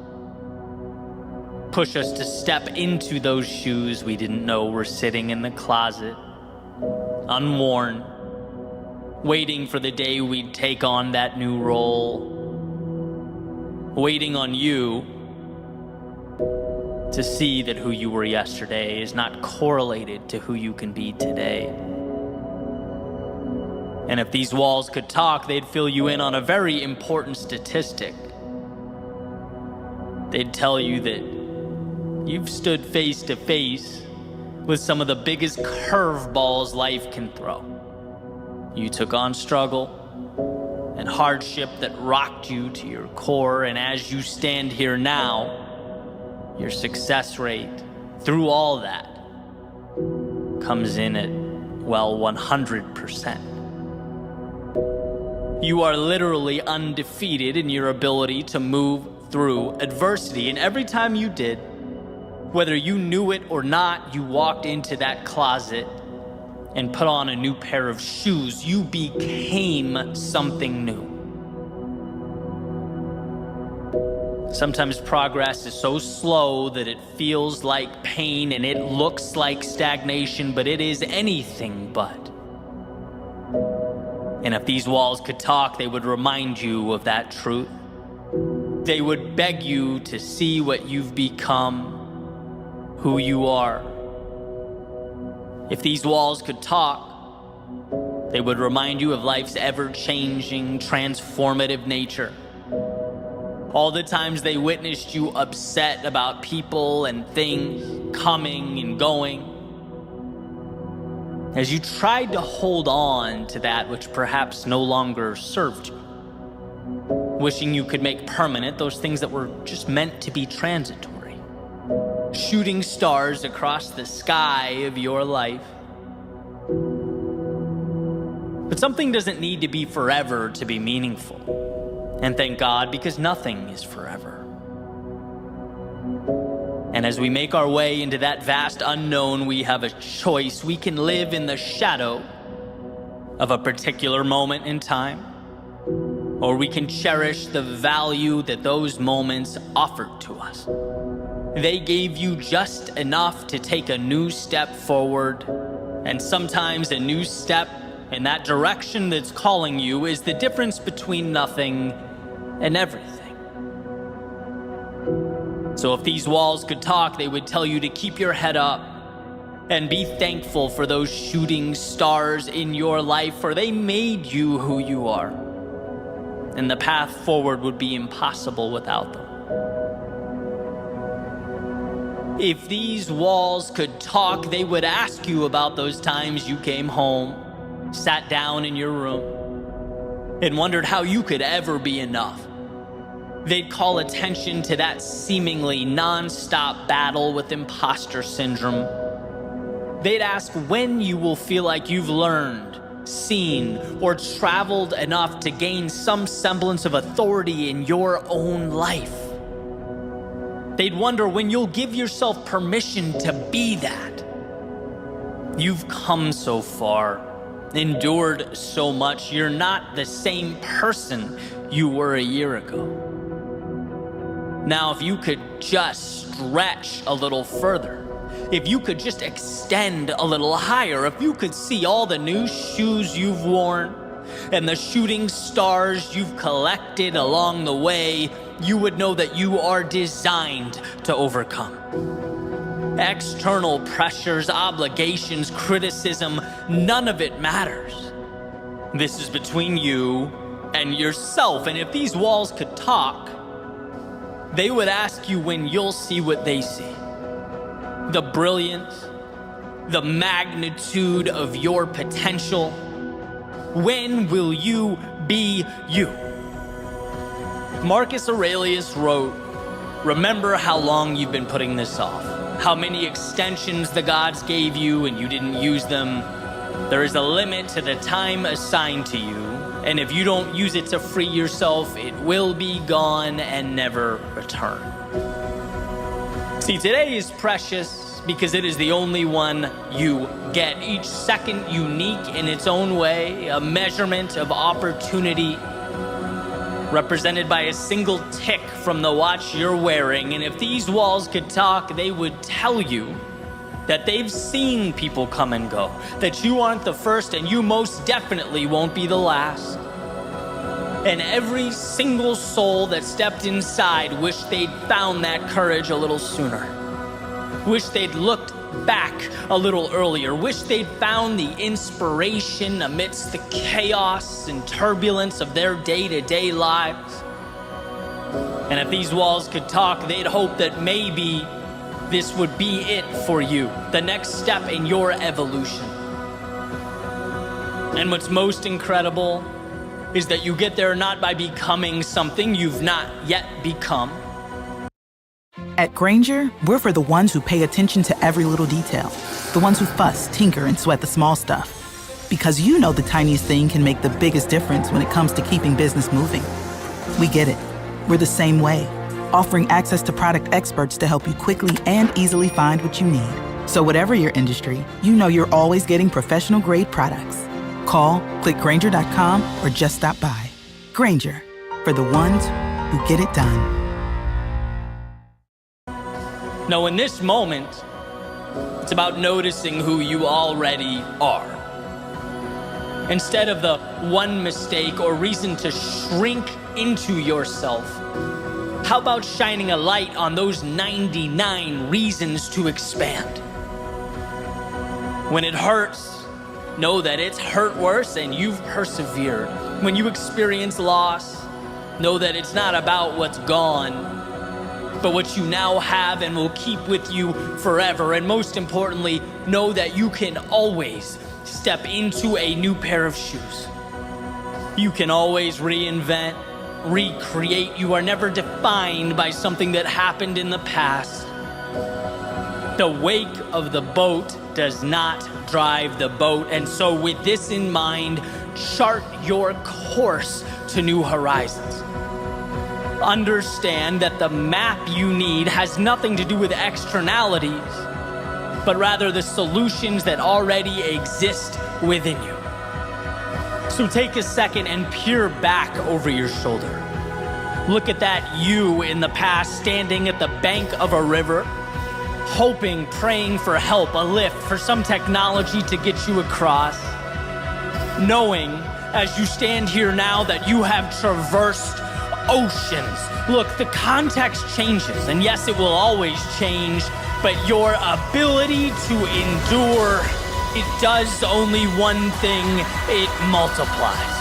push us to step into those shoes we didn't know were sitting in the closet, unworn, waiting for the day we'd take on that new role, waiting on you to see that who you were yesterday is not correlated to who you can be today. And if these walls could talk, they'd fill you in on a very important statistic. They'd tell you that you've stood face to face with some of the biggest curveballs life can throw. You took on struggle and hardship that rocked you to your core, and as you stand here now, your success rate through all that comes in at, well, 100%. You are literally undefeated in your ability to move through adversity, and every time you did, whether you knew it or not, you walked into that closet and put on a new pair of shoes. You became something new. Sometimes progress is so slow that it feels like pain and it looks like stagnation, but it is anything but. And if these walls could talk, they would remind you of that truth. They would beg you to see what you've become, who you are. If these walls could talk, they would remind you of life's ever-changing, transformative nature. All the times they witnessed you upset about people and things coming and going, as you tried to hold on to that which perhaps no longer served you, wishing you could make permanent those things that were just meant to be transitory, shooting stars across the sky of your life. But something doesn't need to be forever to be meaningful. And thank God, because nothing is forever. And as we make our way into that vast unknown, we have a choice. We can live in the shadow of a particular moment in time, or we can cherish the value that those moments offered to us. They gave you just enough to take a new step forward, and sometimes a new step in that direction that's calling you is the difference between nothing and everything. So if these walls could talk, they would tell you to keep your head up and be thankful for those shooting stars in your life, for they made you who you are. And the path forward would be impossible without them. If these walls could talk, they would ask you about those times you came home, sat down in your room, and wondered how you could ever be enough. They'd call attention to that seemingly non-stop battle with imposter syndrome. They'd ask when you will feel like you've learned, seen, or traveled enough to gain some semblance of authority in your own life. They'd wonder when you'll give yourself permission to be that. You've come so far, endured so much. You're not the same person you were a year ago. Now, if you could just stretch a little further, if you could just extend a little higher, if you could see all the new shoes you've worn and the shooting stars you've collected along the way, you would know that you are designed to overcome. External pressures, obligations, criticism, none of it matters. This is between you and yourself, and if these walls could talk, they would ask you when you'll see what they see. The brilliance, the magnitude of your potential. When will you be you? Marcus Aurelius wrote, "Remember how long you've been putting this off, how many extensions the gods gave you and you didn't use them. There is a limit to the time assigned to you, and if you don't use it to free yourself, it will be gone and never return." See, today is precious because it is the only one you get. Each second unique in its own way, a measurement of opportunity represented by a single tick from the watch you're wearing. And if these walls could talk, they would tell you that they've seen people come and go, that you aren't the first and you most definitely won't be the last. And every single soul that stepped inside wished they'd found that courage a little sooner. Wished they'd looked back a little earlier. Wished they'd found the inspiration amidst the chaos and turbulence of their day-to-day lives. And if these walls could talk, they'd hope that maybe this would be it for you, the next step in your evolution. And what's most incredible is that you get there not by becoming something you've not yet become. At Grainger, we're for the ones who pay attention to every little detail, the ones who fuss, tinker, and sweat the small stuff. Because you know the tiniest thing can make the biggest difference when it comes to keeping business moving. We get it. We're the same way, offering access to product experts to help you quickly and easily find what you need. So whatever your industry, you know you're always getting professional-grade products. Call, click Grainger.com, or just stop by. Grainger, for the ones who get it done. Now, in this moment, it's about noticing who you already are. Instead of the one mistake or reason to shrink into yourself, how about shining a light on those 99 reasons to expand? When it hurts, know that it's hurt worse and you've persevered. When you experience loss, know that it's not about what's gone, but what you now have and will keep with you forever. And most importantly, know that you can always step into a new pair of shoes. You can always reinvent, recreate. You are never defined by something that happened in the past. The wake of the boat does not drive the boat. And so with this in mind, chart your course to new horizons. Understand that the map you need has nothing to do with externalities, but rather the solutions that already exist within you. So take a second and peer back over your shoulder. Look at that you in the past standing at the bank of a river, hoping, praying for help, a lift, for some technology to get you across. Knowing as you stand here now that you have traversed oceans. Look, the context changes, and yes, it will always change, but your ability to endure, it does only one thing: it multiplies.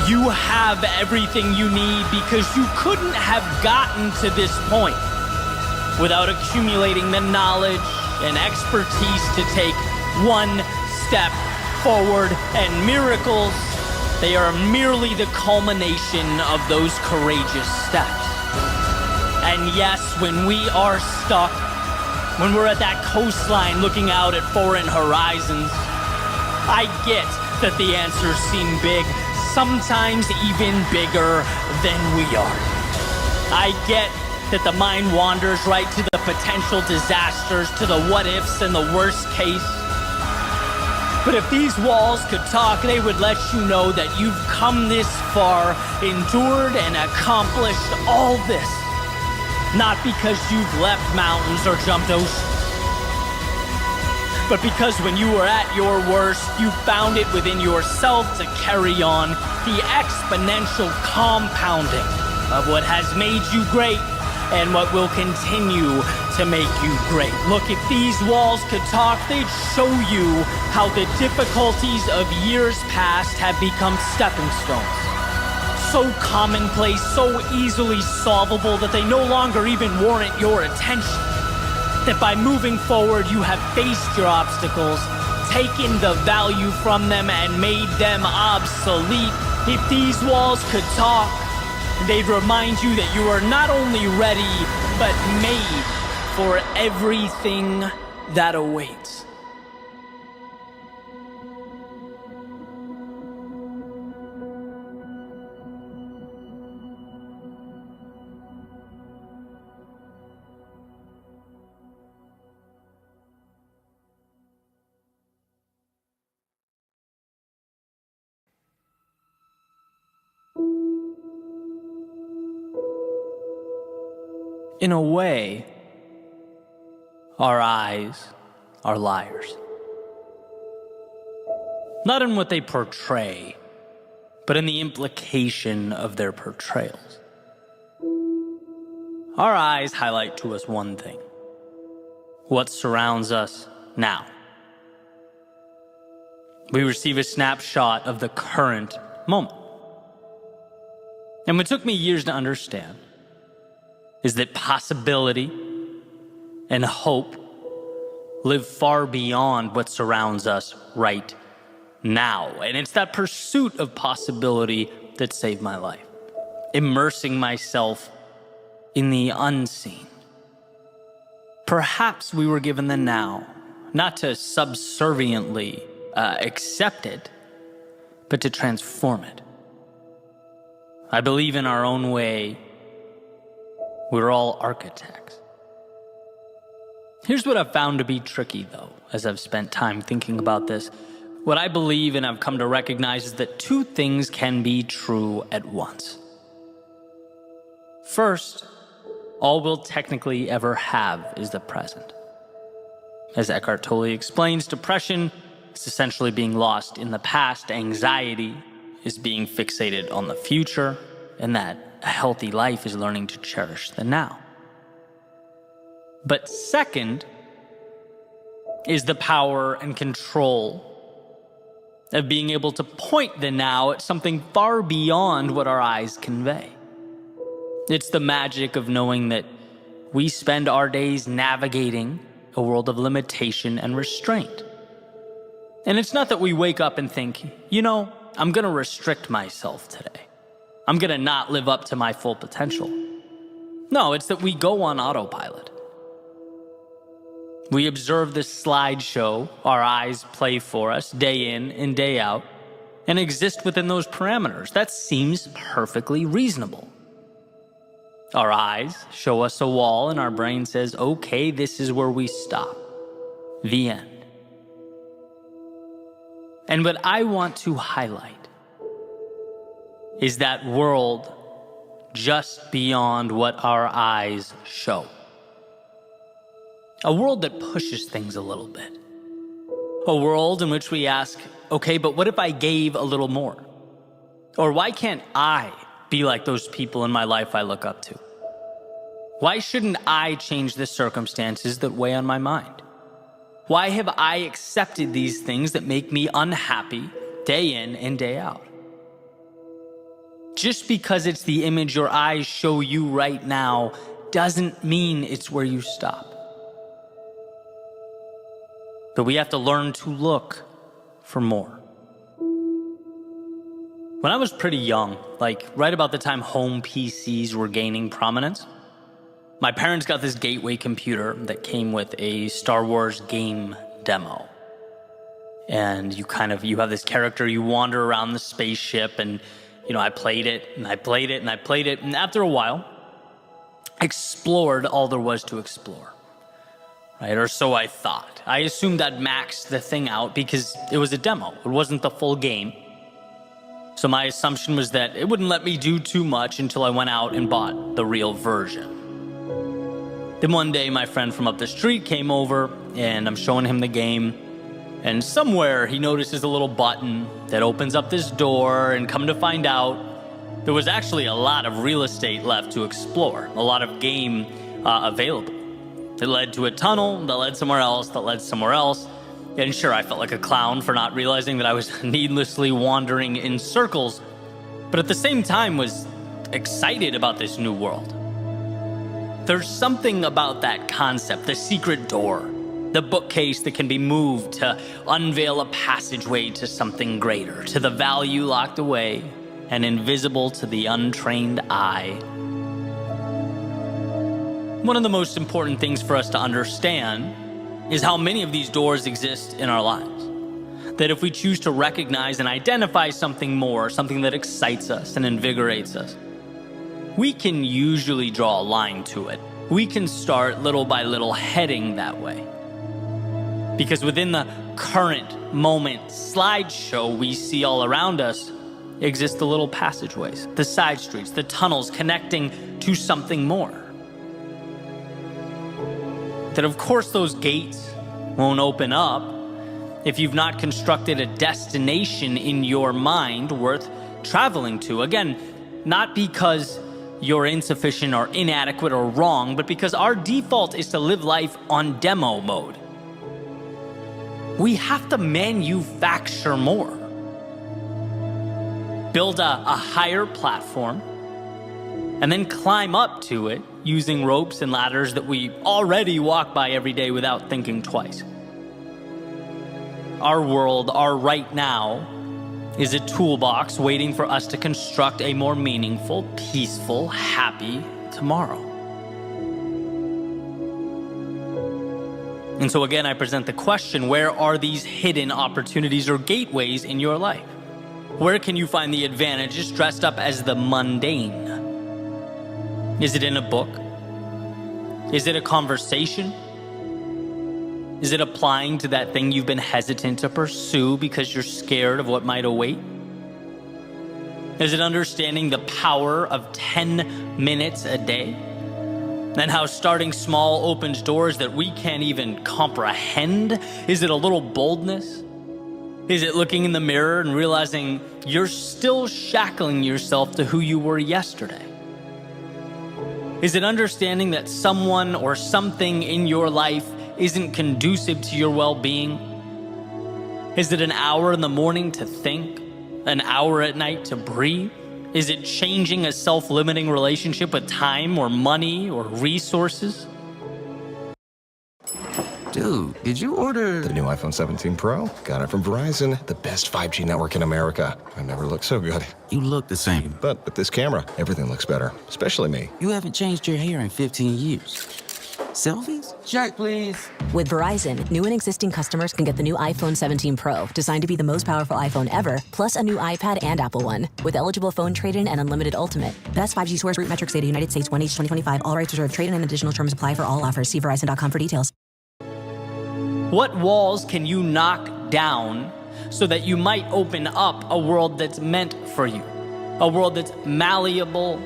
You have everything you need because you couldn't have gotten to this point without accumulating the knowledge and expertise to take one step forward. And miracles, they are merely the culmination of those courageous steps. And yes, when we are stuck, when we're at that coastline looking out at foreign horizons, I get that the answers seem big, sometimes even bigger than we are. I get that the mind wanders right to the potential disasters, to the what ifs and the worst case. But if these walls could talk, they would let you know that you've come this far, endured and accomplished all this, not because you've leapt mountains or jumped oceans, but because when you were at your worst, you found it within yourself to carry on the exponential compounding of what has made you great and what will continue to make you great. Look, if these walls could talk, they'd show you how the difficulties of years past have become stepping stones. So commonplace, so easily solvable that they no longer even warrant your attention. That by moving forward, you have faced your obstacles, taken the value from them, and made them obsolete. If these walls could talk, They'd remind you that you are not only ready, but made for everything that awaits. In a way, our eyes are liars. Not in what they portray, but in the implication of their portrayals. Our eyes highlight to us one thing: what surrounds us now. We receive a snapshot of the current moment. And what took me years to understand is that possibility and hope live far beyond what surrounds us right now. And it's that pursuit of possibility that saved my life. Immersing myself in the unseen. Perhaps we were given the now, not to subserviently accept it, but to transform it. I believe in our own way, we're all architects. Here's what I've found to be tricky, though, as I've spent time thinking about this. What I believe and I've come to recognize is that two things can be true at once. First, all we'll technically ever have is the present. As Eckhart Tolle explains, depression is essentially being lost in the past. Anxiety is being fixated on the future, and that a healthy life is learning to cherish the now. But second is the power and control of being able to point the now at something far beyond what our eyes convey. It's the magic of knowing that we spend our days navigating a world of limitation and restraint. And it's not that we wake up and think, you know, I'm gonna restrict myself today. I'm gonna not live up to my full potential. No, it's that we go on autopilot. We observe this slideshow our eyes play for us day in and day out and exist within those parameters. That seems perfectly reasonable. Our eyes show us a wall and our brain says, okay, this is where we stop. The end. And what I want to highlight is that world just beyond what our eyes show. A world that pushes things a little bit. A world in which we ask, okay, but what if I gave a little more? Or why can't I be like those people in my life I look up to? Why shouldn't I change the circumstances that weigh on my mind? Why have I accepted these things that make me unhappy day in and day out? Just because it's the image your eyes show you right now doesn't mean it's where you stop. But we have to learn to look for more. When I was pretty young, like right about the time home PCs were gaining prominence, my parents got this gateway computer that came with a Star Wars game demo. And you have this character, you wander around the spaceship, and I played it, and I played it, and I played it, and after a while, explored all there was to explore. Right? Or so I thought. I assumed I'd maxed the thing out because it was a demo. It wasn't the full game. So my assumption was that it wouldn't let me do too much until I went out and bought the real version. Then one day, my friend from up the street came over, and I'm showing him the game, and somewhere he notices a little button that opens up this door, and come to find out, there was actually a lot of real estate left to explore, a lot of game available. It led to a tunnel that led somewhere else, that led somewhere else, and sure, I felt like a clown for not realizing that I was needlessly wandering in circles, but at the same time was excited about this new world. There's something about that concept, the secret door, the bookcase that can be moved to unveil a passageway to something greater, to the value locked away and invisible to the untrained eye. One of the most important things for us to understand is how many of these doors exist in our lives. That if we choose to recognize and identify something more, something that excites us and invigorates us, we can usually draw a line to it. We can start little by little heading that way. Because within the current moment slideshow we see all around us exist the little passageways, the side streets, the tunnels connecting to something more. That of course those gates won't open up if you've not constructed a destination in your mind worth traveling to. Again, not because you're insufficient or inadequate or wrong, but because our default is to live life on demo mode. We have to manufacture more. Build a higher platform, and then climb up to it using ropes and ladders that we already walk by every day without thinking twice. Our world, our right now, is a toolbox waiting for us to construct a more meaningful, peaceful, happy tomorrow. And so again, I present the question, where are these hidden opportunities or gateways in your life? Where can you find the advantages dressed up as the mundane? Is it in a book? Is it a conversation? Is it applying to that thing you've been hesitant to pursue because you're scared of what might await? Is it understanding the power of 10 minutes a day? And how starting small opens doors that we can't even comprehend? Is it a little boldness? Is it looking in the mirror and realizing you're still shackling yourself to who you were yesterday? Is it understanding that someone or something in your life isn't conducive to your well-being? Is it an hour in the morning to think, an hour at night to breathe? Is it changing a self-limiting relationship with time or money or resources? Dude, did you order the new iPhone 17 Pro? Got it from Verizon, the best 5G network in America. I never looked so good. You look the same. But with this camera, everything looks better, especially me. You haven't changed your hair in 15 years. Selfies? Check, please. With Verizon, new and existing customers can get the new iPhone 17 Pro, designed to be the most powerful iPhone ever, plus a new iPad and Apple One, with eligible phone trade-in and unlimited ultimate. Best 5G source, root metrics data, United States, 1H 2025. All rights reserved. Trade-in and additional terms apply for all offers. See Verizon.com for details. What walls can you knock down so that you might open up a world that's meant for you? A world that's malleable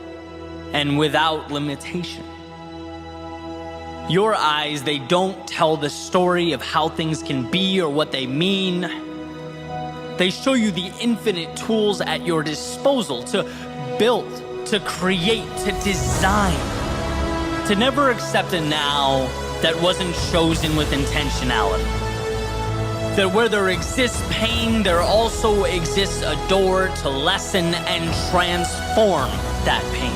and without limitation. Your eyes, they don't tell the story of how things can be or what they mean. They show you the infinite tools at your disposal to build, to create, to design. To never accept a now that wasn't chosen with intentionality. That where there exists pain, there also exists a door to lessen and transform that pain.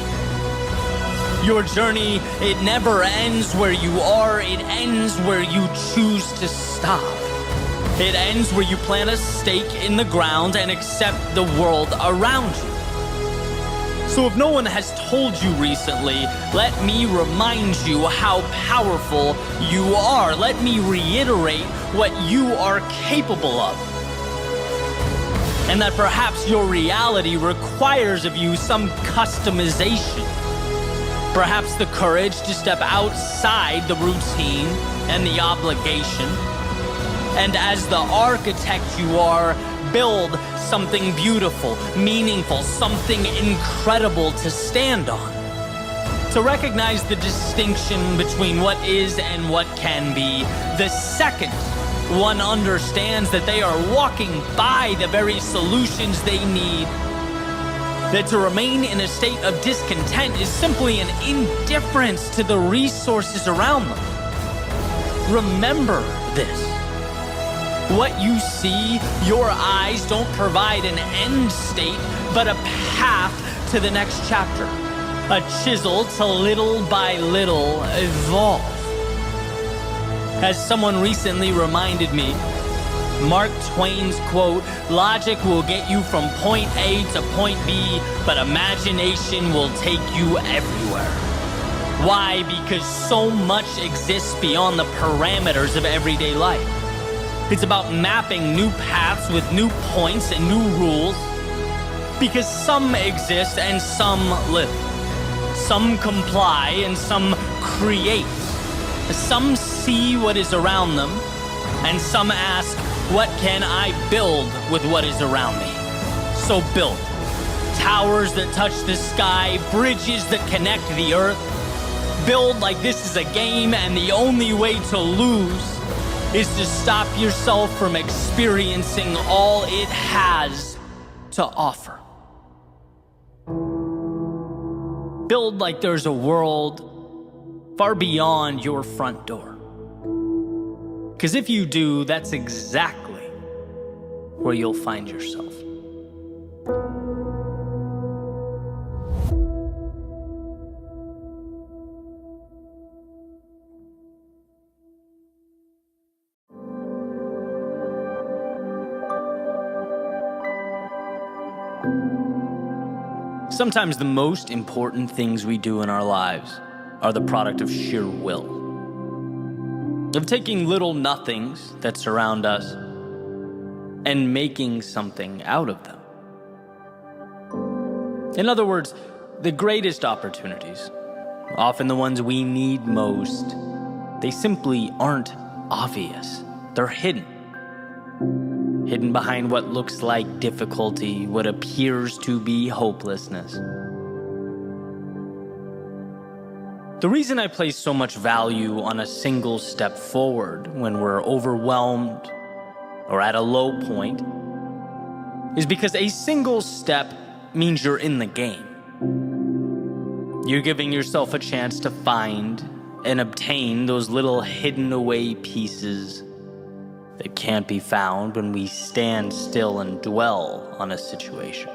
Your journey, it never ends where you are, it ends where you choose to stop. It ends where you plant a stake in the ground and accept the world around you. So if no one has told you recently, let me remind you how powerful you are. Let me reiterate what you are capable of. And that perhaps your reality requires of you some customization. Perhaps the courage to step outside the routine and the obligation. And as the architect you are, build something beautiful, meaningful, something incredible to stand on. To recognize the distinction between what is and what can be, the second one understands that they are walking by the very solutions they need. That to remain in a state of discontent is simply an indifference to the resources around them. Remember this. What you see, your eyes don't provide an end state, but a path to the next chapter. A chisel to little by little evolve. As someone recently reminded me, Mark Twain's quote, "Logic will get you from point A to point B, but imagination will take you everywhere." Why? Because so much exists beyond the parameters of everyday life. It's about mapping new paths with new points and new rules, because some exist and some live. Some comply and some create. Some see what is around them, and some ask, what can I build with what is around me? So build. Towers that touch the sky, bridges that connect the earth. Build like this is a game, and the only way to lose is to stop yourself from experiencing all it has to offer. Build like there's a world far beyond your front door. Because if you do, that's exactly where you'll find yourself. Sometimes the most important things we do in our lives are the product of sheer will. Of taking little nothings that surround us and making something out of them. In other words, the greatest opportunities, often the ones we need most, they simply aren't obvious. They're hidden. Hidden behind what looks like difficulty, what appears to be hopelessness. The reason I place so much value on a single step forward when we're overwhelmed or at a low point is because a single step means you're in the game. You're giving yourself a chance to find and obtain those little hidden away pieces that can't be found when we stand still and dwell on a situation.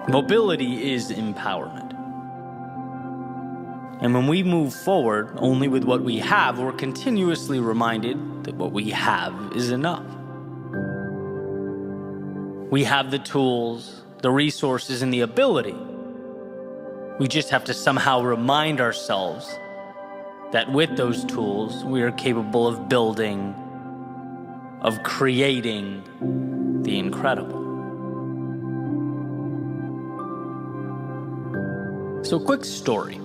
Mobility is empowerment. And when we move forward only with what we have, we're continuously reminded that what we have is enough. We have the tools, the resources, and the ability. We just have to somehow remind ourselves that with those tools, we are capable of building, of creating the incredible. So, quick story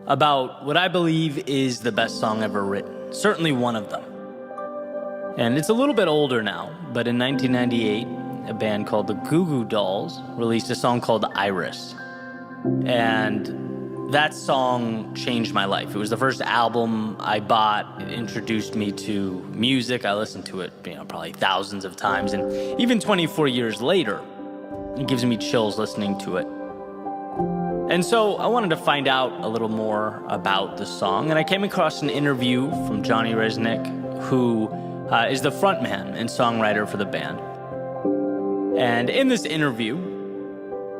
about what I believe is the best song ever written, certainly one of them. And it's a little bit older now, but in 1998, a band called the Goo Goo Dolls released a song called Iris. And that song changed my life. It was the first album I bought. It introduced me to music. I listened to it, probably thousands of times. And even 24 years later, it gives me chills listening to it. And so I wanted to find out a little more about the song. And I came across an interview from Johnny Resnick, who is the frontman and songwriter for the band. And in this interview,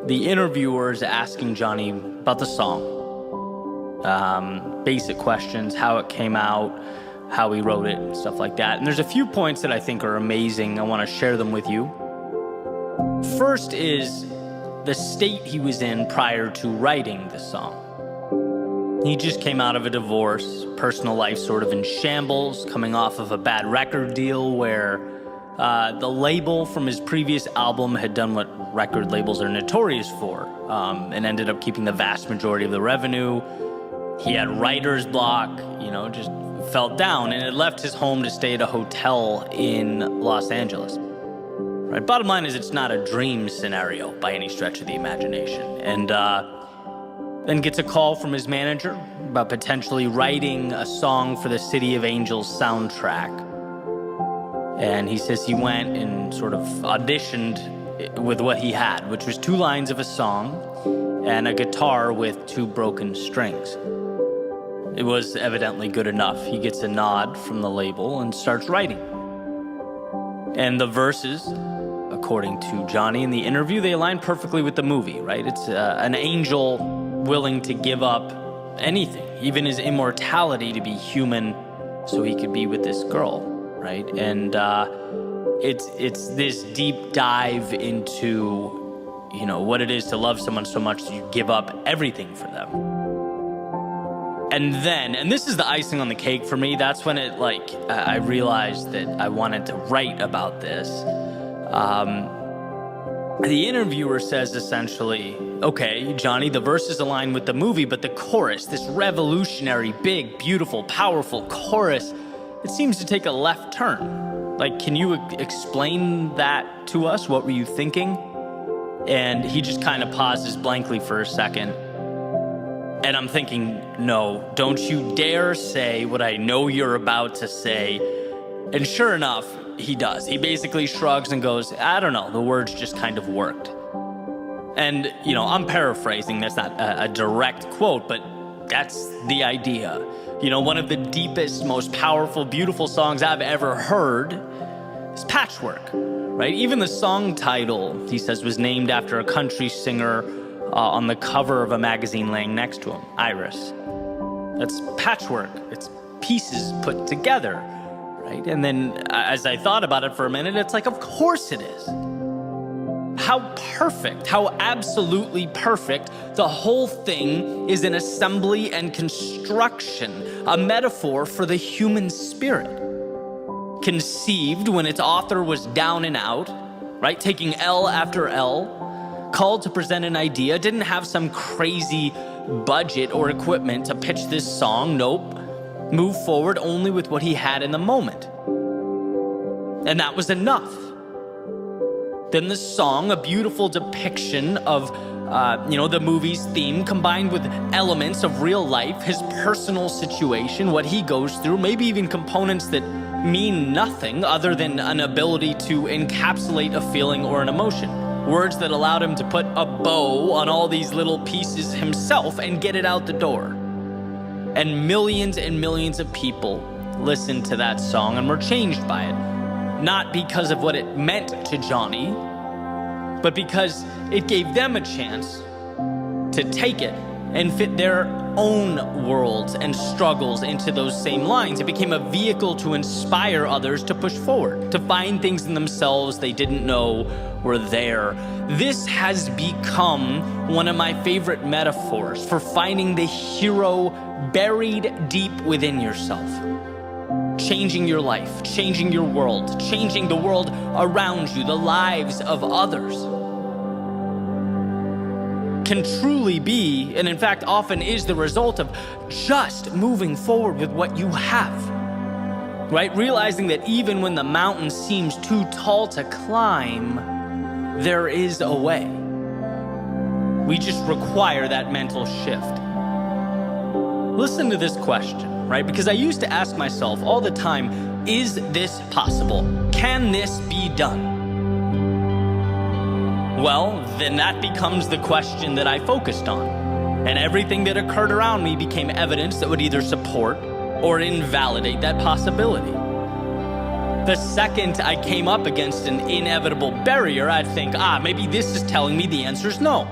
the interviewer is asking Johnny about the song. Basic questions, how it came out, how he wrote it, and stuff like that. And there's a few points that I think are amazing. I want to share them with you. First is the state he was in prior to writing the song. He just came out of a divorce, personal life sort of in shambles, coming off of a bad record deal where the label from his previous album had done what record labels are notorious for, and ended up keeping the vast majority of the revenue. He had writer's block, just felt down, and had left his home to stay at a hotel in Los Angeles. Right? Bottom line is, it's not a dream scenario by any stretch of the imagination. And then gets a call from his manager about potentially writing a song for the City of Angels soundtrack. And he says he went and sort of auditioned with what he had, which was 2 lines of a song and a guitar with 2 broken strings. It was evidently good enough. He gets a nod from the label and starts writing. And the verses, according to Johnny in the interview, they align perfectly with the movie, right? It's an angel willing to give up anything, even his immortality, to be human, so he could be with this girl, right? And it's this deep dive into, you know, what it is to love someone so much that you give up everything for them. And then, and this is the icing on the cake for me, that's when it, like, I realized that I wanted to write about this. The interviewer says essentially, okay, Johnny, the verses align with the movie, but the chorus, this revolutionary, big, beautiful, powerful chorus, it seems to take a left turn. Like, can you explain that to us? What were you thinking? And he just kind of pauses blankly for a second. And I'm thinking, no, don't you dare say what I know you're about to say. And sure enough, he does. He basically shrugs and goes, I don't know, the words just kind of worked. And, you know, I'm paraphrasing, that's not a direct quote, but that's the idea. You know, one of the deepest, most powerful, beautiful songs I've ever heard is Patchwork, right? Even the song title, he says, was named after a country singer on the cover of a magazine laying next to him, Iris. That's patchwork. It's pieces put together, right? And then as I thought about it for a minute, it's like, of course it is. How perfect, how absolutely perfect. The whole thing is an assembly and construction, a metaphor for the human spirit. Conceived when its author was down and out, right? Taking L after L, called to present an idea, didn't have some crazy budget or equipment to pitch this song. Nope. Moved forward only with what he had in the moment. And that was enough. Then the song, a beautiful depiction of, the movie's theme, combined with elements of real life, his personal situation, what he goes through, maybe even components that mean nothing other than an ability to encapsulate a feeling or an emotion. Words that allowed him to put a bow on all these little pieces himself and get it out the door. And millions of people listened to that song and were changed by it. Not because of what it meant to Johnny, but because it gave them a chance to take it and fit their own worlds and struggles into those same lines. It became a vehicle to inspire others to push forward, to find things in themselves they didn't know were there. This has become one of my favorite metaphors for finding the hero buried deep within yourself. Changing your life, changing your world, changing the world around you, the lives of others. Can truly be, and in fact often is, the result of just moving forward with what you have, right? Realizing that even when the mountain seems too tall to climb, there is a way. We just require that mental shift. Listen to this question, right? Because I used to ask myself all the time, is this possible? Can this be done? Well, then that becomes the question that I focused on. And everything that occurred around me became evidence that would either support or invalidate that possibility. The second I came up against an inevitable barrier, I'd think, maybe this is telling me the answer is no.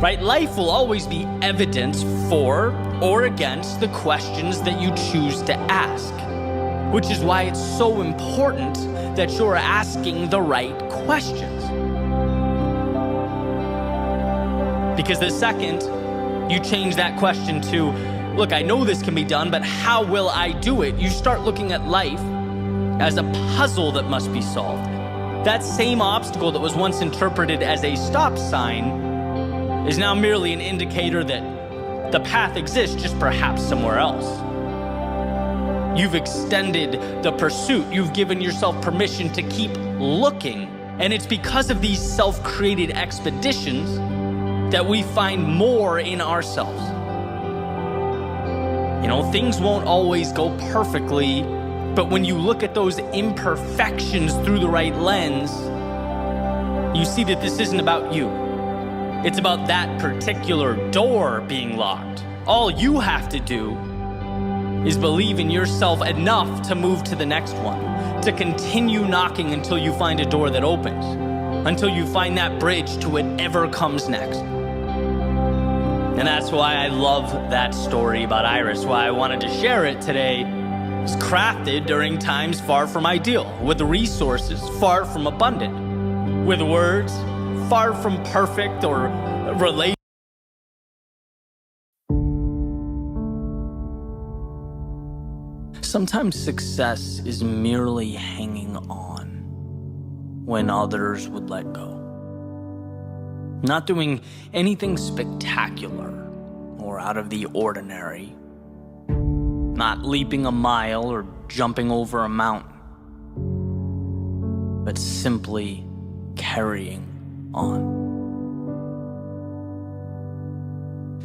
Right? Life will always be evidence for or against the questions that you choose to ask. Which is why it's so important that you're asking the right questions. Because the second you change that question to, look, I know this can be done, but how will I do it? You start looking at life as a puzzle that must be solved. That same obstacle that was once interpreted as a stop sign is now merely an indicator that the path exists, just perhaps somewhere else. You've extended the pursuit. You've given yourself permission to keep looking. And it's because of these self-created expeditions that we find more in ourselves. You know, things won't always go perfectly, but when you look at those imperfections through the right lens, you see that this isn't about you. It's about that particular door being locked. All you have to do is believe in yourself enough to move to the next one, to continue knocking until you find a door that opens, until you find that bridge to whatever comes next. And that's why I love that story about Iris, why I wanted to share it today, was crafted during times far from ideal, with resources far from abundant, with words far from perfect or related. Sometimes success is merely hanging on when others would let go. Not doing anything spectacular or out of the ordinary. Not leaping a mile or jumping over a mountain. But simply carrying on.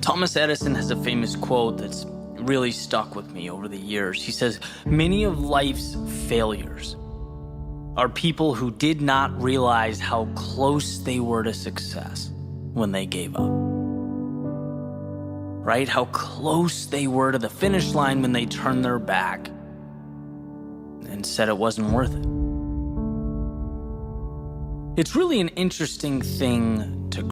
Thomas Edison has a famous quote that's really stuck with me over the years. He says, "Many of life's failures are people who did not realize how close they were to success when they gave up." Right? How close they were to the finish line when they turned their back and said it wasn't worth it. It's really an interesting thing to